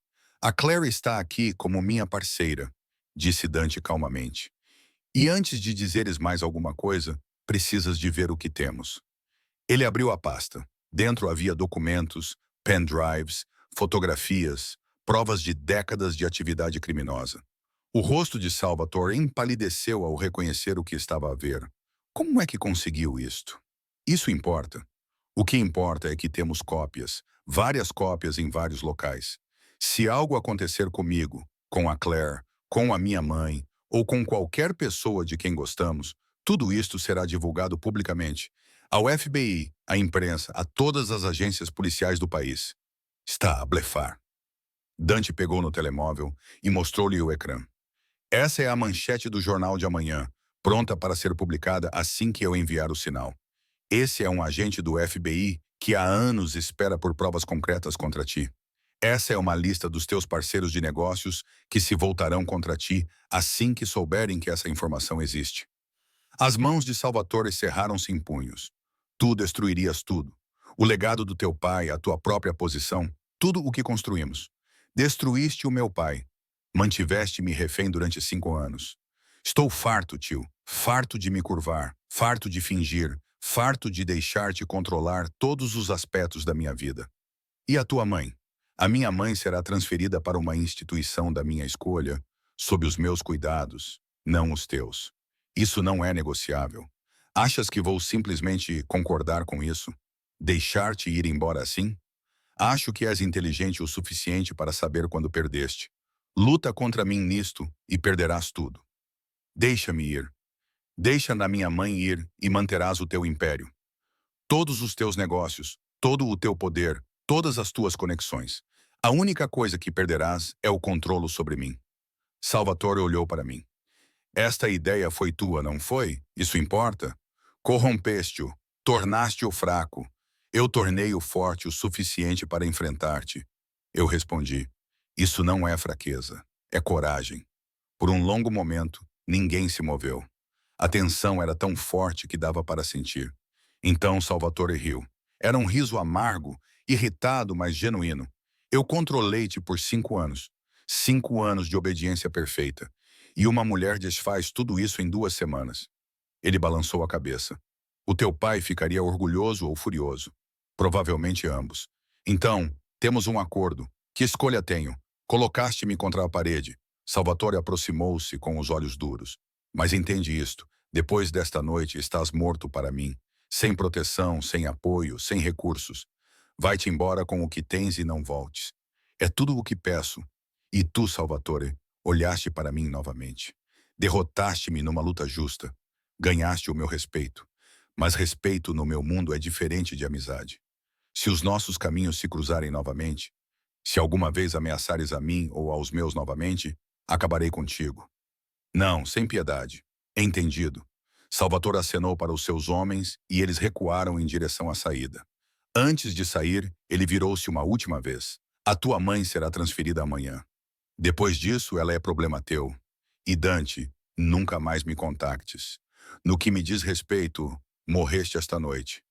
A Claire está aqui como minha parceira, disse Dante calmamente. E antes de dizeres mais alguma coisa, precisas de ver o que temos. Ele abriu a pasta. Dentro havia documentos, pendrives, fotografias, provas de décadas de atividade criminosa. O rosto de Salvatore empalideceu ao reconhecer o que estava a ver. Como é que conseguiu isto? Isso importa. O que importa é que temos cópias, várias cópias em vários locais. Se algo acontecer comigo, com a Claire, com a minha mãe, ou com qualquer pessoa de quem gostamos, tudo isto será divulgado publicamente, ao FBI, à imprensa, a todas as agências policiais do país. Está a blefar. Dante pegou no telemóvel e mostrou-lhe o ecrã. Essa é a manchete do jornal de amanhã, pronta para ser publicada assim que eu enviar o sinal. Esse é um agente do FBI que há anos espera por provas concretas contra ti. Essa é uma lista dos teus parceiros de negócios que se voltarão contra ti assim que souberem que essa informação existe. As mãos de Salvatore cerraram-se em punhos. Tu destruirias tudo. O legado do teu pai, a tua própria posição, tudo o que construímos. Destruíste o meu pai. Mantiveste-me refém durante 5 anos. Estou farto, tio. Farto de me curvar. Farto de fingir. Farto de deixar-te controlar todos os aspectos da minha vida. E a tua mãe? A minha mãe será transferida para uma instituição da minha escolha, sob os meus cuidados. não os teus. Isso não é negociável. Achas que vou simplesmente concordar com isso? Deixar-te ir embora assim? Acho que és inteligente o suficiente para saber quando perdeste. Luta contra mim nisto e perderás tudo. Deixa-me ir. Deixa na minha mãe ir e manterás o teu império. Todos os teus negócios, todo o teu poder, todas as tuas conexões. A única coisa que perderás é o controle sobre mim. Salvatore olhou para mim. Esta ideia foi tua, não foi? Isso importa? Corrompeste-o, tornaste-o fraco. Eu tornei-o forte o suficiente para enfrentar-te. Eu respondi, isso não é fraqueza, é coragem. Por um longo momento, ninguém se moveu. A tensão era tão forte que dava para sentir. Então Salvatore riu. Era um riso amargo, irritado, mas genuíno. Eu controlei-te por 5 anos. 5 anos de obediência perfeita. E uma mulher desfaz tudo isso em 2 semanas. Ele balançou a cabeça. O teu pai ficaria orgulhoso ou furioso. Provavelmente ambos. Então, temos um acordo. Que escolha tenho? Colocaste-me contra a parede. Salvatore aproximou-se com os olhos duros. Mas entende isto. Depois desta noite estás morto para mim. Sem proteção, sem apoio, sem recursos. Vai-te embora com o que tens e não voltes. É tudo o que peço. E tu, Salvatore, olhaste para mim novamente. Derrotaste-me numa luta justa. Ganhaste o meu respeito. Mas respeito no meu mundo é diferente de amizade. Se os nossos caminhos se cruzarem novamente, se alguma vez ameaçares a mim ou aos meus novamente, acabarei contigo. Não, sem piedade. Entendido. Salvatore acenou para os seus homens e eles recuaram em direção à saída. Antes de sair, ele virou-se uma última vez. A tua mãe será transferida amanhã. Depois disso, ela é problema teu. E Dante, nunca mais me contactes. No que me diz respeito, morreste esta noite.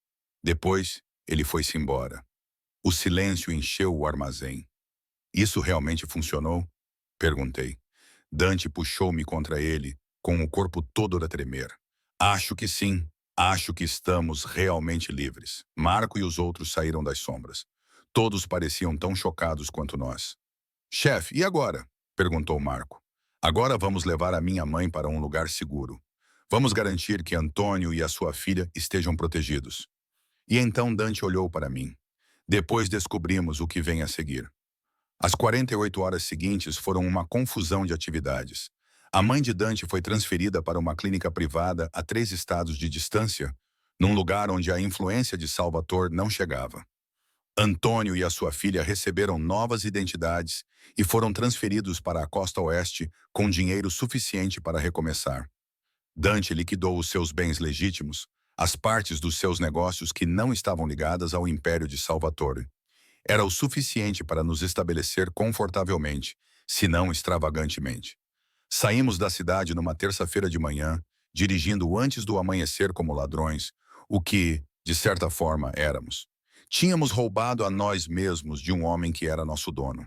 Depois, ele foi-se embora. O silêncio encheu o armazém. Isso realmente funcionou? Perguntei. Dante puxou-me contra ele, com o corpo todo a tremer. Acho que sim. Acho que estamos realmente livres. Marco e os outros saíram das sombras. Todos pareciam tão chocados quanto nós. Chefe, e agora? Perguntou Marco. Agora vamos levar a minha mãe para um lugar seguro. Vamos garantir que Antônio e a sua filha estejam protegidos. E então Dante olhou para mim. Depois descobrimos o que vem a seguir. As 48 horas seguintes foram uma confusão de atividades. A mãe de Dante foi transferida para uma clínica privada a 3 estados de distância, num lugar onde a influência de Salvatore não chegava. Antônio e a sua filha receberam novas identidades e foram transferidos para a costa oeste com dinheiro suficiente para recomeçar. Dante liquidou os seus bens legítimos, as partes dos seus negócios que não estavam ligadas ao império de Salvatore. Era o suficiente para nos estabelecer confortavelmente, se não extravagantemente. Saímos da cidade numa terça-feira de manhã, dirigindo antes do amanhecer como ladrões, o que, de certa forma, éramos. Tínhamos roubado a nós mesmos de um homem que era nosso dono.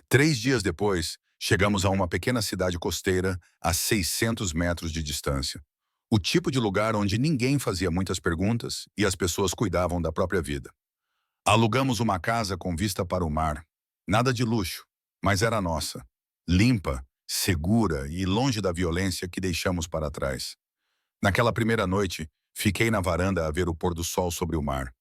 3 dias depois, chegamos a uma pequena cidade costeira a 600 metros de distância. O tipo de lugar onde ninguém fazia muitas perguntas e as pessoas cuidavam da própria vida. Alugamos uma casa com vista para o mar. Nada de luxo, mas era nossa. Limpa, segura e longe da violência que deixamos para trás. Naquela primeira noite, fiquei na varanda a ver o pôr do sol sobre o mar.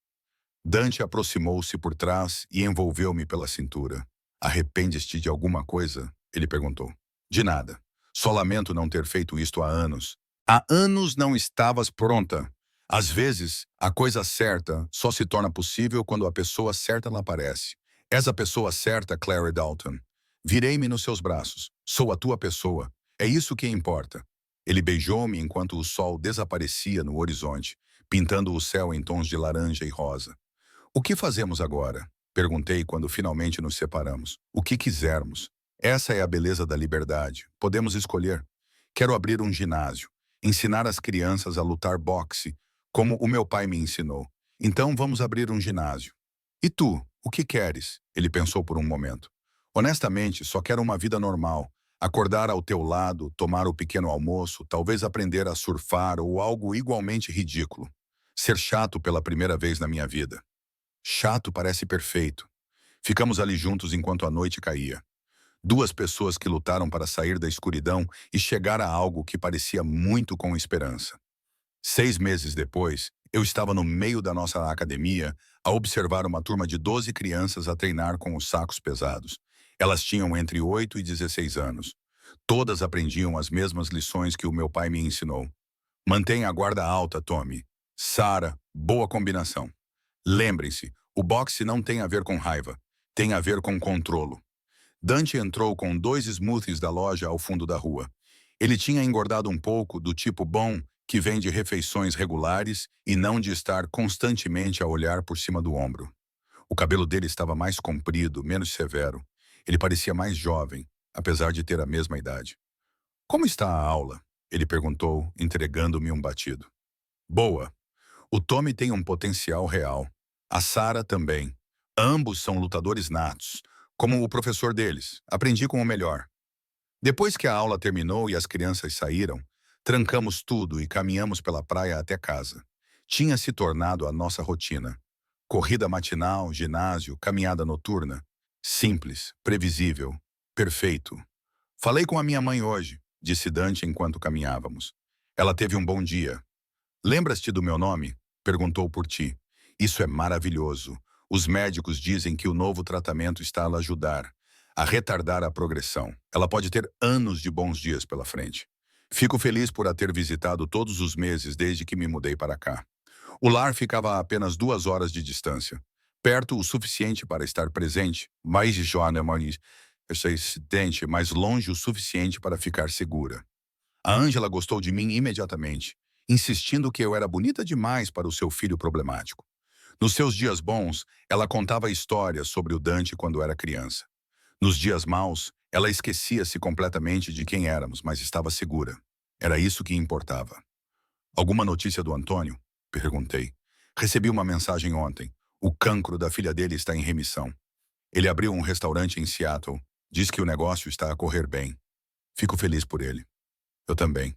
Dante aproximou-se por trás e envolveu-me pela cintura. Arrependes-te de alguma coisa? Ele perguntou. De nada. Só lamento não ter feito isto há anos. Há anos não estavas pronta. Às vezes, a coisa certa só se torna possível quando a pessoa certa lá aparece. És a pessoa certa, Clary Dalton. Virei-me nos seus braços. Sou a tua pessoa. É isso que importa. Ele beijou-me enquanto o sol desaparecia no horizonte, pintando o céu em tons de laranja e rosa. O que fazemos agora? Perguntei quando finalmente nos separamos. O que quisermos. Essa é a beleza da liberdade. Podemos escolher. Quero abrir um ginásio. Ensinar as crianças a lutar boxe, como o meu pai me ensinou. Então vamos abrir um ginásio. E tu, o que queres? Ele pensou por um momento. Honestamente, só quero uma vida normal. Acordar ao teu lado, tomar o pequeno almoço, talvez aprender a surfar ou algo igualmente ridículo. Ser chato pela primeira vez na minha vida. Chato parece perfeito. Ficamos ali juntos enquanto a noite caía. Duas pessoas que lutaram para sair da escuridão e chegar a algo que parecia muito com esperança. 6 meses depois, eu estava no meio da nossa academia a observar uma turma de 12 crianças a treinar com os sacos pesados. Elas tinham entre 8 e 16 anos. Todas aprendiam as mesmas lições que o meu pai me ensinou. Mantenha a guarda alta, Tommy. Sarah, boa combinação. Lembrem-se, o boxe não tem a ver com raiva, tem a ver com controlo. Dante entrou com 2 smoothies da loja ao fundo da rua. Ele tinha engordado um pouco, do tipo bom, que vem de refeições regulares e não de estar constantemente a olhar por cima do ombro. O cabelo dele estava mais comprido, menos severo. Ele parecia mais jovem, apesar de ter a mesma idade. Como está a aula? Ele perguntou, entregando-me um batido. Boa. O Tommy tem um potencial real. A Sarah também. Ambos são lutadores natos. Como o professor deles. Aprendi com o melhor. Depois que a aula terminou e as crianças saíram, trancamos tudo e caminhamos pela praia até casa. Tinha se tornado a nossa rotina. Corrida matinal, ginásio, caminhada noturna. Simples, previsível, perfeito. Falei com a minha mãe hoje, disse Dante enquanto caminhávamos. Ela teve um bom dia. Lembras-te do meu nome? Perguntou por ti. Isso é maravilhoso. Os médicos dizem que o novo tratamento está a ajudar a retardar a progressão. Ela pode ter anos de bons dias pela frente. Fico feliz por a ter visitado todos os meses desde que me mudei para cá. O lar ficava a apenas 2 horas de distância. Perto o suficiente para estar presente, mas Joana Moniz, dente, mas longe o suficiente para ficar segura. A Ângela gostou de mim imediatamente, insistindo que eu era bonita demais para o seu filho problemático. Nos seus dias bons, ela contava histórias sobre o Dante quando era criança. Nos dias maus, ela esquecia-se completamente de quem éramos, mas estava segura. Era isso que importava. Alguma notícia do Antônio? Perguntei. Recebi uma mensagem ontem. O cancro da filha dele está em remissão. Ele abriu um restaurante em Seattle. Diz que o negócio está a correr bem. Fico feliz por ele. Eu também.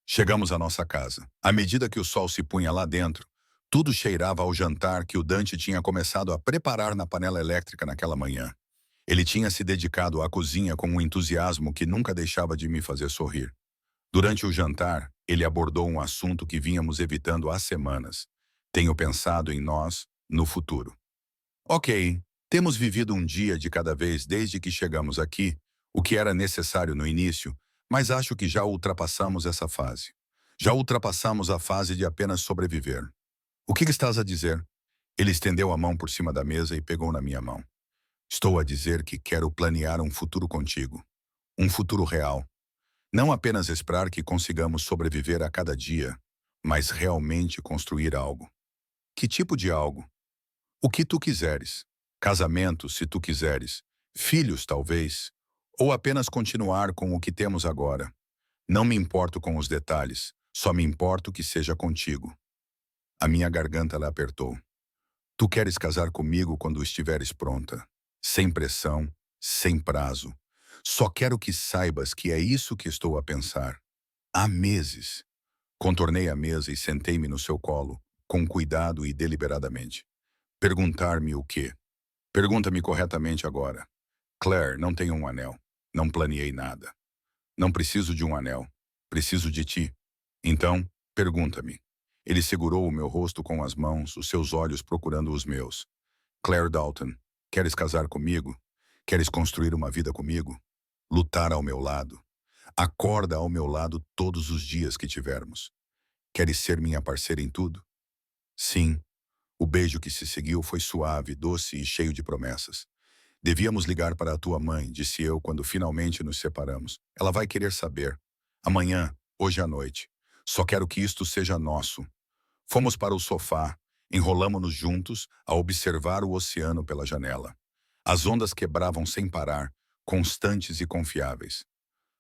Chegamos à nossa casa. À medida que o sol se punha lá dentro, tudo cheirava ao jantar que o Dante tinha começado a preparar na panela elétrica naquela manhã. Ele tinha se dedicado à cozinha com um entusiasmo que nunca deixava de me fazer sorrir. Durante o jantar, ele abordou um assunto que vínhamos evitando há semanas. Tenho pensado em nós, no futuro. Ok, temos vivido um dia de cada vez desde que chegamos aqui, o que era necessário no início, mas acho que já ultrapassamos essa fase. Já ultrapassamos a fase de apenas sobreviver. O que estás a dizer? Ele estendeu a mão por cima da mesa e pegou na minha mão. Estou a dizer que quero planear um futuro contigo. Um futuro real. Não apenas esperar que consigamos sobreviver a cada dia, mas realmente construir algo. Que tipo de algo? O que tu quiseres. Casamento, se tu quiseres. Filhos, talvez. Ou apenas continuar com o que temos agora. Não me importo com os detalhes, só me importo que seja contigo. A minha garganta lhe apertou. Tu queres casar comigo quando estiveres pronta. Sem pressão, sem prazo. Só quero que saibas que é isso que estou a pensar. Há meses. Contornei a mesa e sentei-me no seu colo, com cuidado e deliberadamente. Perguntar-me o quê? Pergunta-me corretamente agora. Claire, não tenho um anel. Não planeei nada. Não preciso de um anel. Preciso de ti. Então, pergunta-me. Ele segurou o meu rosto com as mãos, os seus olhos procurando os meus. Claire Dalton, queres casar comigo? Queres construir uma vida comigo? Lutar ao meu lado? Acorda ao meu lado todos os dias que tivermos. Queres ser minha parceira em tudo? Sim. O beijo que se seguiu foi suave, doce e cheio de promessas. Devíamos ligar para a tua mãe, disse eu quando finalmente nos separamos. Ela vai querer saber. Amanhã, hoje à noite. Só quero que isto seja nosso. Fomos para o sofá, enrolamo-nos juntos a observar o oceano pela janela. As ondas quebravam sem parar, constantes e confiáveis.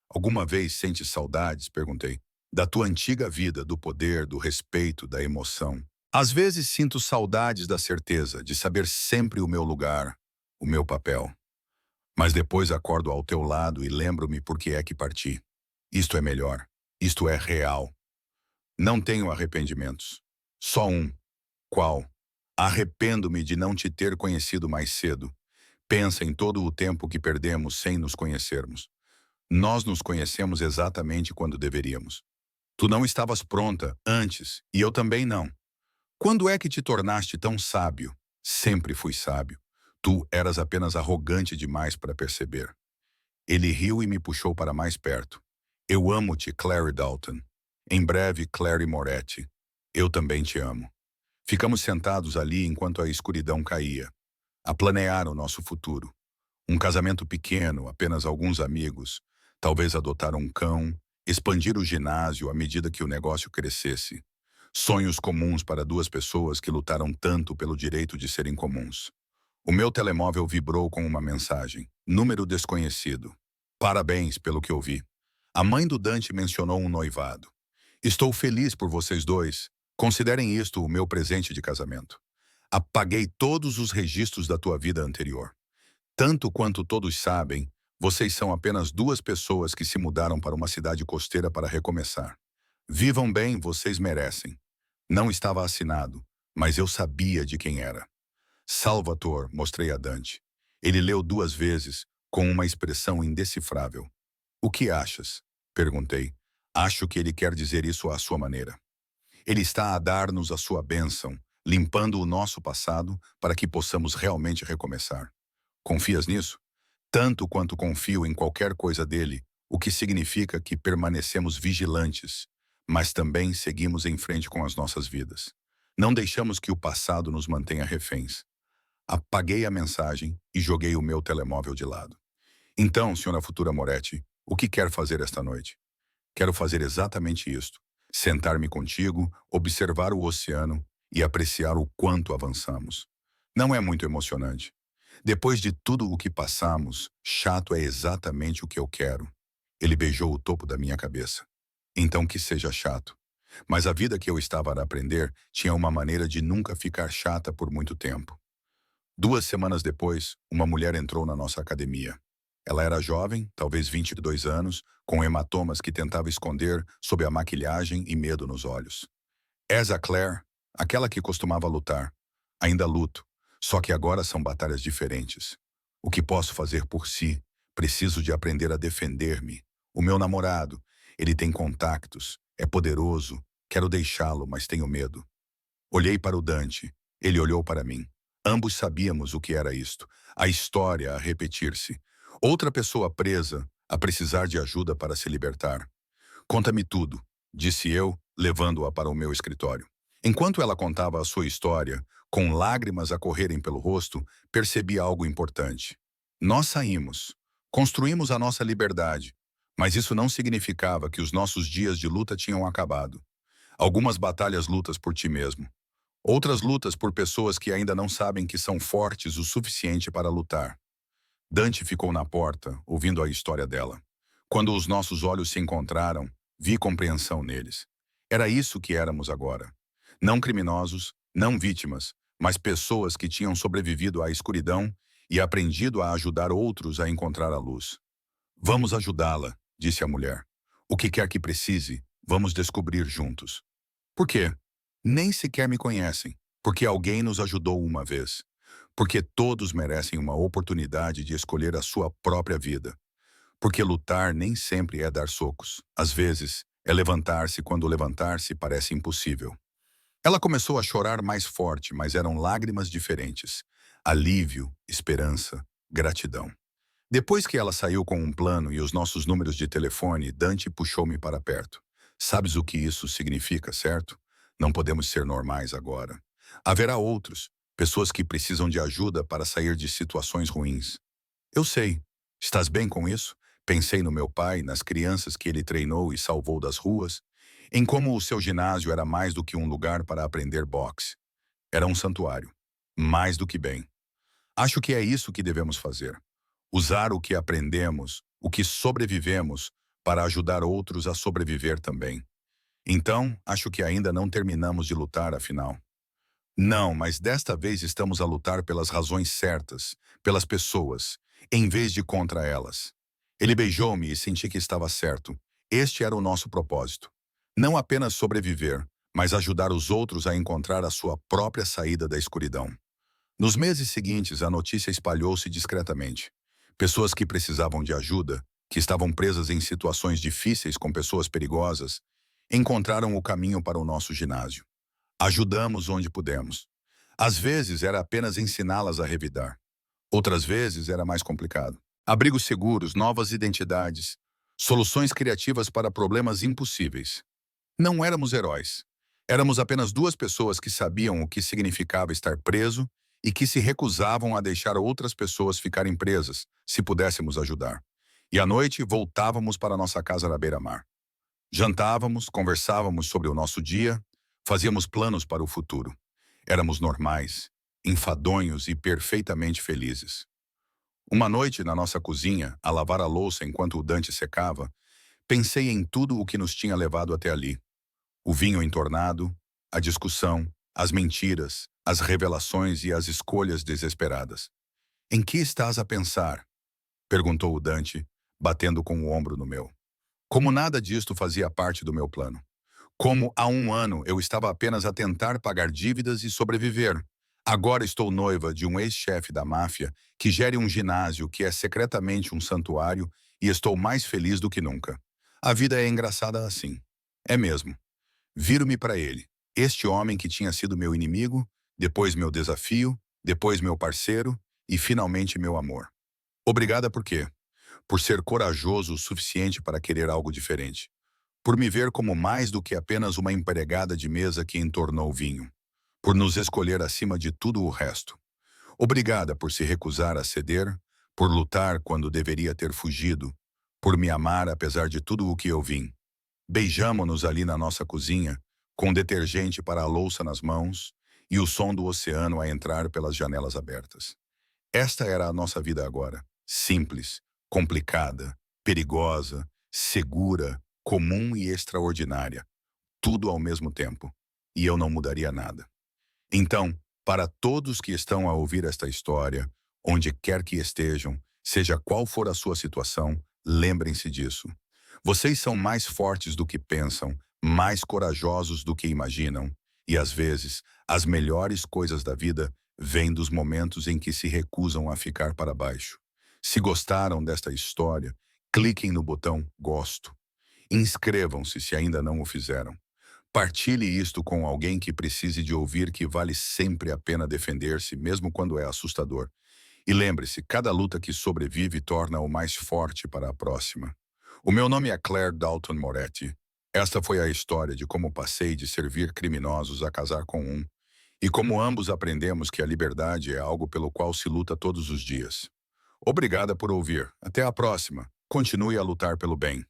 Alguma vez sentes saudades? Perguntei. Da tua antiga vida, do poder, do respeito, da emoção. Às vezes sinto saudades da certeza de saber sempre o meu lugar, o meu papel. Mas depois acordo ao teu lado e lembro-me por que é que parti. Isto é melhor. Isto é real. Não tenho arrependimentos. Só um. Qual? Arrependo-me de não te ter conhecido mais cedo. Pensa em todo o tempo que perdemos sem nos conhecermos. Nós nos conhecemos exatamente quando deveríamos. Tu não estavas pronta antes, e eu também não. Quando é que te tornaste tão sábio? Sempre fui sábio. Tu eras apenas arrogante demais para perceber. Ele riu e me puxou para mais perto. Eu amo-te, Clary Dalton. Em breve, Clary Moretti. Eu também te amo. Ficamos sentados ali enquanto a escuridão caía, a planear o nosso futuro. Um casamento pequeno, apenas alguns amigos, talvez adotar um cão, expandir o ginásio à medida que o negócio crescesse. Sonhos comuns para duas pessoas que lutaram tanto pelo direito de serem comuns. O meu telemóvel vibrou com uma mensagem. Número desconhecido. Parabéns pelo que ouvi. A mãe do Dante mencionou um noivado. Estou feliz por vocês dois. Considerem isto o meu presente de casamento. Apaguei todos os registros da tua vida anterior. Tanto quanto todos sabem, vocês são apenas duas pessoas que se mudaram para uma cidade costeira para recomeçar. Vivam bem, vocês merecem. Não estava assinado, mas eu sabia de quem era. Salvatore, mostrei a Dante. Ele leu duas vezes, com uma expressão indecifrável. O que achas? Perguntei. Acho que ele quer dizer isso à sua maneira. Ele está a dar-nos a sua bênção, limpando o nosso passado para que possamos realmente recomeçar. Confias nisso? Tanto quanto confio em qualquer coisa dele, o que significa que permanecemos vigilantes, mas também seguimos em frente com as nossas vidas. Não deixamos que o passado nos mantenha reféns. Apaguei a mensagem e joguei o meu telemóvel de lado. Então, senhora futura Moretti, o que quer fazer esta noite? Quero fazer exatamente isto. Sentar-me contigo, observar o oceano e apreciar o quanto avançamos. Não é muito emocionante. Depois de tudo o que passamos, chato é exatamente o que eu quero. Ele beijou o topo da minha cabeça. Então que seja chato. Mas a vida que eu estava a aprender tinha uma maneira de nunca ficar chata por muito tempo. 2 semanas depois, uma mulher entrou na nossa academia. Ela era jovem, talvez 22 anos, com hematomas que tentava esconder sob a maquilhagem e medo nos olhos. És a Claire, aquela que costumava lutar. Ainda luto, só que agora são batalhas diferentes. O que posso fazer por si? Preciso de aprender a defender-me. O meu namorado, ele tem contactos, é poderoso, quero deixá-lo, mas tenho medo. Olhei para o Dante, ele olhou para mim. Ambos sabíamos o que era isto, a história a repetir-se. Outra pessoa presa, a precisar de ajuda para se libertar. Conta-me tudo, disse eu, levando-a para o meu escritório. Enquanto ela contava a sua história, com lágrimas a correrem pelo rosto, percebi algo importante. Nós saímos, construímos a nossa liberdade, mas isso não significava que os nossos dias de luta tinham acabado. Algumas batalhas lutas por ti mesmo. Outras lutas por pessoas que ainda não sabem que são fortes o suficiente para lutar. Dante ficou na porta, ouvindo a história dela. Quando os nossos olhos se encontraram, vi compreensão neles. Era isso que éramos agora. Não criminosos, não vítimas, mas pessoas que tinham sobrevivido à escuridão e aprendido a ajudar outros a encontrar a luz. Vamos ajudá-la, disse a mulher. O que quer que precise, vamos descobrir juntos. Por quê? Nem sequer me conhecem, porque alguém nos ajudou uma vez. Porque todos merecem uma oportunidade de escolher a sua própria vida. Porque lutar nem sempre é dar socos. Às vezes, é levantar-se quando levantar-se parece impossível. Ela começou a chorar mais forte, mas eram lágrimas diferentes. Alívio, esperança, gratidão. Depois que ela saiu com um plano e os nossos números de telefone, Dante puxou-me para perto. Sabes o que isso significa, certo? Não podemos ser normais agora. Haverá outros, pessoas que precisam de ajuda para sair de situações ruins. Eu sei. Estás bem com isso? Pensei no meu pai, nas crianças que ele treinou e salvou das ruas, em como o seu ginásio era mais do que um lugar para aprender boxe. Era um santuário. Mais do que bem. Acho que é isso que devemos fazer. Usar o que aprendemos, o que sobrevivemos, para ajudar outros a sobreviver também. Então, acho que ainda não terminamos de lutar, afinal. Não, mas desta vez estamos a lutar pelas razões certas, pelas pessoas, em vez de contra elas. Ele beijou-me e senti que estava certo. Este era o nosso propósito. Não apenas sobreviver, mas ajudar os outros a encontrar a sua própria saída da escuridão. Nos meses seguintes, a notícia espalhou-se discretamente. Pessoas que precisavam de ajuda, que estavam presas em situações difíceis com pessoas perigosas, encontraram o caminho para o nosso ginásio. Ajudamos onde pudemos. Às vezes era apenas ensiná-las a revidar. Outras vezes era mais complicado. Abrigos seguros, novas identidades, soluções criativas para problemas impossíveis. Não éramos heróis. Éramos apenas duas pessoas que sabiam o que significava estar preso e que se recusavam a deixar outras pessoas ficarem presas, se pudéssemos ajudar. E à noite voltávamos para nossa casa na beira-mar. Jantávamos, conversávamos sobre o nosso dia, fazíamos planos para o futuro. Éramos normais, enfadonhos e perfeitamente felizes. Uma noite, na nossa cozinha, a lavar a louça enquanto o Dante secava, pensei em tudo o que nos tinha levado até ali. O vinho entornado, a discussão, as mentiras, as revelações e as escolhas desesperadas. Em que estás a pensar? Perguntou o Dante, batendo com o ombro no meu. Como nada disto fazia parte do meu plano. Como há um ano eu estava apenas a tentar pagar dívidas e sobreviver. Agora estou noiva de um ex-chefe da máfia que gere um ginásio que é secretamente um santuário e estou mais feliz do que nunca. A vida é engraçada assim. É mesmo. Viro-me para ele, este homem que tinha sido meu inimigo, depois meu desafio, depois meu parceiro e finalmente meu amor. Obrigada por quê? Por ser corajoso o suficiente para querer algo diferente. Por me ver como mais do que apenas uma empregada de mesa que entornou vinho. Por nos escolher acima de tudo o resto. Obrigada por se recusar a ceder, por lutar quando deveria ter fugido, por me amar apesar de tudo o que eu vim. Beijamo-nos ali na nossa cozinha, com detergente para a louça nas mãos e o som do oceano a entrar pelas janelas abertas. Esta era a nossa vida agora. Simples, complicada, perigosa, segura, comum e extraordinária. Tudo ao mesmo tempo. E eu não mudaria nada. Então, para todos que estão a ouvir esta história, onde quer que estejam, seja qual for a sua situação, lembrem-se disso. Vocês são mais fortes do que pensam, mais corajosos do que imaginam, e às vezes, as melhores coisas da vida vêm dos momentos em que se recusam a ficar para baixo. Se gostaram desta história, cliquem no botão Gosto. Inscrevam-se se ainda não o fizeram. Partilhe isto com alguém que precise de ouvir que vale sempre a pena defender-se, mesmo quando é assustador. E lembre-se, cada luta que sobrevive torna-o mais forte para a próxima. O meu nome é Claire Dalton Moretti. Esta foi a história de como passei de servir criminosos a casar com um, e como ambos aprendemos que a liberdade é algo pelo qual se luta todos os dias. Obrigada por ouvir. Até a próxima. Continue a lutar pelo bem.